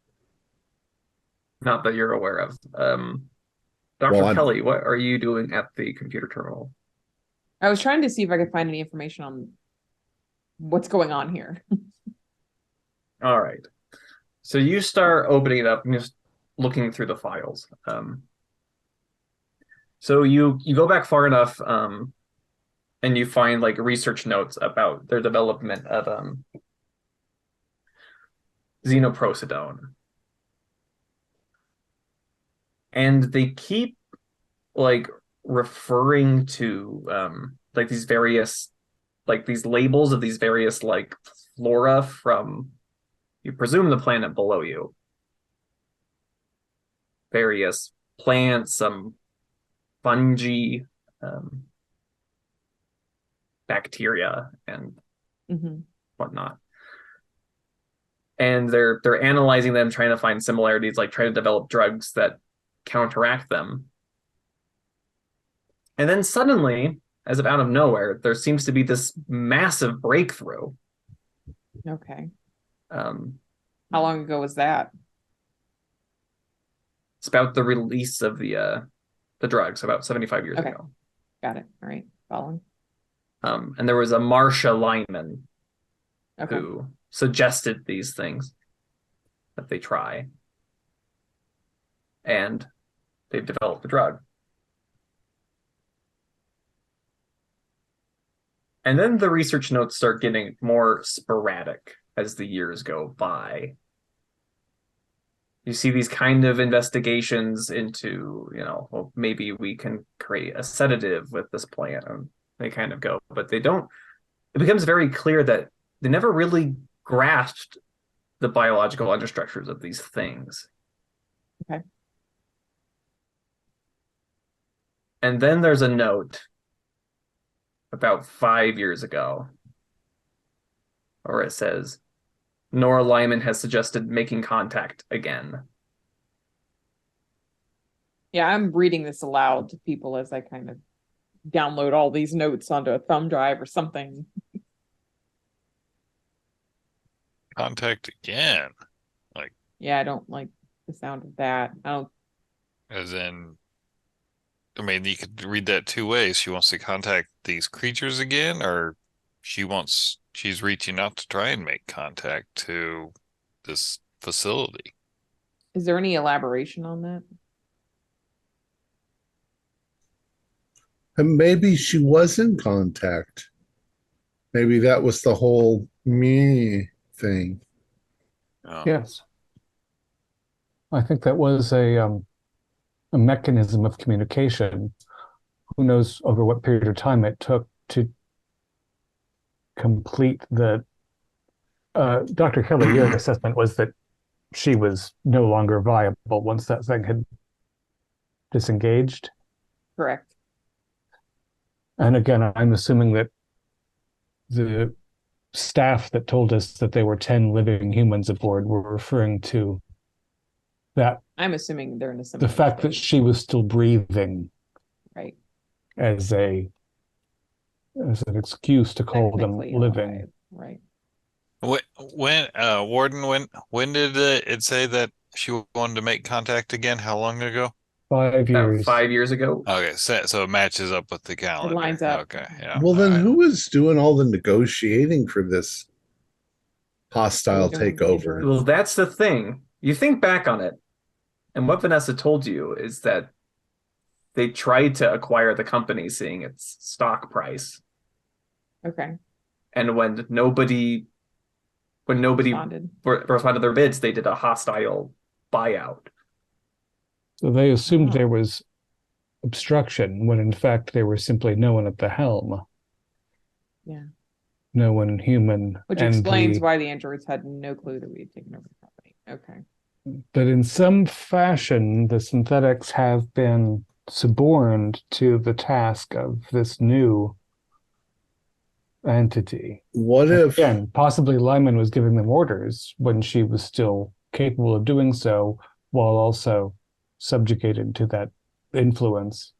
Not that you're aware of. Dr. Well, Kelly, what are you doing at the computer terminal? I was trying to see if I could find any information on what's going on here. All right. So you start opening it up and just looking through the files. So you go back far enough, and you find like research notes about their development of xenoprocidone. And they keep like referring to like these various like these labels of these various like flora from, you presume, the planet below you. Various plants, some fungi, bacteria, and whatnot. And they're analyzing them, trying to find similarities, like trying to develop drugs that counteract them. And then suddenly, as if out of nowhere, there seems to be this massive breakthrough. Okay. How long ago was that? It's about the release of the drugs about 75 years ago. Got it. All right. Following. And there was a Marcia Lyman Okay. who suggested these things that they try. And they've developed the drug. And then the research notes start getting more sporadic as the years go by. You see these kind of investigations into, well, maybe we can create a sedative with this plant, and they kind of go, but they don't. It becomes very clear that they never really grasped the biological understructures of these things. Okay. And then there's a note about 5 years ago, where it says, Nora Lyman has suggested making contact again. Yeah, I'm reading this aloud to people as I kind of download all these notes onto a thumb drive or something. Contact again. Yeah, I don't like the sound of that. I don't. As in, I mean, you could read that two ways. She wants to contact these creatures again, or she's reaching out to try and make contact to this facility. Is there any elaboration on that? And maybe she was in contact. Maybe that was the whole me thing. Oh. Yes. I think that was a mechanism of communication. Who knows over what period of time it took to complete the Dr. Kelly, your assessment was that she was no longer viable once that thing had disengaged. Correct. And again, I'm assuming that the staff that told us that there were 10 living humans aboard were referring to that. I'm assuming they're in a similar the fact state. that she was still breathing, right, as an excuse to call them Technically living. alive, right. When Warden, when did it say that she wanted to make contact again? How long ago? 5 About years. 5 years ago. Okay, so it matches up with the calendar. lines up. Okay, yeah. Well, then all right. who was doing all the negotiating for this hostile We don't takeover? Well, that's the thing. You think back on it, and what Vanessa told you is that they tried to acquire the company, seeing its stock price. Okay. And when nobody Responded. responded to their bids, they did a hostile buyout. So they assumed Oh. there was obstruction when in fact there was simply no one at the helm. Yeah. No one human. Which and explains the- why the androids had no clue that we had taken over the company. Okay. But in some fashion, the synthetics have been suborned to the task of this new entity. What if Again, possibly Lyman was giving them orders when she was still capable of doing so, while also subjugated to that influence.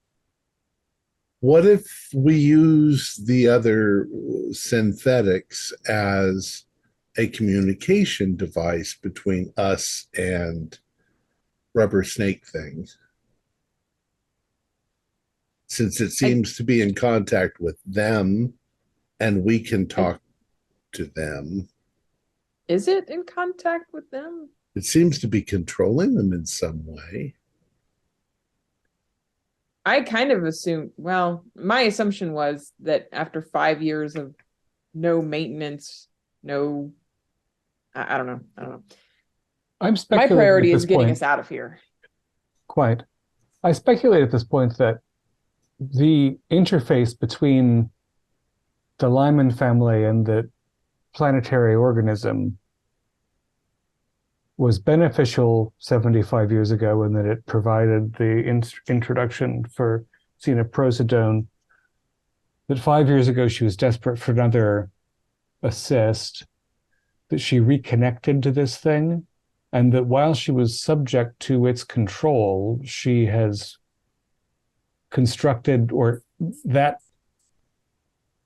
what if we use the other synthetics as a communication device between us and rubber snake things? Since it seems to be in contact with them and we can talk to them. Is it in contact with them? It seems to be controlling them in some way. I kind of assumed, well, my assumption was that after 5 years of no maintenance, no, I don't know. I'm My speculating priority at is this getting point, us out of here. quite. I speculate at this point that the interface between the Lyman family and the planetary organism was beneficial 75 years ago, and that it provided the introduction for xenoprosidone. That 5 years ago she was desperate for another assist, that she reconnected to this thing, and that while she was subject to its control, she has constructed, or that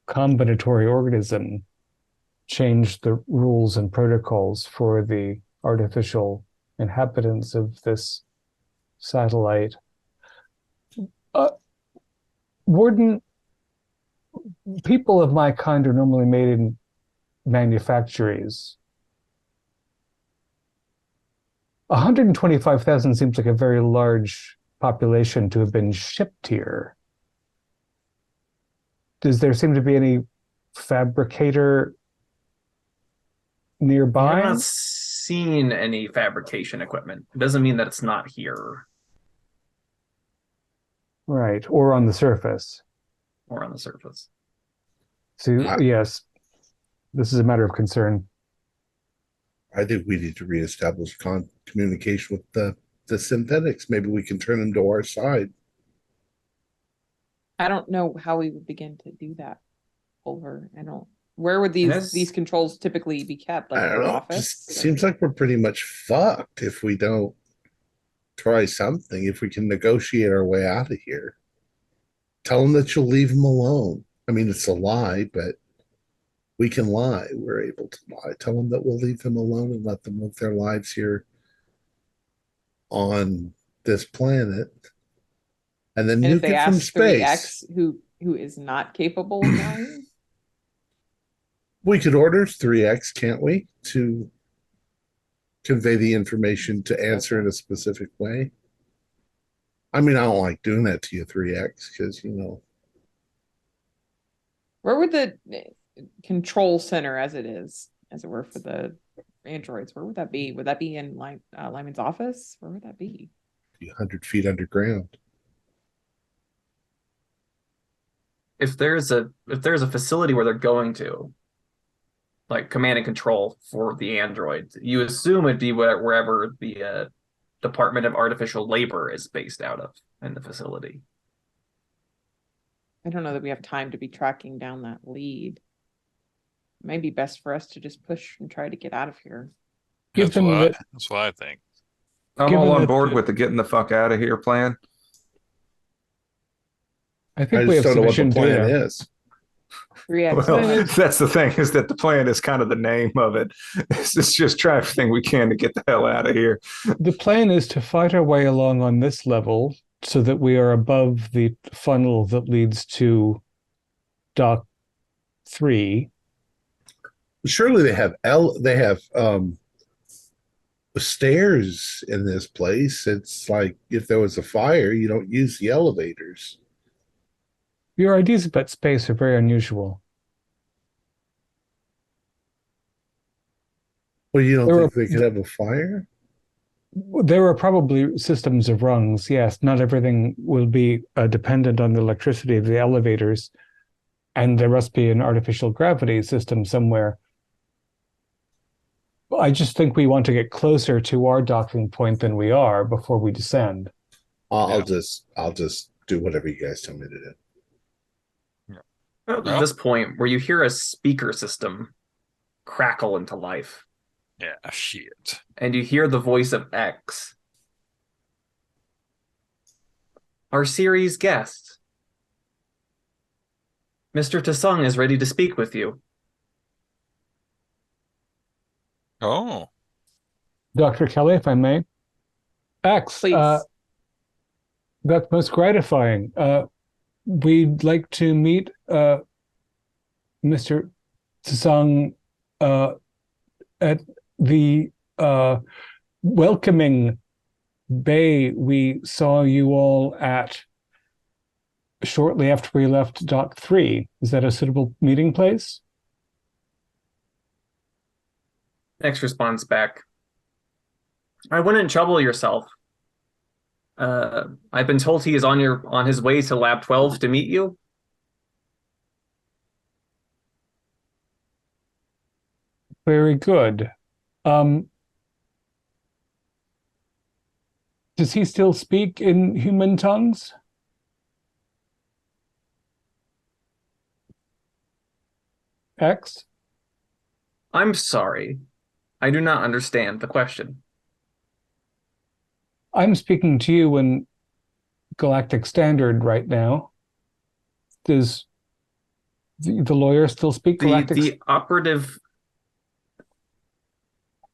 combinatory organism changed the rules and protocols for the artificial inhabitants of this satellite. Warden, people of my kind are normally made in manufactories. 125,000 seems like a very large population to have been shipped here. Does there seem to be any fabricator nearby? I've not seen any fabrication equipment. It doesn't mean that it's not here Right, or on the surface. or on the surface. So, yes, this is a matter of concern. I think we need to reestablish communication with the synthetics. Maybe we can turn them to our side. I don't know how we would begin to do that. Where would these controls typically be kept? Like I don't our know. office? Just seems like we're pretty much fucked if we don't try something. If we can negotiate our way out of here, tell them that you'll leave them alone. I mean, it's a lie, but we can lie. We're able to lie. Tell them that we'll leave them alone and let them live their lives here on this planet, and then And if nuke they it from ask space. 3X, who is not capable of lying? We could order 3X, can't we, to convey the information to answer in a specific way? I mean, I don't like doing that to you, 3X, because, you know. Where would the control center, as it were, for the androids, where would that be? Would that be in Lyman's office? Where would that be? 100 feet underground. If there's a facility where they're going to, like command and control for the androids, you assume it'd be wherever the Department of Artificial Labor is based out of in the facility. I don't know that we have time to be tracking down that lead. It might be best for us to just push and try to get out of here. That's what I think. I'm all on board with the getting the fuck out of here plan. I I think we just have don't know what the sufficient plan data. is. 3X. Well, that's the thing, is that the plan is kind of the name of it. It's just try everything we can to get the hell out of here. The plan is to fight our way along on this level so that we are above the funnel that leads to Dock 3. Surely they have stairs in this place. It's like if there was a fire, you don't use the elevators. Your ideas about space are very unusual. Well, you don't There think they could have a fire? There are probably systems of rungs, yes. Not everything will be dependent on the electricity of the elevators, and there must be an artificial gravity system somewhere. I just think we want to get closer to our docking point than we are before we descend. I'll just do whatever you guys tell me to do. At Well. this point, where you hear a speaker system crackle into life, Yeah, shit. and you hear the voice of X, our series guest, Mr. Tasung, is ready to speak with you. Oh, Dr. Kelly, if I may. X, Please. that's most gratifying. We'd like to meet Mr. Tsang at the welcoming bay we saw you all at shortly after we left Dock 3. Is that a suitable meeting place? X responds back, I wouldn't trouble yourself. I've been told he is on his way to Lab 12 to meet you. Very good. Does he still speak in human tongues? X? I'm sorry. I do not understand the question. I'm speaking to you in Galactic Standard right now. Does the lawyer still speak Galactic? The operative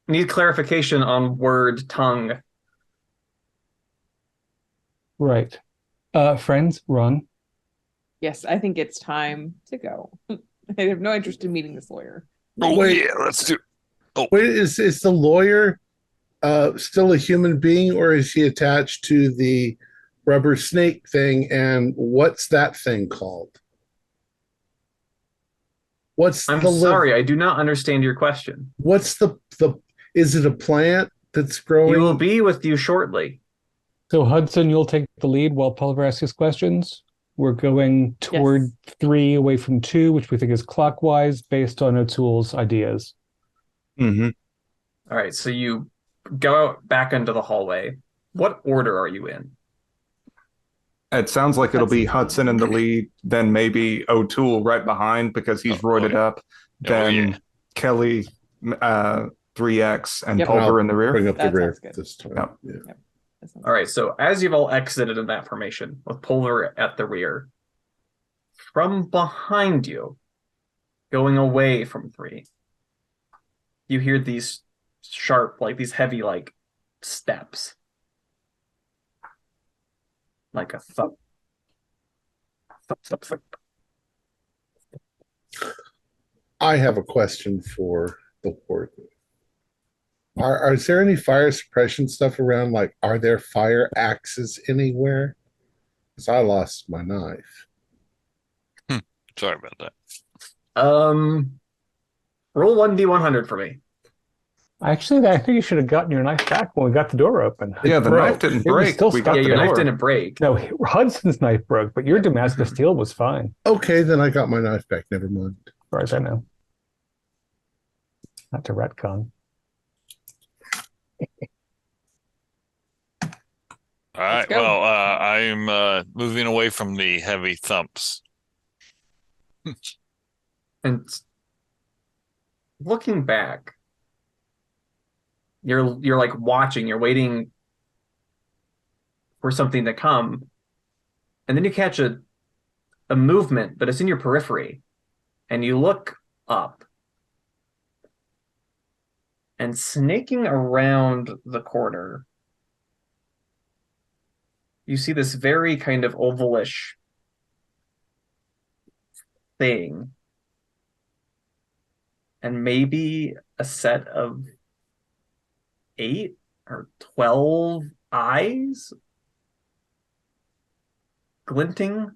need clarification on word tongue. Right. Friends, run. Yes, I think it's time to go. I have no interest in meeting this lawyer. oh Wait. yeah, let's do. Wait, is the lawyer still a human being, or is he attached to the rubber snake thing? And what's that thing called? What's I'm the sorry, I do not understand your question. What's the? Is it a plant that's growing? He will be with you shortly. So Hudson, you'll take the lead while Pulver asks his questions. We're going toward 3 away from 2, which we think is clockwise based on O'Toole's ideas. Mm-hmm. All right, so you go out back into the hallway. What order are you in? It sounds like it'll be Hudson in the lead, then maybe O'Toole right behind because he's roided up, then Kelly, 3X, and Yep. Pulver in the rear. Bring up the That rear sounds good. this time. Yep. Yeah. All right, so as you've all exited in that formation, with Pulver at the rear, from behind you, going away from 3, you hear these sharp, like these heavy, like steps. Like a thump. Thump, thump, thump. I have a question for the warden. Is there any fire suppression stuff around? Like, are there fire axes anywhere? Because I lost my knife. Sorry about that. Roll 1d100 for me. Actually, I think you should have gotten your knife back when we got the door open. Yeah, the broke. knife didn't It was break. still We stuck got Yeah, the your knife door. didn't break. No, Hudson's knife broke, but your Damascus steel was fine, Okay, then I got my knife back. Never mind. as far as I know. Not to retcon. All right. go. Well, I'm moving away from the heavy thumps. And looking back, you're like watching, you're waiting for something to come, and then you catch a movement, but it's in your periphery, and you look up, and snaking around the corner, you see this very kind of ovalish thing, and maybe a set of 8 or 12 eyes glinting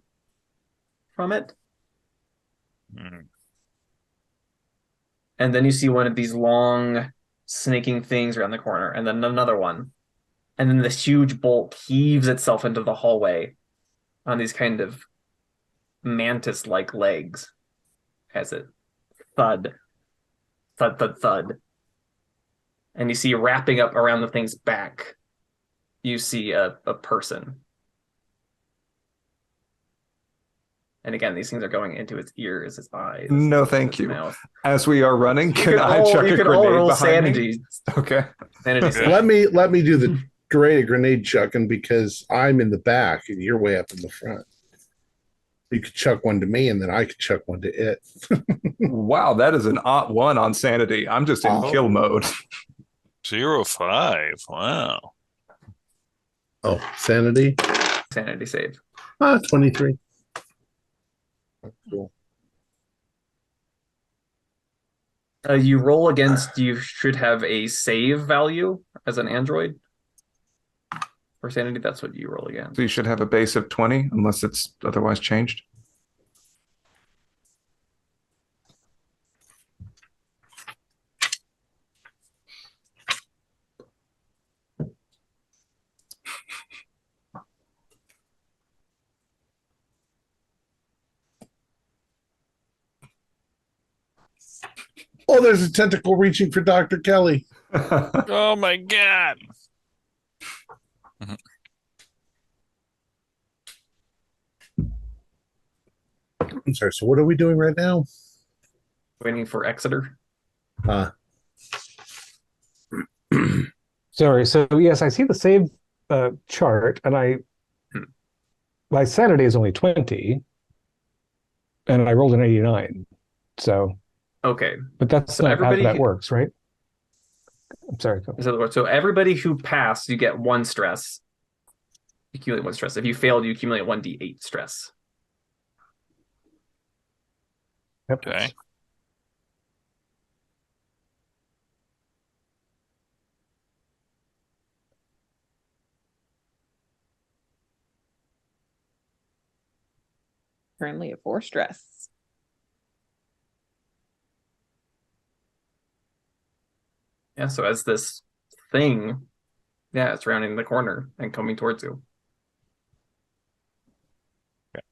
from it. Mm. And then you see one of these long snaking things around the corner, and then another one. And then this huge bolt heaves itself into the hallway on these kind of mantis-like legs as it thud, thud, thud, thud. And you see wrapping up around the thing's back, you see a person. And again, these things are going into its ears, its eyes. No, thank its you. mouth. As we are running, You can I chuck you a can all grenade roll behind me? sanity. Okay. Sanity save. Let me do the grenade chucking because I'm in the back and you're way up in the front. You could chuck one to me and then I could chuck one to it. Wow, that is an odd one on sanity. I'm just in kill mode. 0-5. Wow. Oh, sanity? Sanity save. 23. Cool. You roll against, you should have a save value as an android. For sanity, that's what you roll against. So you should have a base of 20 unless it's otherwise changed. Oh, there's a tentacle reaching for Dr. Kelly. Oh my god. I'm sorry, so what are we doing right now? Waiting for Exeter. Sorry. So yes, I see the save chart, and my sanity is only 20, and I rolled an 89. So, Okay. but that's So not how everybody- that works, right? I'm sorry. So everybody who passed, you get 1 stress. You accumulate 1 stress. If you failed, you accumulate 1d8 stress. Yep. Okay. Currently at 4 stress. Yeah, so as this thing, it's rounding the corner and coming towards you.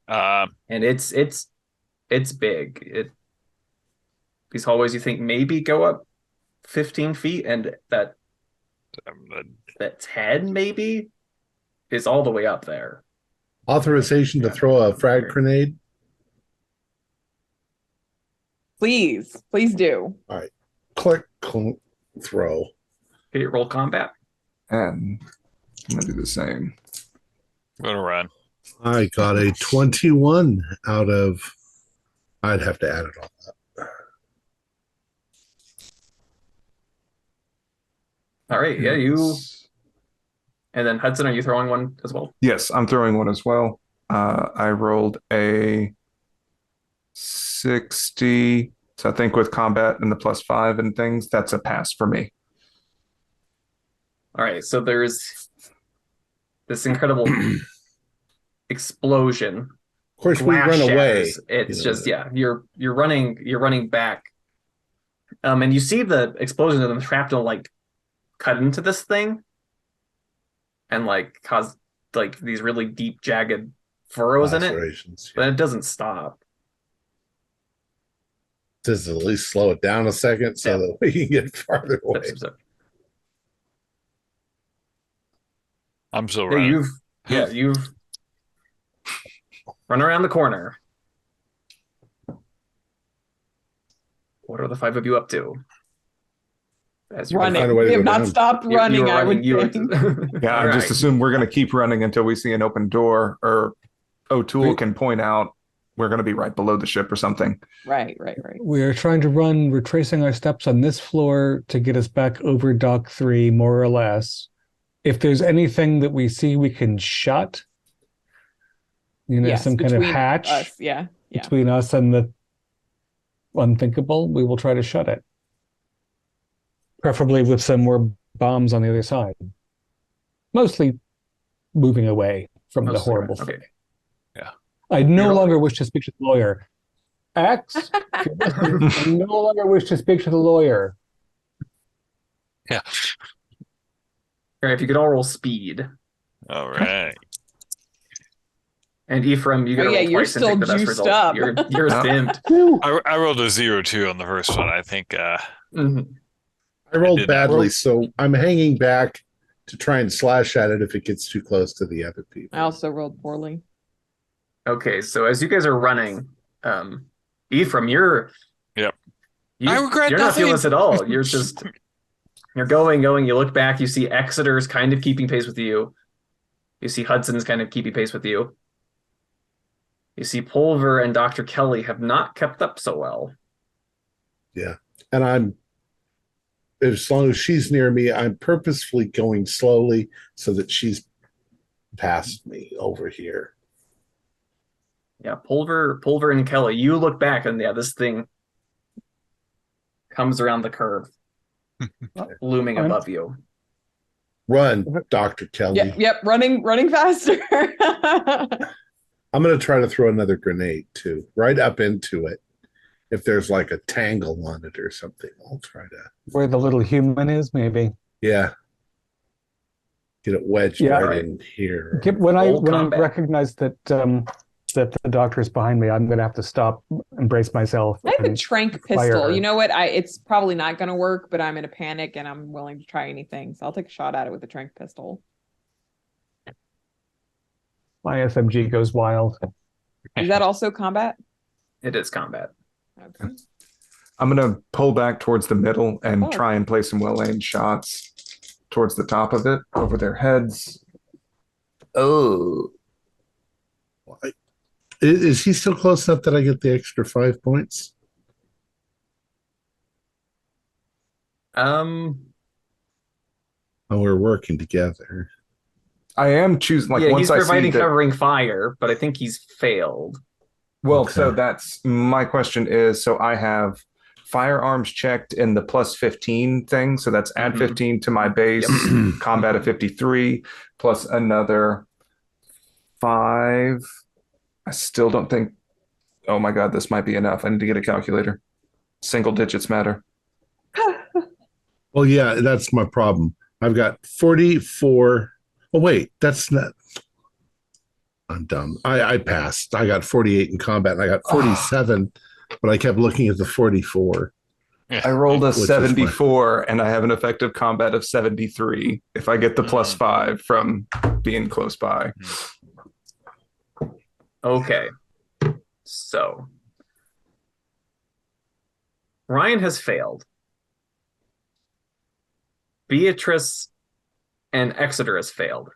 And it's big. These hallways you think maybe go up 15 feet, and that 10 maybe is all the way up there. Authorization to throw a frag grenade. Please do. All right. Click, clunk, throw. Okay, roll combat. And I'm going to do the same. Gonna run. I got a 21 out of. I'd have to add it all up. All right, yeah, you. And then Hudson, are you throwing one as well? Yes, I'm throwing one as well. I rolled a 60. So I think with combat and the +5 and things, that's a pass for me. All right, so there's this incredible explosion. Of course, we Glass run away. shatters. It's you know, just you're running back, and you see the explosion of the shrapnel like cut into this thing, and like cause like these really deep jagged furrows in it, lacerations. but it doesn't stop. Does at least slow it down a second so that we can get farther away. I'm still Yeah, running. you've run around the corner. What are the 5 of you up to? As you're Find a Running. way to We have go not down. stopped You- you running, were I would you were- think. Yeah, I All just right. assume we're going to keep running until we see an open door, or O'Toole can point out we're going to be right below the ship or something. Right. We are trying to run, retracing our steps on this floor to get us back over Dock 3, more or less. If there's anything that we see we can shut, Yes, some kind of between hatch us, yeah. between us and the unthinkable, we will try to shut it. Preferably with some more bombs on the other side. Mostly moving away from the horrible thing. Okay. I no You're longer wish to speak to the lawyer. X, I no longer wish to speak to the lawyer. Yeah. All right, if you could all roll speed. All right. And Ephraim, you gotta Oh, yeah, roll you're twice and take the still best juiced result. up. You're Yeah. stimmed. I rolled a 0-2 on the first one. I think Mhm. I rolled did not badly, roll. so I'm hanging back to try and slash at it if it gets too close to the other people. I also rolled poorly. Okay, so as you guys are running, Ephraim, you're Yep. you, I regret you're not feeling this nothing. at all. You're going. You look back, you see Exeter's kind of keeping pace with you. You see Hudson's kind of keeping pace with you. You see Pulver and Dr. Kelly have not kept up so well. Yeah. And as long as she's near me, I'm purposefully going slowly so that she's past me over here. Yeah, Pulver and Kelly, you look back and this thing comes around the curve, looming above you. Run, Dr. Kelly. Yep, running faster. I'm going to try to throw another grenade too, right up into it. If there's like a tangle on it or something, I'll try to. Where the little human is, maybe. Yeah. Get it wedged right in here. When I combat. recognize that that the doctor is behind me, I'm going to have to stop and brace myself. I have a and trank fire pistol. her. You know what? It's probably not going to work, but I'm in a panic and I'm willing to try anything. So I'll take a shot at it with a trank pistol. My SMG goes wild. Is that also combat? It is combat. Okay. I'm going to pull back towards the middle and Oh. try and play some well-aimed shots towards the top of it, over their heads. Oh. Is he still close enough that I get the extra 5 points? Um, Oh, we're working together. I am choosing, like, yeah, once he's I see providing that. covering fire, but I think he's failed. Well, Okay. so that's my question is, so I have firearms checked in the plus 15 thing. So that's add Mhm. 15 to my base, combat of 53, plus another 5. I still don't think, oh my God, this might be enough. I need to get a calculator. Single digits matter. Well, yeah, that's my problem. I've got 44. Oh, wait, that's not. I'm dumb. I passed. I got 48 in combat and I got 47, but I kept looking at the 44. I rolled a Which is 74 and I have an effective combat of 73 if I get the plus 5 from being close by. Okay. So Ryan has failed. Beatrice and Exeter has failed.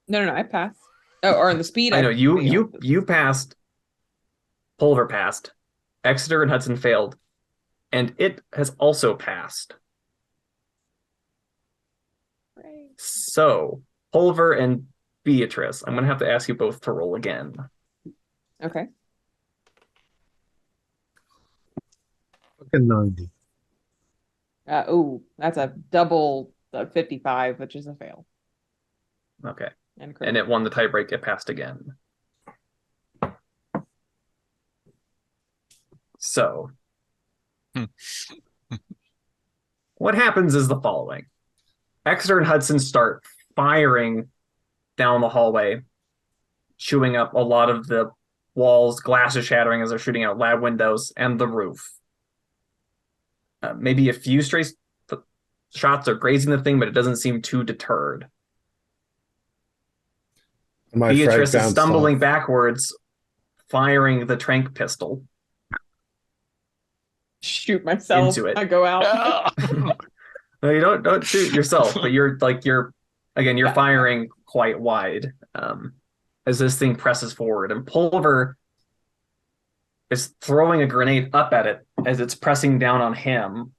No, I passed. Oh, or in the speed. I know failed. you passed. Pulver passed. Exeter and Hudson failed. And it has also passed. Right. So Pulver and Beatrice, I'm gonna have to ask you both to roll again. Okay. Fucking 90. Oh, that's a double 55, which is a fail. Okay. And And it won the tiebreak, it passed again. So what happens is the following. Exeter and Hudson start firing down the hallway, chewing up a lot of the walls, glass is shattering as they're shooting out lab windows, and the roof. Maybe a few stray shots are grazing the thing, but it doesn't seem too deterred. My Beatrice frag is bounced stumbling off. backwards, firing the trank pistol. shoot myself. Into it. I go out. No, you don't shoot yourself, but you're firing quite wide as this thing presses forward, and Pulver is throwing a grenade up at it as it's pressing down on him.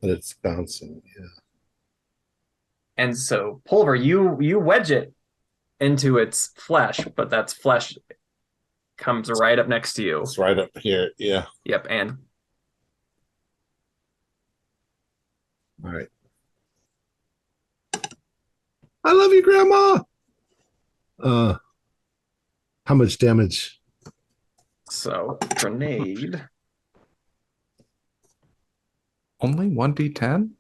But it's bouncing. Yeah. And so Pulver, you wedge it into its flesh, but that's flesh comes right up next to you. It's right up here. Yeah. Yep, and All right. I love you, Grandma. How much damage? so grenade. Only 1d10?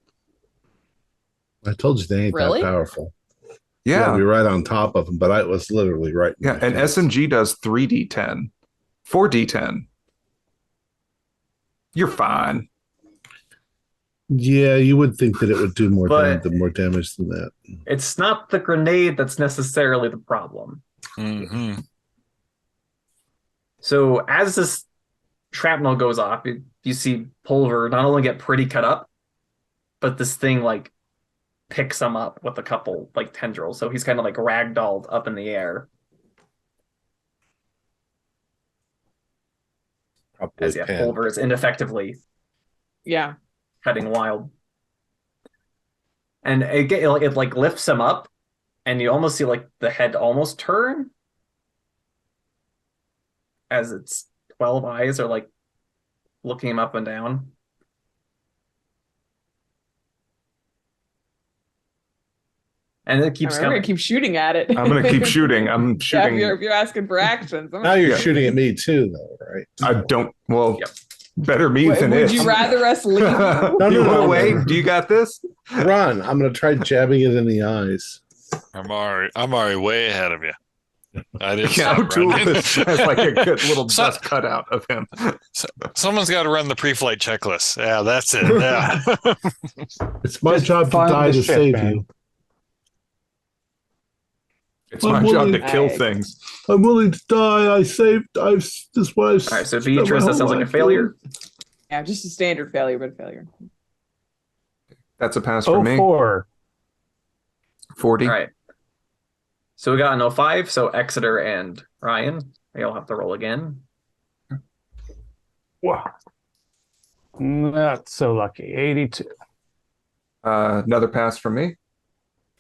I told you they ain't Really? that powerful. Yeah. I'll be right on top of them, but I was literally right. in Yeah, my and face. SMG does 3d10. 4d10. You're fine. Yeah, you would think that it would do more But- damage than that. It's not the grenade that's necessarily the problem. Mm-hmm. So as this shrapnel goes off, you see Pulver not only get pretty cut up, but this thing like picks him up with a couple like tendrils. So he's kind of like ragdolled up in the air. Probably As pinned. Pulver is ineffectively Yeah. cutting wild. And it like lifts him up, and you almost see like the head almost turn as its 12 eyes are like looking him up and down. And it keeps We're gonna coming. keep shooting at it. I'm gonna keep shooting. I'm Yeah, shooting. if you're asking for actions. Now you're Yeah. shooting at me too, though, right? I don't. Well, Yep. better me than Would it. you rather us leave? No, Do you no, want to no. wait? Do you got this? Run! I'm going to try jabbing it in the eyes. I'm already way ahead of you. I didn't Yeah, stop O'Toole running. has like a good little So- dust cutout of him. Someone's got to run the pre-flight checklist. Yeah, that's it. Yeah. It's my Just job to find die the to ship, save man. you. It's I'm my job willing- to kill Nice. things. I'm willing to die. This is what All right, so Beatrice, that sounds like a failure. Yeah, just a standard failure, but a failure. That's a pass for Oh, me. 04. 40. All right. So we got an 05, so Exeter and Ryan, you'll have to roll again. Wow. Not so lucky. 82. Another pass from me.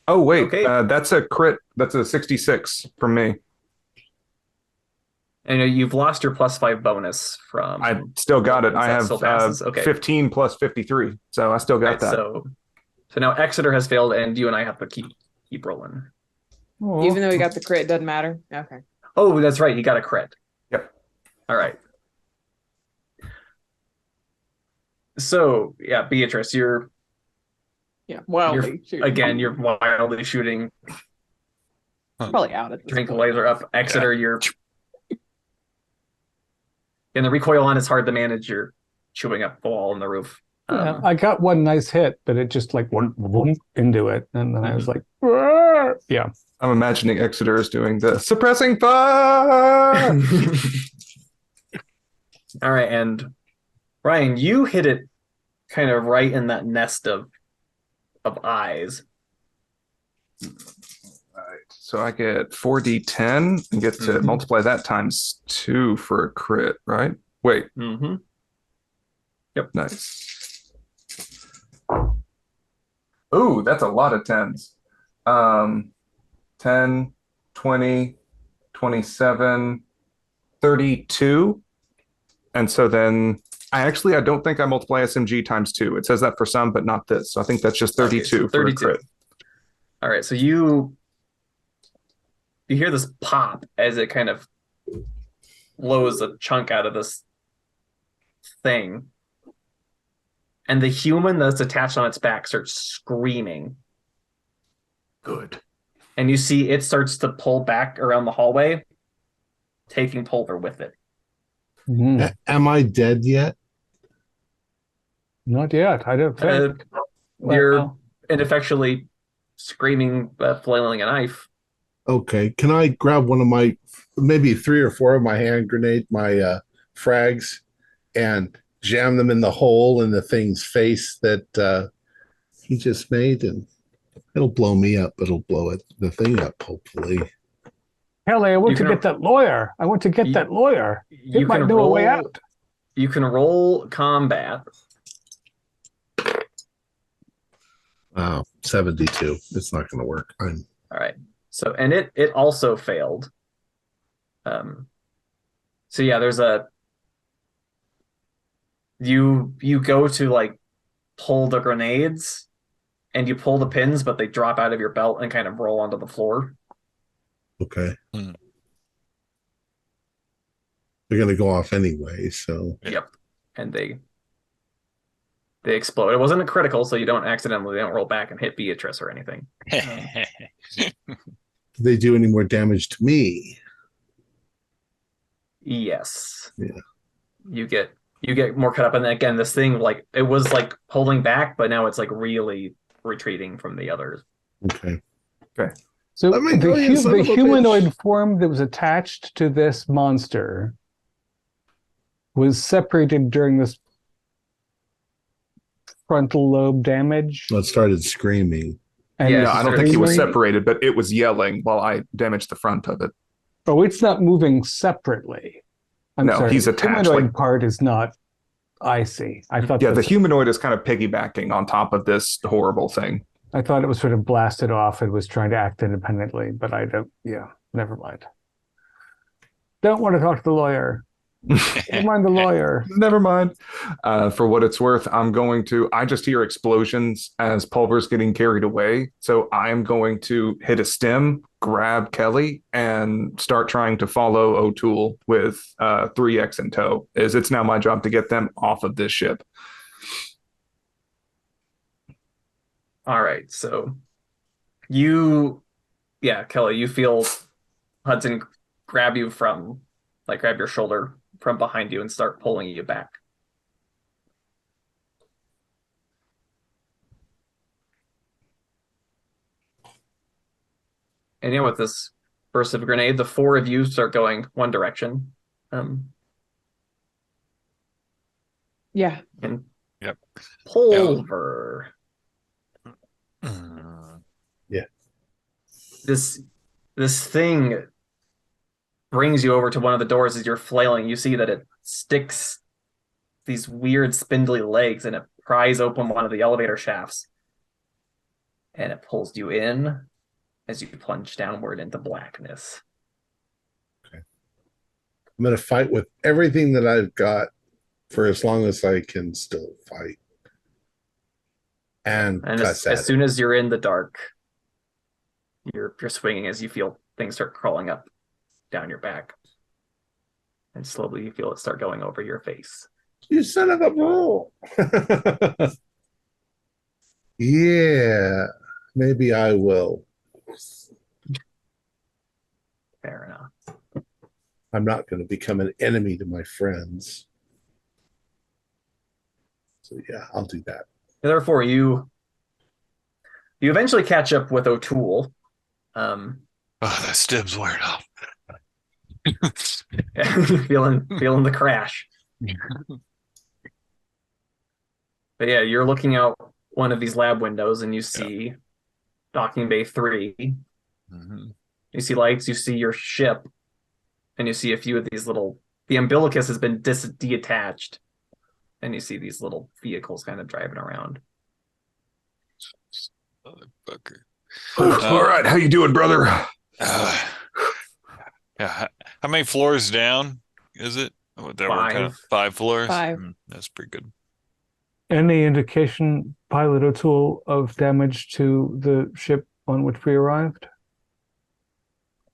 Oh, wait. Okay. That's a crit. That's a 66 from me. And you've lost your +5 bonus from. I still got it. I that have still passes? Okay. 15 plus 53. So I still got Right, that. so now Exeter has failed, and you and I have to keep rolling. Oh. Even though we got the crit, it doesn't matter. Okay. Oh, that's right. He got a crit. Yep. All right. So yeah, Beatrice, you're Yeah. Wildly shooting. again. You're wildly shooting Probably out at this tranquilizer up. Exeter, you're. And the recoil on is hard to manage. You're chewing up the wall and the roof. Yeah, I got one nice hit, but it just like went boom into it. And then I was like, "Arr!" Yeah. I'm imagining Exeter is doing the suppressing fire. All right, and Ryan, you hit it kind of right in that nest of eyes. Right. So I get 4d10 and get to multiply that times 2 for a crit, right? Wait, Mm-hmm. nice. Ooh, that's a lot of 10s. 10, 20, 27, 32. And so then I don't think I multiply SMG times 2. It says that for some, but not this. So I think that's just 32 Okay, so for a 32. crit. All right, so you hear this pop as it kind of blows a chunk out of this thing. And the human that's attached on its back starts screaming. Good. And you see it starts to pull back around the hallway, taking Pulver with it. Mhm. Am I dead yet? Not yet. I don't think. You're Well, ineffectually screaming, flailing a knife. Okay. Can I grab one of my, maybe 3 or 4 of my hand grenade, my frags, and jam them in the hole in the thing's face that he just made? And it'll blow me up. It'll blow the thing up, hopefully. Kelly, I want You to can- get that lawyer. I want to get You- that lawyer. It You might can know a way roll. out. You can roll combat. Wow, 72. It's not going to work. All right. So, and it also failed. So yeah, there's you go to like pull the grenades and you pull the pins, but they drop out of your belt and kind of roll onto the floor. Okay. Hmm. They're going to go off anyway, so. Yep. And they explode. It wasn't a critical, so you don't roll back and hit Beatrice or anything. Did they do any more damage to me? Yes. Yeah. You get more cut up, and then again, this thing like it was like pulling back, but now it's like really retreating from the others. Okay. So Let me go, you son the of a humanoid bitch. form that was attached to this monster was separated during this frontal lobe damage. It started screaming. And Yeah, No, I don't think he was screaming. separated, but it was yelling while I damaged the front of it. Oh, it's not moving separately. I'm No, sorry. he's the attached, humanoid like- part is not. I see. I thought. Yeah, the this- humanoid is kind of piggybacking on top of this horrible thing. I thought it was sort of blasted off and was trying to act independently, but I don't. Yeah, never mind. Don't want to talk to the lawyer. Never mind the lawyer. Never mind. For what it's worth, I just hear explosions as Pulver's getting carried away. So I am going to hit a stem, grab Kelly, and start trying to follow O'Toole with 3X in tow, as it's now my job to get them off of this ship. All right, so Kelly, you feel Hudson grab your shoulder from behind you and start pulling you back. And with this burst of a grenade, the four of you start going one direction. Yeah. And Yep. Pulver. Yeah. This thing brings you over to one of the doors as you're flailing. You see that it sticks these weird spindly legs and it pries open one of the elevator shafts. And it pulls you in as you plunge downward into blackness. I'm going to fight with everything that I've got for as long as I can still fight. And as soon as you're in the dark, you're swinging as you feel things start crawling up down your back. And slowly you feel it start going over your face. You son of a bull. Yeah, maybe I will. Fair enough. I'm not going to become an enemy to my friends. So yeah, I'll do that. Therefore, you eventually catch up with O'Toole. Oh, that stem's wearing off. feeling the crash. But yeah, you're looking out one of these lab windows and you see docking bay 3. Mm-hmm. You see lights, you see your ship, and you see a few of these the umbilicus has been detached, and you see these little vehicles kind of driving around. Motherfucker. All right, how you doing, brother? Yeah. How many floors down is it? There were kind of 5 floors. 5. That's pretty good. Any indication, Pilot O'Toole, of damage to the ship on which we arrived?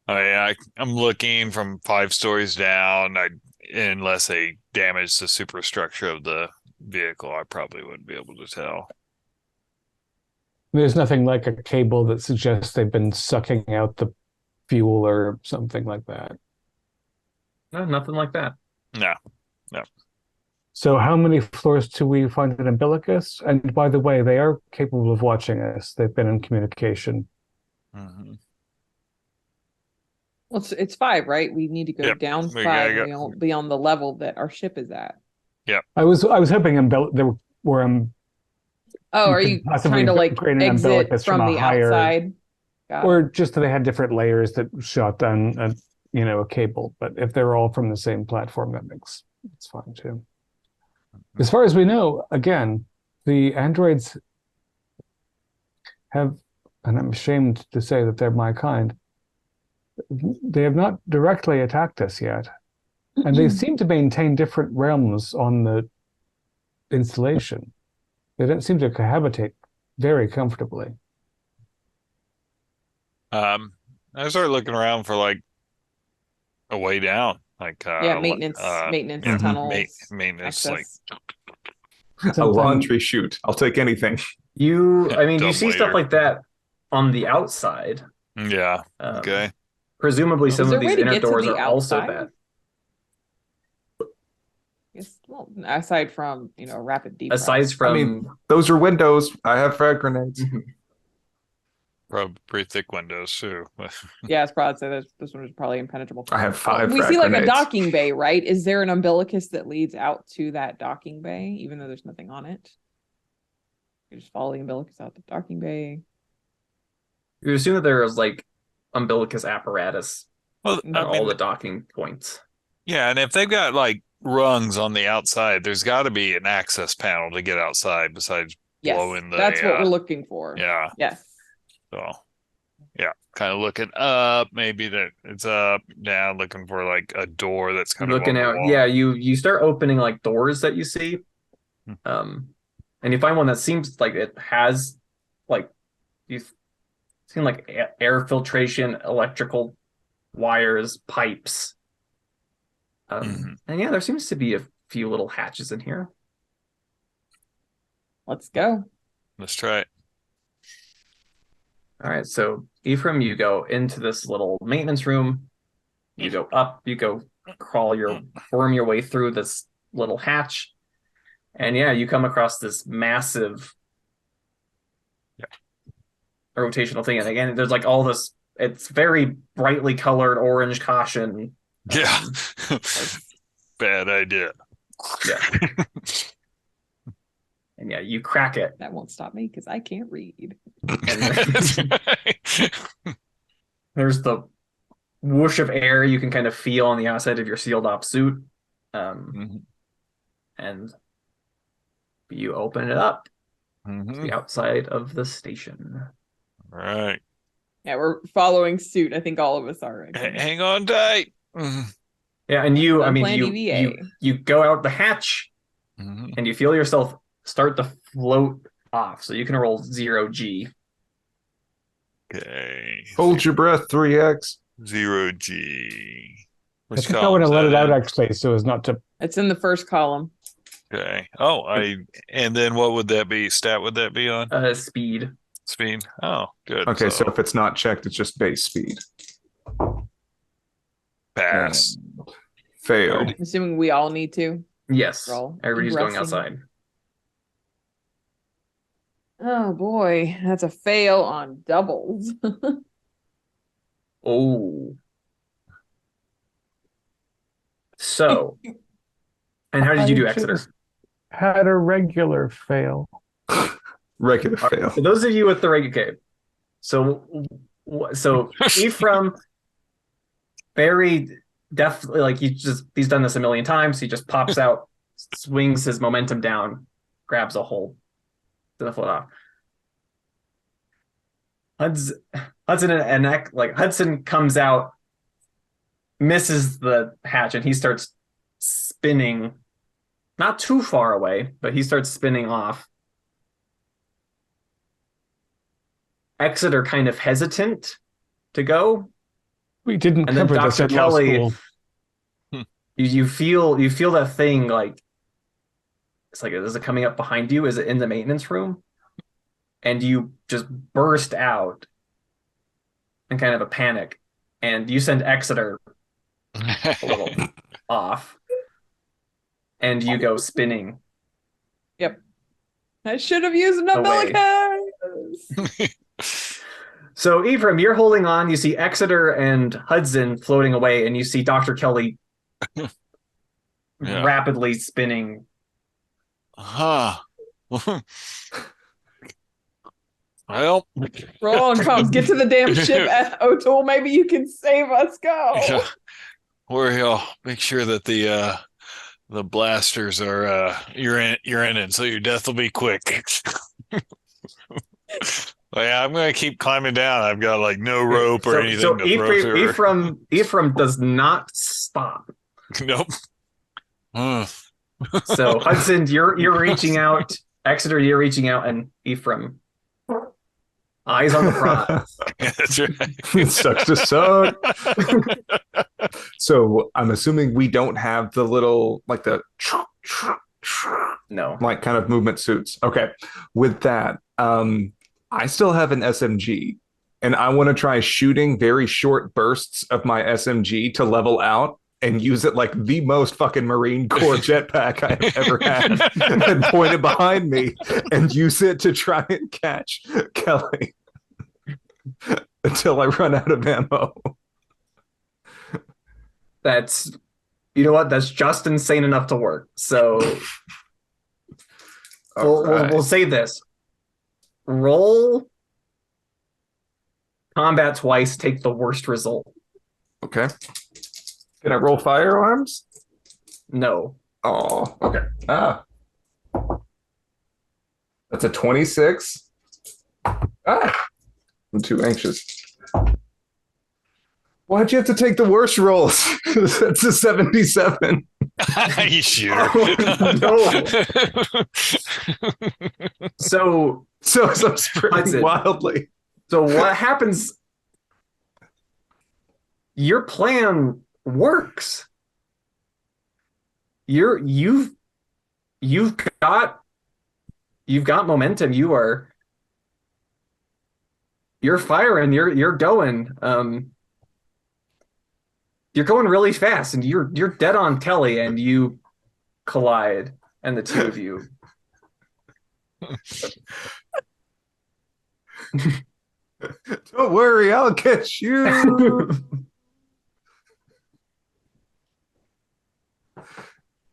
Oh yeah, I'm looking from 5 stories down. Unless they damage the superstructure of the vehicle, I probably wouldn't be able to tell. There's nothing like a cable that suggests they've been sucking out the fuel or something like that. No, nothing like that. No. So how many floors do we find an umbilicus? And by the way, they are capable of watching us. They've been in communication. Mm-hmm. Well, it's 5, right? We need to go Yep, down we 5 gotta go. and we won't be on the level that our ship is at. I was hoping there were Oh, You are could you possibly trying to create an exit umbilicus from from a the higher- outside? Got it. or just that they had different layers that shot down a cable. But if they're all from the same platform, it's fine too. As far as we know, again, the androids have, and I'm ashamed to say that they're my kind, they have not directly attacked us yet. And they seem to maintain different realms on the installation. They don't seem to cohabitate very comfortably. I started looking around for like a way down, like maintenance yeah, tunnels. maintenance, access. A laundry chute. I'll take anything. You Dumb see stuff waiter. like that on the outside. Yeah. Okay. Presumably, Is some there of a way these to inner get to doors the are also outside? that. Well, aside from rapid depress. Aside from, Those are windows. I have frag grenades. Probably pretty thick windows too. Yeah, it's probably so this one is probably impenetrable. I have 5 We frag see like a grenades. docking bay, right? Is there an umbilicus that leads out to that docking bay, even though there's nothing on it? You just follow the umbilicus out the docking bay. You assume that there is like umbilicus apparatus Well, at all the docking points. yeah, and if they've got like rungs on the outside, there's got to be an access panel to get outside besides Yes, blowing the. that's what we're looking for. Yeah. Yes. So, yeah, kind of looking up. Maybe that it's up, down, looking for like a door that's kind Looking of out, on the yeah, wall. you start opening like doors that you see, Hmm. and you find one that seems like it has like you've seen like air filtration, electrical wires, pipes, Mhm. and yeah, there seems to be a few little hatches in here. Let's go. Let's try it. All right, so Ephraim, you go into this little maintenance room. You go up, you go worm your way through this little hatch. And yeah, you come across this massive rotational thing. And again, there's like all this, it's very brightly colored orange caution. Yeah. Bad idea. Yeah. And yeah, you crack it. That won't stop me because I can't read. That's right. There's the whoosh of air you can kind of feel on the outside of your sealed off suit. Mhm. And you open it up to Mhm. the outside of the station. Right. Yeah, we're following suit. I think all of us are. Hang on tight. Mhm. Yeah, and you, I mean, Unplanned EVA. you go out the hatch Mhm. and you feel yourself start to float off. So you can roll 0G. Okay. Hold your breath, 3x. 0G. I Which think I want to column's let it that out in? actually, so as not to. It's in the first column. Okay. Oh, and then what would that be? Stat would that be on? Speed. Speed. Oh, good. Okay, so if it's not checked, it's just base speed. pass. Fail. I'm assuming we all need to. Yes. Roll. Everybody's going Impressing. outside. Oh boy, that's a fail on doubles. Oh. So, and how did you do, I Exeter? just had a regular fail. Regular All right, fail. for those of you with the regular, so Ephraim, very definitely like he's done this a million times. He just pops out, swings his momentum down, grabs a hold, doesn't float off. Hudson and like Hudson comes out, misses the hatch, and he starts spinning, not too far away, but he starts spinning off. Exeter kind of hesitant to go, We didn't and then cover this Dr. in law Kelly, school. you feel that thing like it's like, is it coming up behind you? Is it in the maintenance room? And you just burst out in kind of a panic, and you send Exeter a little off, and you go spinning. I should have used an Away. umbilicus. So Ephraim, you're holding on. You see Exeter and Hudson floating away, and you see Dr. Kelly Yeah. rapidly spinning. Huh. Well, Roll on comms. Get to the damn ship, O'Toole. Maybe you can save us. Go. yeah. Or make sure that the blasters are you're in, so your death will be quick. Well, yeah, I'm gonna keep climbing down. I've got like no rope or anything So to throw through. Ephraim does not stop. Nope. Hmm. So Hudson, you're reaching out. Exeter, you're reaching out, and Ephraim, eyes on the prize. That's right. It sucks to suck. So I'm assuming we don't have the little, like the No. like kind of movement suits. Okay. With that, I still have an SMG, and I want to try shooting very short bursts of my SMG to level out and use it like the most fucking Marine Corps jetpack I have ever had, and point it behind me and use it to try and catch Kelly. until I run out of ammo. That's, you know what? That's just insane enough to work. So we'll say this. Roll combat twice, take the worst result. Okay. Can I roll firearms? No. Oh, okay. That's a 26. I'm too anxious. Why'd you have to take the worst rolls? That's a 77. You shooter. No. So I'm spreading wildly. So what happens? Your plan works. You've got momentum. You're firing. You're going. You're going really fast, and you're dead on Kelly, and you collide, and the two of you. Don't worry, I'll catch you.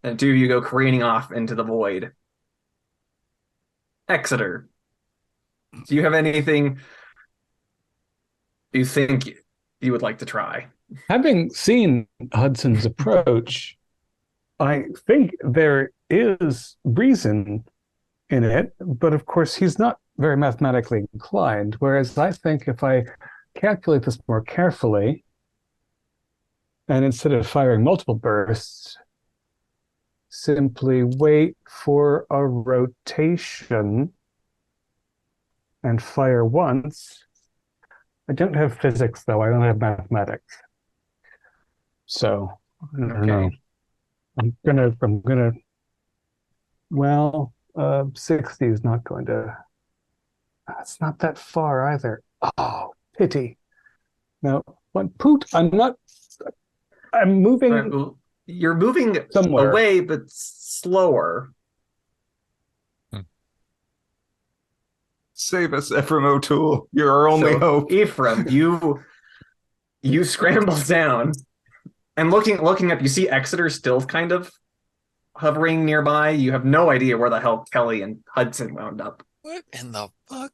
And two of you go careening off into the void. Exeter, do you have anything you think you would like to try? Having seen Hudson's approach, I think there is reason in it, but of course he's not very mathematically inclined, whereas I think if I calculate this more carefully, and instead of firing multiple bursts, simply wait for a rotation and fire once. I don't have physics, though. I don't have mathematics. So, I don't know. I'm gonna, well, 60 is not going to, it's not that far either. Oh, pity. No, one poot, I'm moving. Right, well, you're moving somewhere away, but slower. Save us, Ephraim O'Toole. You're our only hope. Ephraim, you scramble down, and looking up, you see Exeter still kind of hovering nearby. You have no idea where the hell Kelly and Hudson wound up. What in the fuck?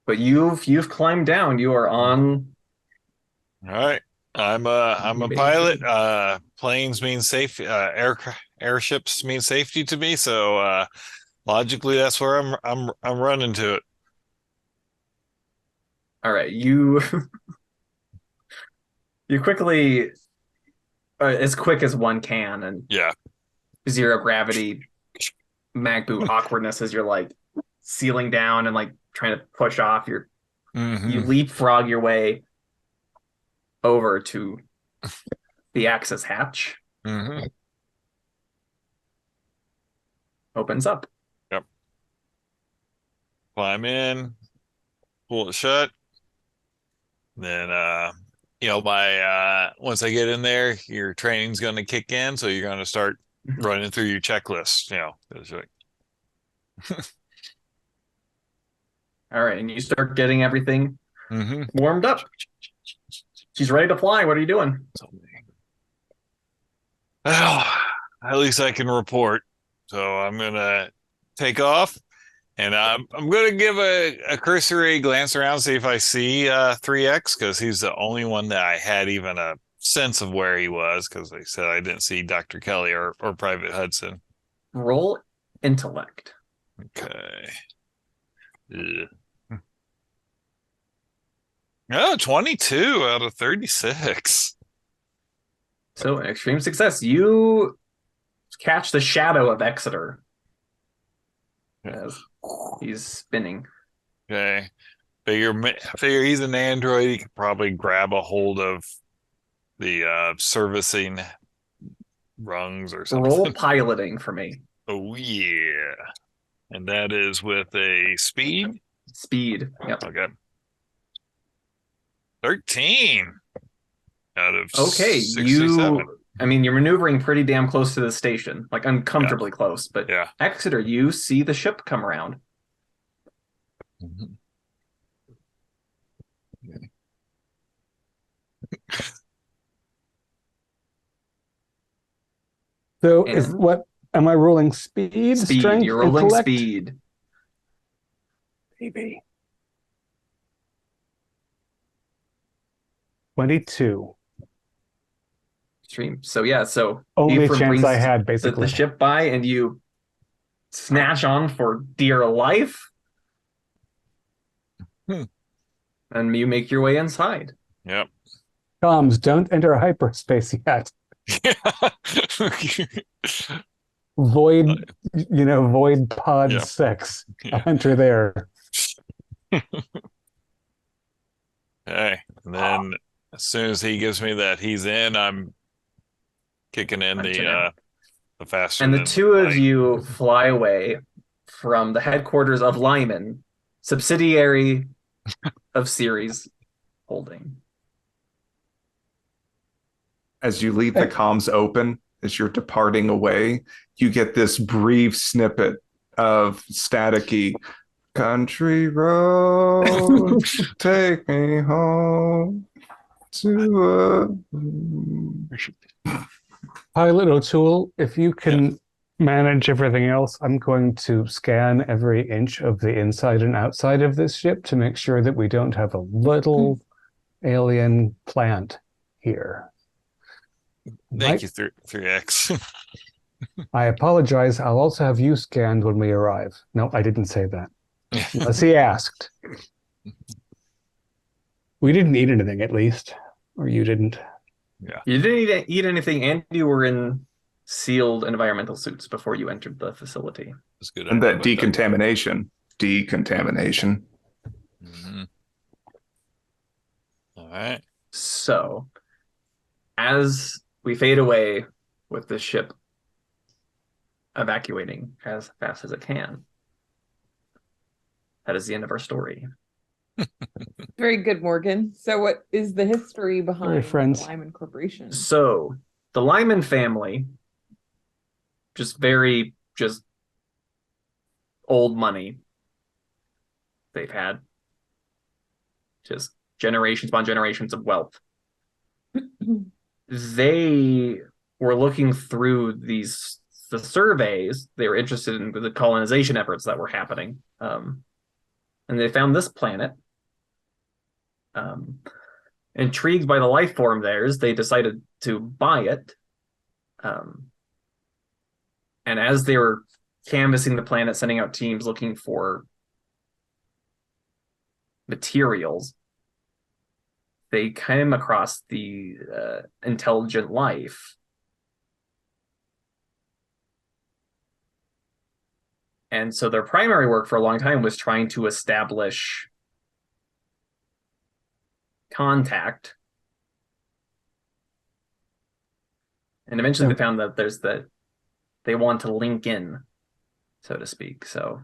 But you've climbed down. You are on. All right. I'm a pilot. Planes mean safe. Airships mean safety to me. So logically, that's where I'm running to it. All right, you quickly, as quick as one can, and yeah, zero gravity, mag boot awkwardness as you're like sealing down and like trying to push off. You leapfrog your way over to the access hatch. Opens up. Yep. Climb in, pull it shut. Then once I get in there, your training's going to kick in, so you're going to start running through your checklist. It's like... All right, and you start getting everything warmed up. She's ready to fly. What are you doing? Well, at least I can report. So I'm gonna take off, and I'm gonna give a cursory glance around, see if I see 3X, because he's the only one that I had even a sense of where he was, because they said I didn't see Dr. Kelly or Private Hudson. Roll intellect. Okay. Ugh. Oh, 22 out of 36. So extreme success. You catch the shadow of Exeter as he's spinning. Okay. Figure he's an android. He could probably grab a hold of the servicing rungs or something. Roll piloting for me. Oh, yeah. And that is with a speed? Speed. Yep. Okay. 13 out of okay. 67. You're maneuvering pretty damn close to the station, like uncomfortably close. But yeah. Exeter, you see the ship come around. Mhm. So And what am I rolling? Speed, speed. strength, You're rolling intellect? speed. Maybe. 22. Stream. So yeah, so Only Ephraim chance brings I had, the basically. ship by, and you snatch on for dear life, and you make your way inside. Yep. Comms, don't enter hyperspace yet. Void, void pod Yeah. 6. Yeah. I'll enter there. Hey, and then as soon as he gives me that he's in, I'm kicking in the faster. And the than two of light. you fly away from the headquarters of Lyman, subsidiary of Ceres Holding. As you leave the comms open, as you're departing away, you get this brief snippet of staticky country road, take me home to Pilot O'Toole, if you can manage everything else, I'm going to scan every inch of the inside and outside of this ship to make sure that we don't have a little alien plant here. Thank you, 3X. I apologize. I'll also have you scanned when we arrive. No, I didn't say that. Unless he asked. We didn't eat anything, at least. Or you didn't. Yeah. You didn't eat anything, and you were in sealed environmental suits before you entered the facility. That's good. and that decontamination. Decontamination. Mm-hmm. All right. So, as we fade away with the ship evacuating as fast as it can, that is the end of our story. Very good, Morgan. So what is the history behind friends. the Lyman Corporation? So, the Lyman family, just old money. They've had just generations upon generations of wealth. They were looking through the surveys. They were interested in the colonization efforts that were happening. And they found this planet. Intrigued by the life form theirs, they decided to buy it. And as they were canvassing the planet, sending out teams looking for materials, they came across the intelligent life. And so their primary work for a long time was trying to establish contact. And eventually they found that they want to link in, so to speak. So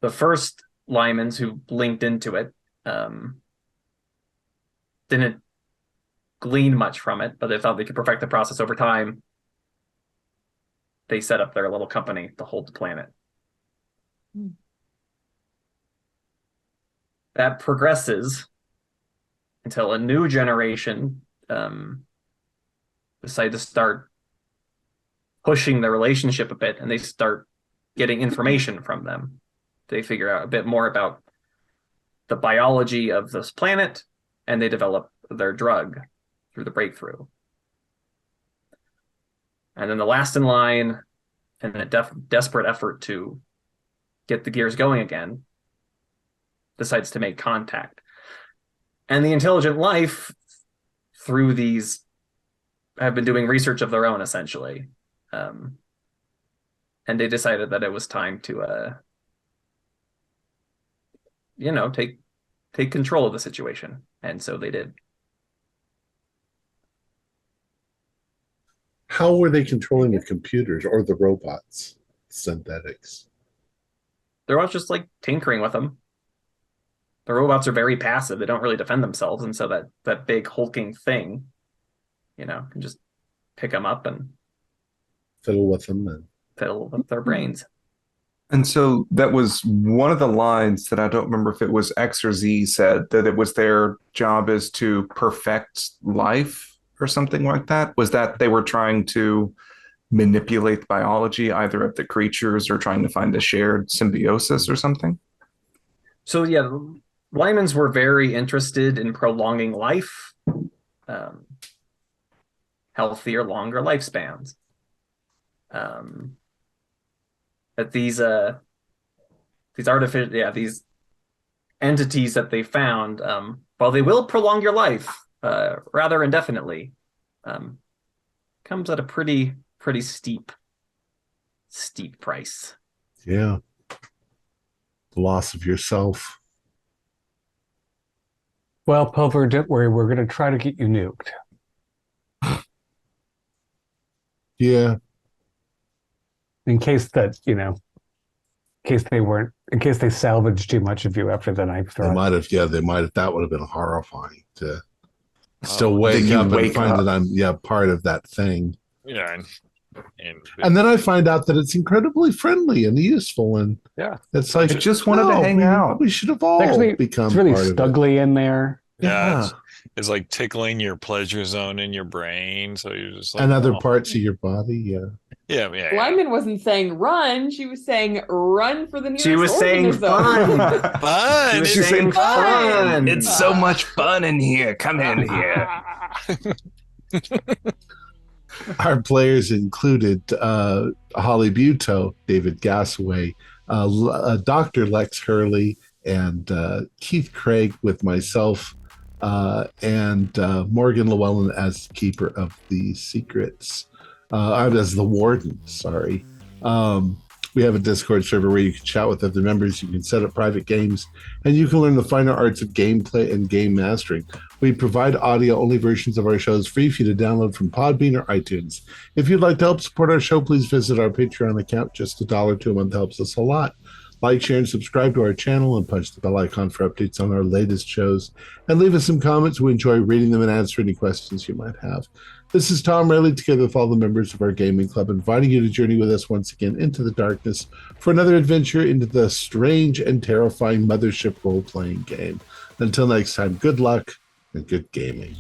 the first Lymans who linked into it didn't glean much from it, but they thought they could perfect the process over time. They set up their little company to hold the planet. That progresses until a new generation decide to start pushing the relationship a bit, and they start getting information from them. They figure out a bit more about the biology of this planet, and they develop their drug through the breakthrough. And then the last in line, in a desperate effort to get the gears going again, decides to make contact. And the intelligent life, through these, have been doing research of their own, essentially. And they decided that it was time to, take control of the situation. And so they did. How were they controlling the computers or the robots, synthetics? They're all just like tinkering with them. The robots are very passive. They don't really defend themselves. And so that big hulking thing, can just pick them up and Fiddle with them and fiddle with their brains. And so that was one of the lines that I don't remember if it was X or Z said that it was their job is to perfect life or something like that. Was that they were trying to manipulate biology either of the creatures or trying to find a shared symbiosis or something? So yeah, Lymans were very interested in prolonging life, healthier, longer lifespans. That these entities that they found, while they will prolong your life rather indefinitely, comes at a pretty steep price. Yeah. The loss of yourself. Well, Pulver, don't worry. We're going to try to get you nuked. Yeah. In case that, in case they salvaged too much of you after the knife They throw. might have. That would have been horrifying to still Then wake you up and wake find up. that I'm part of that thing. Yeah. And then I find out that it's incredibly friendly and useful, and Yeah. it's like It just wanted to hang out. We should have all Actually, become it's really part of it. snuggly in there. Yeah. It's like tickling your pleasure zone in your brain. So you're just like, And other oh. parts of your body. Yeah. Yeah. Lyman wasn't saying run. She was saying run for the nearest She was saying organism. fun. Fun. She She's was saying fun. It's so much fun in here. Come in here. Our players included Holly Buteau, David Gassaway, Dr. Lex Hurley, and Keith Craig with myself, and Morgan Llewellyn as keeper of the secrets. As the warden, sorry. We have a Discord server where you can chat with other members, you can set up private games, and you can learn the finer arts of gameplay and game mastering. We provide audio-only versions of our shows free for you to download from Podbean or iTunes. If you'd like to help support our show, please visit our Patreon account. Just $1 a month helps us a lot. Like, share, and subscribe to our channel, and punch the bell icon for updates on our latest shows. And leave us some comments. We enjoy reading them and answer any questions you might have. This is Thom Raley, together with all the members of our gaming club, inviting you to journey with us once again into the darkness for another adventure into the strange and terrifying Mothership role-playing game. Until next time, good luck and good gaming.